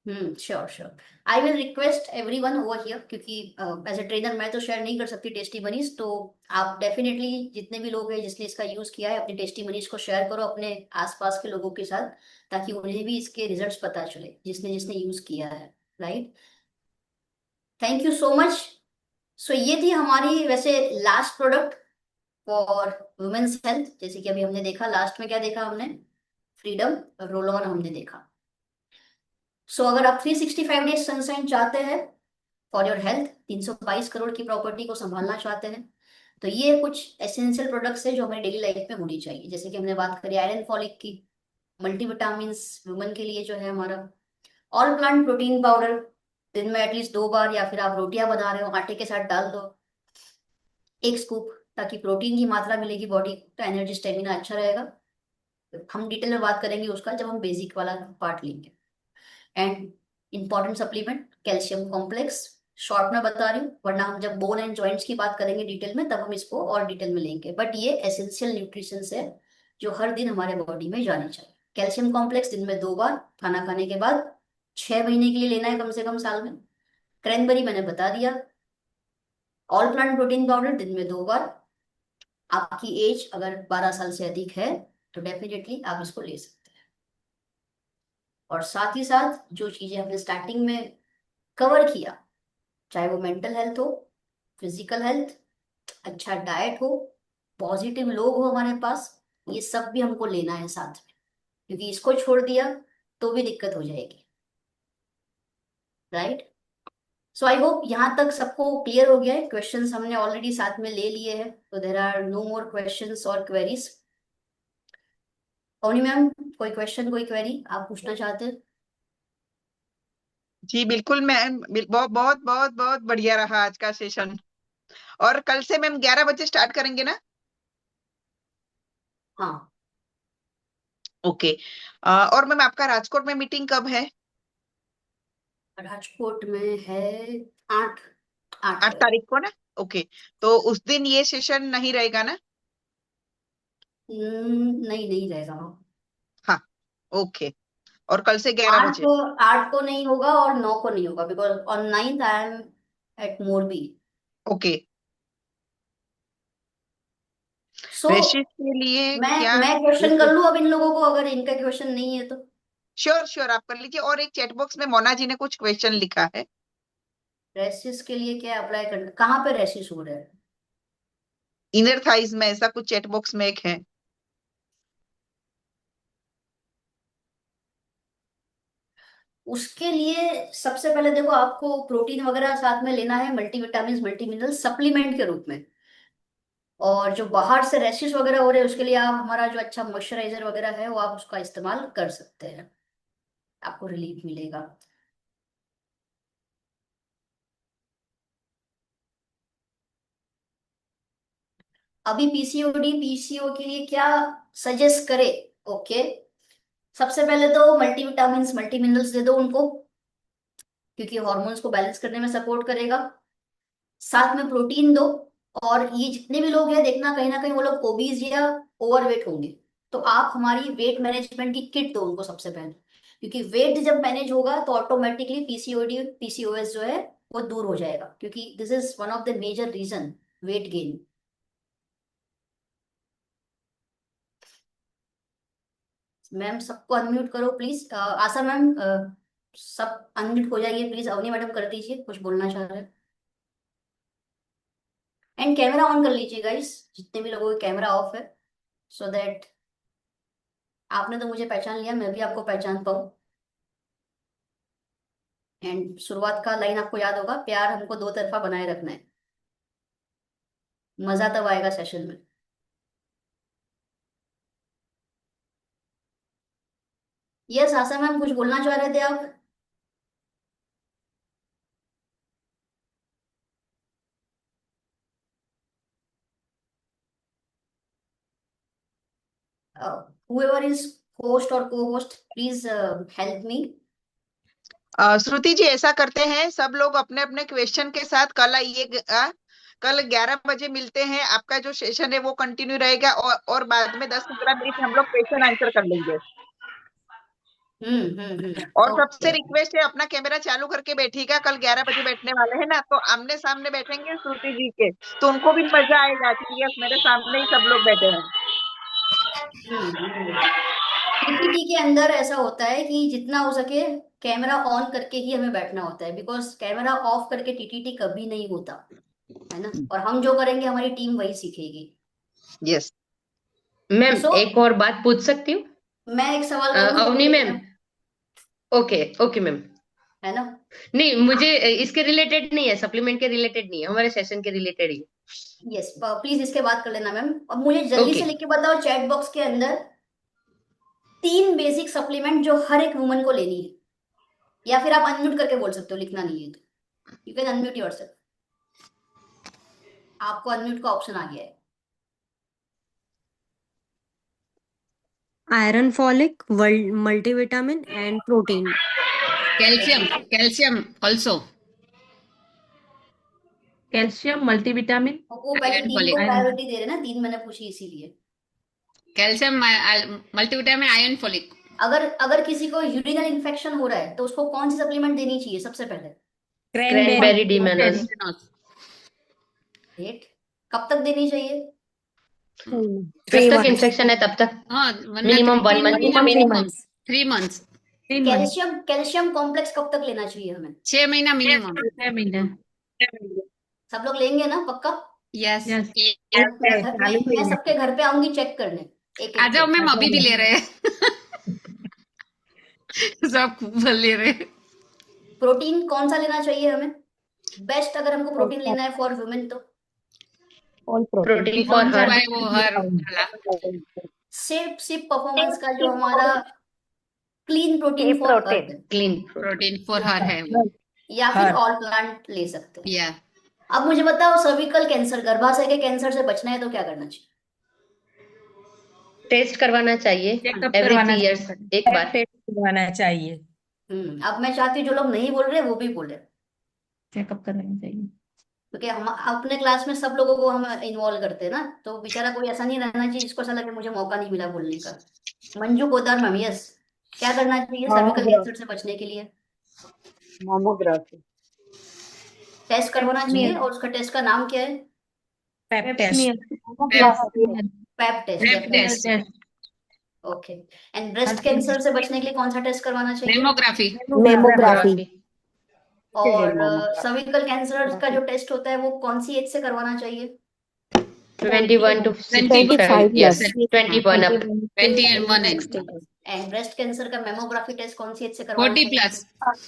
Sure sure, I will request everyone over here, क्योंकि एज ए ट्रेनर मैं तो शेयर नहीं कर सकती टेस्टिमनीज, तो आप डेफिनेटली जितने भी लोग हैं जिसने इसका यूज किया है अपनी टेस्टिमनीज को शेयर करो अपने आसपास के लोगों के साथ, ताकि उन्हें भी इसके रिजल्ट्स पता चले जिसने जिसने यूज किया है, right? Thank you so much. So ये थी हमारी वैसे last product for women's health. जैसे कि अभी हमने देखा, लास्ट में क्या देखा हमने, फ्रीडम रोल ऑन हमने देखा। सो अगर आप 365 डेज सनशाइन चाहते हैं फॉर योर हेल्थ, 322 करोड़ की प्रॉपर्टी को संभालना चाहते हैं, तो ये कुछ एसेंशियल प्रोडक्ट्स है जो हमारी डेली लाइफ में होनी चाहिए। जैसे कि हमने बात करी आयरन फॉलिक की, मल्टीविटामिन वुमेन के लिए जो है हमारा, ऑल प्लांट प्रोटीन पाउडर दिन में एटलीस्ट 2 बार, या फिर आप रोटियां बना रहे हो आटे के साथ डाल दो 1 स्कूप, ताकि प्रोटीन की मात्रा मिलेगी बॉडी को, तो एनर्जी स्टेमिना अच्छा रहेगा। हम डिटेल में बात करेंगे उसका जब हम बेसिक वाला पार्ट लेंगे। And important supplement calcium complex, short में बता रही हूँ, वरना हम जब बोन एंड जॉइंट्स की बात करेंगे डिटेल में तब हम इसको और डिटेल में लेंगे। बट ये एसेंशियल न्यूट्रिशन है जो हर दिन हमारे बॉडी में जाने चाहिए। कैल्शियम कॉम्प्लेक्स दिन में 2 बार, खाना खाने के बाद 6 महीने के लिए लेना है कम से कम साल में। क्रैनबेरी मैंने बता दिया। ऑल प्लांट प्रोटीन पाउडर दिन में 2 बार। आपकी एज अगर 12 साल से अधिक है तो डेफिनेटली आप इसको ले सकते हैं। और साथ ही साथ जो चीजें हमने स्टार्टिंग में कवर किया, चाहे वो मेंटल हेल्थ हो, फिजिकल हेल्थ, अच्छा डाइट हो, पॉजिटिव लोग हो हमारे पास, ये सब भी हमको लेना है साथ में, क्योंकि इसको छोड़ दिया तो भी दिक्कत हो जाएगी, राइट? सो आई होप यहाँ तक सबको क्लियर हो गया है। क्वेश्चंस हमने ऑलरेडी साथ में ले लिए हैं, तो there are no more questions और क्वेरीज। पवनी मैम, कोई क्वेश्चन कोई क्वेरी आप पूछना चाहते हैं? जी बिल्कुल मैम, बहुत बहुत बहुत बहुत बढ़िया रहा आज का सेशन। और कल से मैम 11 बजे स्टार्ट करेंगे ना? हाँ। ओके। और मैम आपका राजकोट में मीटिंग कब है? राजकोट में है 8 8 8 तारीख को ना? ओके, तो उस दिन ये सेशन नहीं रहेगा ना? नहीं, नहीं रहेगा। हाँ, ओके। और कल से 11 आठ बजे को 8 को नहीं होगा और 9 को नहीं होगा, because on 9th I am at Morbi. Okay. So rashes के लिए क्या? मैं क्वेश्चन कर लूं अब इन लोगों को, अगर इनका क्वेश्चन नहीं है तो। श्योर श्योर, आप कर लीजिए। और एक चैट बॉक्स में मोना जी ने कुछ क्वेश्चन लिखा है। रेसिस के लिए क्या अप्लाई करना, कहाँ पे रेसिस हो रहा है? इनर थाइज में, ऐसा कुछ चैट बॉक्स में एक है। उसके लिए सबसे पहले देखो, आपको प्रोटीन वगैरह साथ में लेना है, मल्टीविटामिन मल्टी मिनरल सप्लीमेंट के रूप में। और जो बाहर से रैशेस वगैरह हो रहे हैं उसके लिए आप हमारा जो अच्छा मॉइस्चराइजर वगैरह है वो आप उसका इस्तेमाल कर सकते हैं, आपको रिलीफ मिलेगा। अभी पीसीओडी पीसीओ के लिए क्या सजेस्ट करे? ओके, सबसे पहले तो मल्टीविटामिन मल्टी मिनरल्स दे दो उनको, क्योंकि हार्मोन्स को बैलेंस करने में सपोर्ट करेगा। साथ में प्रोटीन दो। और ये जितने भी लोग हैं देखना, कहीं ना कहीं वो लोग ओबीज या ओवरवेट होंगे, तो आप हमारी वेट मैनेजमेंट की किट दो उनको सबसे पहले, क्योंकि वेट जब मैनेज होगा तो ऑटोमेटिकली पीसीओडी पीसीओएस जो है वो दूर हो जाएगा, क्योंकि this is one of the major reason weight gain. Ma'am सबको अनम्यूट करो प्लीज। आशा मैम, सब अनम्यूट हो जाइए प्लीज। अवनी मैडम कर दीजिए, कुछ बोलना चाह रहे हैं। एंड कैमरा ऑन कर लीजिए गाइस, जितने भी लोगों का कैमरा ऑफ है, सो दैट आपने तो मुझे पहचान लिया, मैं भी आपको पहचान पाऊँ। एंड शुरुआत का लाइन आपको याद होगा, प्यार हमको दो तरफा बनाए रखना है। मजा तब आएगा सेशन में। यस आशा मैम, कुछ बोलना चाह रहे थे आप? whoever is host or co-host, please help me. श्रुति जी, ऐसा करते हैं, सब लोग अपने अपने क्वेश्चन के साथ कल आइए। कल 11 बजे मिलते हैं। आपका जो सेशन है वो कंटिन्यू रहेगा, और बाद में 10-15 मिनट हम लोग क्वेश्चन आंसर कर लेंगे। और सबसे ओके। रिक्वेस्ट है, अपना कैमरा चालू करके बैठिएगा। कल 11 बजे बैठने वाले हैं ना, तो आमने सामने बैठेंगे श्रुति जी के, तो उनको भी मजा आएगा कि यस, मेरे सामने ही सब लोग बैठे हैं। पीपीटी के अंदर ऐसा होता है कि जितना हो सके कैमरा ऑन करके ही हमें बैठना होता है, बिकॉज कैमरा ऑफ करके टीटीटी कभी नहीं होता है ना। और हम जो करेंगे हमारी टीम वही सीखेगी। यस मैम, So, एक और बात पूछ सकती हूँ? मैं एक सवाल करूँ? Avni ma'am. Okay okay ma'am. है ना। नहीं, मुझे इसके रिलेटेड नहीं है, सप्लीमेंट के रिलेटेड नहीं है, हमारे सेशन के रिलेटेड ही। यस प्लीज इसके बात कर लेना मैम। अब मुझे जल्दी से लिख के बताओ चैट बॉक्स के अंदर 3 बेसिक सप्लीमेंट जो हर एक वुमन को लेनी है, या फिर आप अनम्यूट करके बोल सकते हो, लिखना नहीं है तो यू कैन अनम्यूट योरसेल्फ। आपको अनम्यूट का ऑप्शन आ गया है। Iron, folic, multivitamin and protein. Calcium also. Calcium, multivitamin, वो पहले आयरन 3 फॉलिक। को प्रायोरिटी दे रहे ना, 3 मैंने पूछी इसीलिए। Calcium, multivitamin, iron folic. अगर किसी को यूरिनल इन्फेक्शन हो रहा है तो उसको कौन सी सप्लीमेंट देनी चाहिए सबसे पहले? क्रैनबेरी डीमोनस। डेट कब तक देनी चाहिए? जब तक इन्फेक्शन है तब तक। Minimum 1 month. 3 months. Calcium complex कब तक लेना चाहिए हमें? 6 महीना मिनिमम। 6 महीने। सब लोग लेंगे ना पक्का? यस। मैं सबके घर पे आऊंगी चेक करने। आ जाओ मैम, अभी भी ले रहे हैं। सब ले रहे हैं। प्रोटीन कौन सा लेना चाहिए हमें बेस्ट, अगर हमको प्रोटीन लेना है फॉर वुमेन तो? Protein for her. वो हर सिर्फ परफॉर्मेंस का जो हमारा clean protein for earth, clean protein for her है। या फिर ऑल प्लांट ले सकते हैं। या अब मुझे बताओ, सर्विकल कैंसर, गर्भाशय के कैंसर से बचना है तो क्या करना चाहिए? टेस्ट करवाना चाहिए एवरी 3 इयर्स एक बार। टेस्ट करवाना चाहिए। अब मैं चाहती हूँ जो लोग नहीं बोल रहे वो भी बोले, चेकअप करवाना चाहिए। क्योंकि हम अपने क्लास में सब लोगों को हम इन्वॉल्व करते हैं ना, तो बेचारा कोई ऐसा नहीं रहना चाहिए जिसको ऐसा लगे मुझे मौका नहीं मिला बोलने का। मंजू पोदार मैम, यस, क्या करना चाहिए सर्विकल कैंसर से बचने के लिए? मामोग्राफी टेस्ट करवाना चाहिए, और उसका टेस्ट का नाम क्या है? Pap test. Pap test. Okay. And breast cancer से बचने के लिए कौन सा टेस्ट करवाना चाहिए? मेमोग्राफी। और सर्विकल कैंसर का जो टेस्ट होता है वो कौन सी एज से करवाना चाहिए? 21 to 65 years। 21 up। 21 and breast cancer का मेमोग्राफी टेस्ट कौन सी एज से करवाना 40 चाहिए?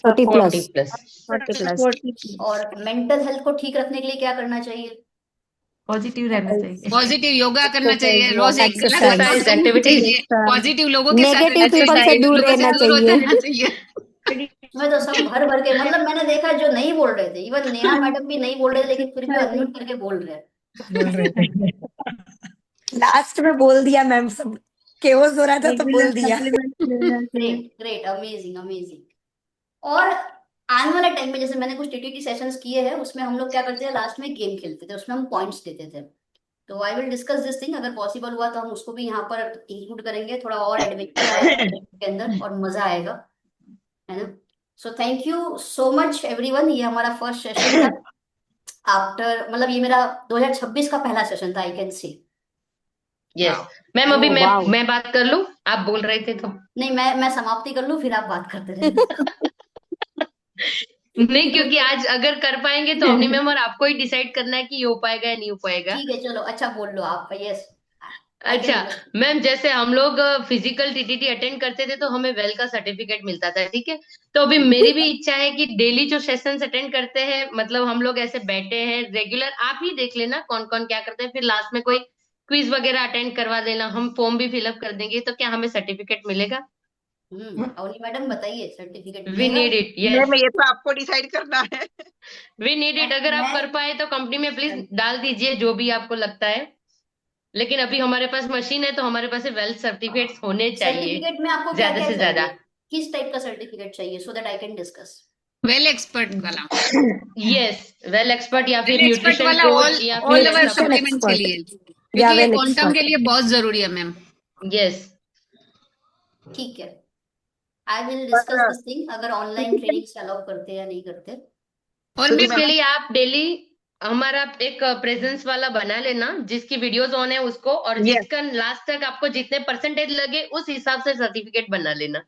40 प्लस। और मेंटल हेल्थ को ठीक रखने के लिए क्या करना चाहिए? पॉजिटिव रहना चाहिए। पॉजिटिव योगा करना चाहिए, रोज एक एक्सरसाइज एक्टिविटीज। पॉजिटिव लोगों के साथ नेगेटिव पीपल से दूर रहना चाहिए। मैं तो सब भर भर के, मतलब मैंने देखा जो नहीं बोल रहे थे, इवन नेहा मैडम भी नहीं बोल रहे, लेकिन फिर भी अनम्यूट करके बोल रहे हैं। लास्ट में बोल दिया मैम, सब केओस हो रहा था तो बोल दिया। Great great, amazing amazing. और आने वाले टाइम में जैसे मैंने कुछ टीटीटी सेशंस किए हैं, उसमें हम लोग क्या करते हैं, लास्ट में गेम खेलते थे, उसमें हम पॉइंट्स देते थे। तो I will discuss this thing, अगर पॉसिबल हुआ तो हम उसको भी यहाँ पर इंक्लूड करेंगे, थोड़ा और एडवेंचर आएगा के अंदर और मजा आएगा, है ना। So thank you so much everyone, ये हमारा फर्स्ट सेशन था आफ्टर, मतलब ये मेरा 2026 का पहला सेशन था, आई कैन सी। यस मैम, अभी ओह मैं वाओ। मैं बात कर लूं, आप बोल रहे थे तो। नहीं, मैं समाप्ति कर लूं, फिर आप बात करते रहना। नहीं, क्योंकि आज अगर कर पाएंगे तो अपनी मैम और आपको ही डिसाइड करना है कि ये हो पाएगा या नहीं हो पाएगा। ठीक है, चलो अच्छा बोल लो आप। यस, आई कैन अच्छा अंडरस्टैंड। मैम, जैसे हम लोग फिजिकल टीटीटी अटेंड करते थे तो हमें वेल का सर्टिफिकेट मिलता था, ठीक है। तो अभी मेरी भी इच्छा है कि डेली जो सेशंस अटेंड करते हैं, मतलब हम लोग ऐसे बैठे हैं रेगुलर, आप ही देख लेना कौन कौन क्या करते हैं, फिर लास्ट में कोई क्विज वगैरह अटेंड करवा देना, हम फॉर्म भी फिलअप कर देंगे, तो क्या हमें सर्टिफिकेट मिलेगा? अवनी मैडम बताइए, सर्टिफिकेट वी मिलेगा? नीड इट, यस ये तो आपको डिसाइड करना है। We need it. अगर आप मैं कर पाए तो कंपनी में प्लीज डाल दीजिए जो भी आपको लगता है, लेकिन अभी हमारे पास मशीन है तो हमारे पास वेल्थ सर्टिफिकेट्स होने चाहिए सर्टिफिकेट में आपको क्या ज्यादा क्या से ज्यादा। चाहिए, किस टाइप का सर्टिफिकेट चाहिए, सो that I can discuss. Well expert वाला, यस, वेल एक्सपर्ट या वेल फिर एक्सपर्ट न्यूट्रिशन वाला कोच ऑल या ऑल फिर ओवर न्यूट्रिशन सप्लीमेंट्स के एक्सपर्ट लिए, या क्योंकि ये वेल क्वांटम के एक्सपर्ट। लिए बहुत जरूरी है मैम। यस। ठीक है, आई विल डिस्कस पर दिस थिंग, अगर ऑनलाइन ट्रेनिंग से अलाउ करते हैं या नहीं करते। और श्रुति मैम उसके मैम, लिए आप डेली हमारा एक प्रेजेंस वाला बना लेना, जिसकी वीडियोस ऑन है उसको, और यस, जिसका लास्ट तक आपको जितने परसेंटेज लगे उस हिसाब से सर्टिफिकेट बना लेना।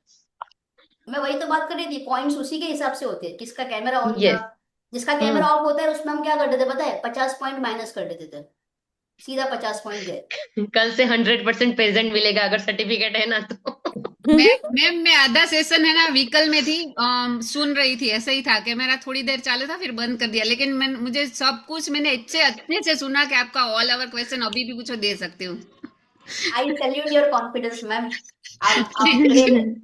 मैं वही तो बात कर रही थी, पॉइंट्स उसी के हिसाब से होते हैं, किसका कैमरा ऑन था। यस। जिसका कैमरा ऑफ होता है उसमें हम क्या कर देते पता है, 50 पॉइंट माइनस कर देते थे, सीधा 50 पॉइंट गए। कल से 100% प्रेजेंट मिलेगा अगर सर्टिफिकेट है ना तो। मैं आधा सेशन है ना व्हीकल में थी, सुन रही थी, ऐसा ही था कि मेरा थोड़ी देर चालू था फिर बंद कर दिया, लेकिन मुझे सब कुछ मैंने अच्छे अच्छे से सुना कि आपका ऑल ओवर क्वेश्चन अभी भी पूछो, दे सकते हो। आई सैल्यूट योर कॉन्फिडेंस मैम, आप ग्रेट।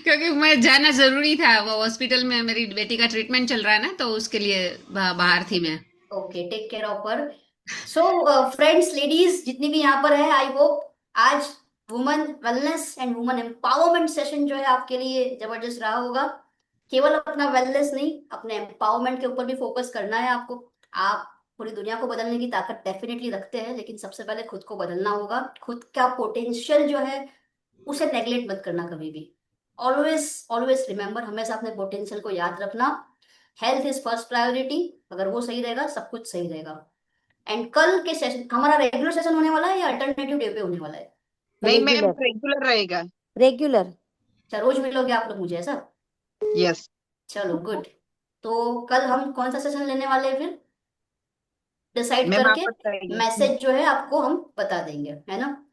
क्योंकि मैं जाना जरूरी था, वो हॉस्पिटल में मेरी बेटी का ट्रीटमेंट चल रहा है ना, तो उसके लिए बाहर थी मैं। Okay, take care of her. So friends, ladies जितनी भी यहाँ पर है, आई होप आज women wellness and women empowerment session जो है आपके लिए जबरदस्त रहा होगा। केवल अपना वेलनेस नहीं, अपने एम्पावरमेंट के ऊपर भी फोकस करना है आपको। आप पूरी दुनिया को बदलने की ताकत डेफिनेटली रखते हैं, लेकिन सबसे पहले खुद को बदलना होगा। खुद का पोटेंशियल जो है उसे नेग्लेक्ट मत करना कभी भी। ऑलवेज ऑलवेज रिमेंबर, हमेशा अपने पोटेंशियल को याद रखना। हेल्थ इज फर्स्ट प्रायोरिटी, अगर वो सही रहेगा सब कुछ सही रहेगा। एंड कल के सेशन हमारा रेगुलर सेशन होने वाला है या अल्टरनेटिव डे पे होने वाला है? नहीं मैम, रेगुलर रेगुलर रहेगा। रेगुलर। अच्छा, रोज मिलोगे आप लोग मुझे, ऐसा? यस, चलो गुड। तो कल हम कौन सा सेशन लेने वाले हैं फिर डिसाइड मैम आप करके बताइए। मैसेज जो है आपको हम बता देंगे, है ना?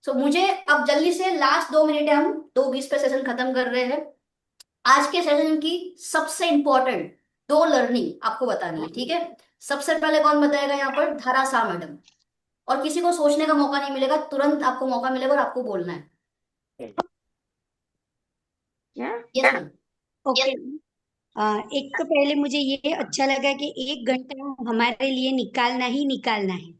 सो मुझे अब जल्दी से लास्ट 2 मिनट है, हम 2:20 पे सेशन खत्म कर रहे हैं। आज के सेशन की सबसे इंपॉर्टेंट 2 लर्निंग आपको बतानी है, ठीक है? सबसे पहले कौन बताएगा यहाँ पर? धारा सा मैडम। और किसी को सोचने का मौका नहीं मिलेगा, तुरंत आपको मौका मिलेगा और आपको बोलना है। Yes ma'am. ओके। एक तो पहले मुझे ये अच्छा लगा कि 1 घंटा हमारे लिए निकालना ही निकालना है।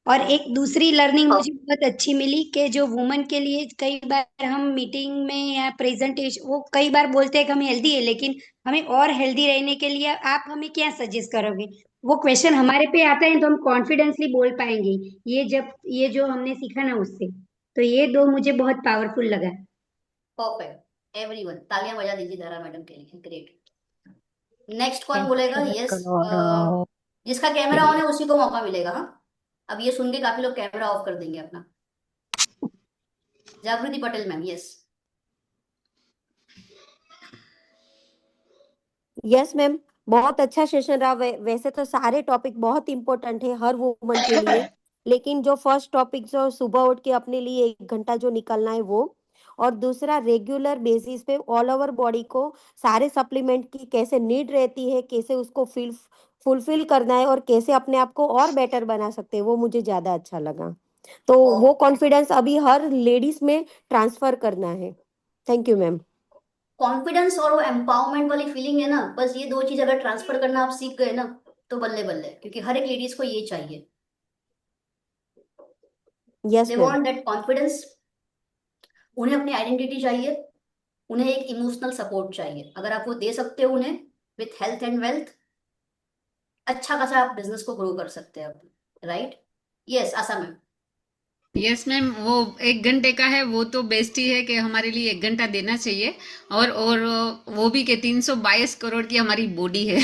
और एक दूसरी लर्निंग मुझे बहुत अच्छी मिली कि जो वुमन के लिए कई बार हम मीटिंग में या प्रेजेंटेशन, वो कई बार बोलते हैं कि हम हेल्दी है, लेकिन हमें और हेल्दी रहने के लिए आप हमें क्या सजेस्ट करोगे? वो क्वेश्चन हमारे पे आता है तो हम कॉन्फिडेंसली बोल पाएंगे, ये जो हमने सीखा ना उससे। तो ये 2 मुझे बहुत पावरफुल लगा। परफेक्ट, एवरीवन तालियां बजा दीजिए धारा मैडम के लिए, ग्रेट। नेक्स्ट कौन बोलेगा? कैप्चर यस, करो। जिसका कैमरा ऑन है उसी को मौका मिलेगा। हाँ, अब ये सुन के काफी लोग कैमरा ऑफ कर देंगे अपना। जागृति Patel ma'am, yes. Yes ma'am, बहुत अच्छा सेशन रहा। वैसे तो सारे टॉपिक बहुत इंपॉर्टेंट है हर वुमन के लिए, लेकिन जो फर्स्ट टॉपिक जो सुबह उठ के अपने लिए 1 घंटा जो निकलना है वो, और दूसरा रेगुलर बेसिस पे ऑल ओवर बॉडी को सारे सप्लीमेंट की कैसे नीड रहती है, कैसे उसको फुलफिल करना है और कैसे अपने आप को और बेटर बना सकते हैं, वो मुझे ज्यादा अच्छा लगा। तो वो कॉन्फिडेंस अभी हर लेडीज में ट्रांसफर करना है। Thank you ma'am. कॉन्फिडेंस और वो एम्पावरमेंट वाली फीलिंग है ना, बस ये 2 चीज अगर ट्रांसफर करना आप सीख गए ना, तो बल्ले बल्ले, क्योंकि हर एक लेडीज को ये चाहिए। Yes they ma'am. Want that confidence, उन्हें अपनी आइडेंटिटी चाहिए, उन्हें एक इमोशनल सपोर्ट चाहिए। अगर आप वो दे सकते हो उन्हें विथ हेल्थ एंड वेल्थ, अच्छा खासा आप बिजनेस को ग्रो कर सकते हैं, राइट? यस, आशा मैम। यस मैम, वो 1 घंटे का है, वो तो बेस्ट ही है कि हमारे लिए 1 घंटा देना चाहिए। और वो भी कि 322 करोड़ की हमारी बॉडी है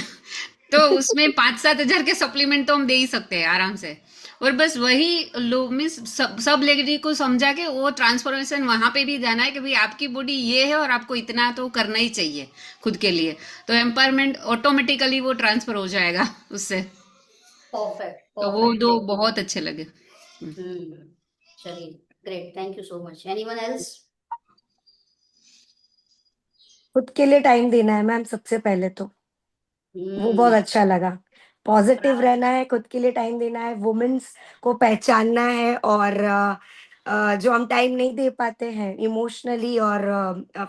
तो उसमें 5-7 हजार के सप्लीमेंट तो हम दे ही सकते हैं आराम से। और बस वही लोग में सब लेडी को समझा के वो ट्रांसफॉर्मेशन वहां पे भी जाना है कि भाई आपकी बॉडी ये है और आपको इतना तो करना ही चाहिए खुद के लिए, तो एम्पावरमेंट ऑटोमेटिकली वो ट्रांसफर हो जाएगा उससे। परफेक्ट तो वो परफेक्ट, दो थैंक यू। बहुत अच्छे लगे। चलिए, great, thank you so much. Anyone else? खुद के लिए टाइम देना है मैम, सबसे पहले तो वो बहुत अच्छा लगा। पॉजिटिव रहना है, खुद के लिए टाइम देना है, वुमेन्स को पहचानना है, और जो हम टाइम नहीं दे पाते हैं इमोशनली और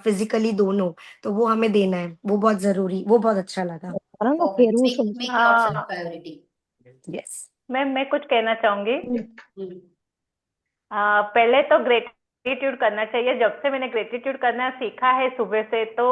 फिजिकली दोनों, तो वो हमें देना है, वो बहुत जरूरी, वो बहुत अच्छा लगा। Make yourself priority. यस मैं कुछ कहना चाहूंगी। हम्म, पहले तो ग्रेटिट्यूड करना चाहिए। जब से मैंने ग्रेटिट्यूड करना सीखा है सुबह से, तो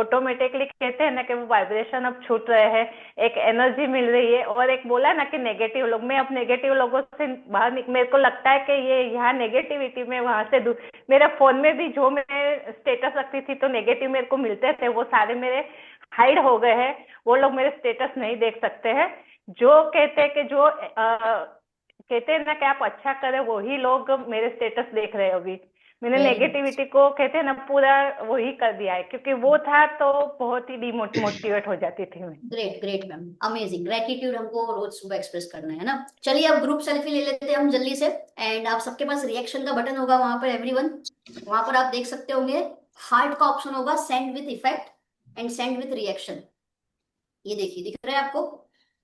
ऑटोमेटिकली कहते हैं ना कि वो वाइब्रेशन अब छूट रहे हैं, एक एनर्जी मिल रही है। और एक बोला ना कि नेगेटिव लोग, मैं अब नेगेटिव लोगों से बाहर मेरे को लगता है कि ये यहाँ नेगेटिविटी में वहां से दूर। मेरे फोन में भी जो मैं स्टेटस रखती थी तो नेगेटिव मेरे को मिलते थे, वो सारे मेरे हाइड हो गए हैं। वो लोग मेरे स्टेटस नहीं देख सकते हैं। जो कहते हैं कि जो कहते हैं ना कि आप अच्छा करें, वही लोग मेरे स्टेटस देख रहे हो अभी। मैंने Very नेगेटिविटी को कहते हैं ना पूरा वही कर दिया है, क्योंकि वो था तो बहुत ही डिमोटिवेट हो जाती थी मैं। Great great ma'am, amazing. Gratitude हमको रोज सुबह एक्सप्रेस करना है ना। चलिए अब ग्रुप सेल्फी ले लेते हैं हम जल्दी से। एंड आप सबके पास रिएक्शन का बटन होगा वहां पर, एवरीवन वहां पर आप देख सकते होंगे हार्ट का ऑप्शन होगा, send with effect and send with reaction. ये देखिए, दिख रहा है आपको?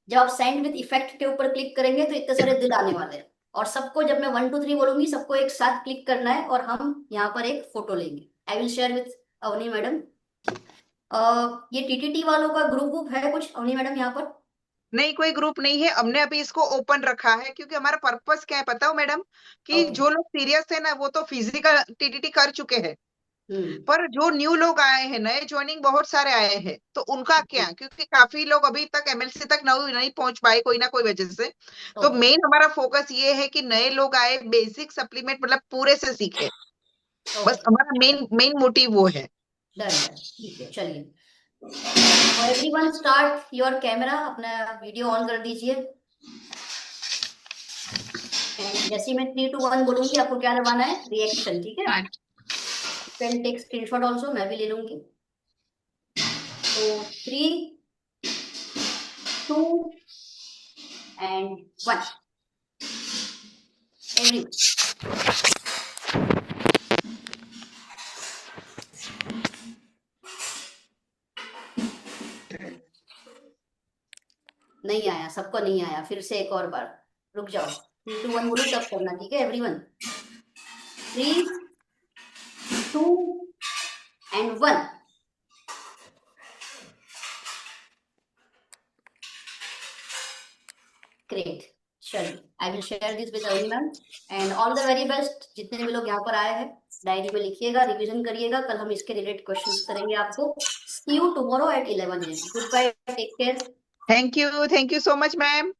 जब आप सेंड विथ इफेक्ट के ऊपर क्लिक करेंगे तो इतने सारे दिल आने वाले हैं, और सबको जब मैं 1 2 3 बोलूंगी सबको एक साथ क्लिक करना है और हम यहाँ पर एक फोटो लेंगे। I will share with Avni madam. ये टीटीटी वालों का ग्रुप है कुछ, अवनी मैडम यहाँ पर? नहीं, कोई ग्रुप नहीं है, हमने अभी इसको ओपन रखा है क्योंकि हमारा पर्पस क्या है पता हो मैडम, कि ओके। जो लोग सीरियस है ना वो तो फिजिकल टीटीटी कर चुके हैं, पर जो न्यू लोग आए हैं, नए ज्वाइनिंग बहुत सारे आए हैं, तो उनका क्या, क्योंकि काफी लोग अभी तक एमएलसी तक नहीं पहुंच पाए कोई ना कोई वजह से। तो ओके मेन हमारा फोकस ये है कि नए लोग आए, बेसिक सप्लीमेंट मतलब पूरे से सीखे, बस ओके, हमारा मेन मोटिव वो है। डन डन, ठीक है। चलिए एवरीवन स्टार्ट योर कैमरा, अपना वीडियो ऑन कर दीजिए। एंड जैसे ही मैं 3 2 1 बोलूंगी आपको क्या दबाना है? रिएक्शन, ठीक है? पेन टेक स्क्रीनशॉट ऑल्सो, मैं भी ले लूंगी। तो 3 2 and 1, everyone। नहीं आया, सबको नहीं आया, फिर से एक और बार, रुक जाओ। 3 2 1 बोलो तब करना, ठीक है एवरीवन? 3 2 and 1। ग्रेट, चलिए I will share this with Avni ma'am. And all the very best जितने भी लोग यहाँ पर आए हैं। डायरी में लिखिएगा, रिवीजन करिएगा, कल हम इसके रिलेटेड क्वेश्चंस करेंगे आपको। See you tomorrow at 11 AM। Good bye, take care. Thank you so much ma'am.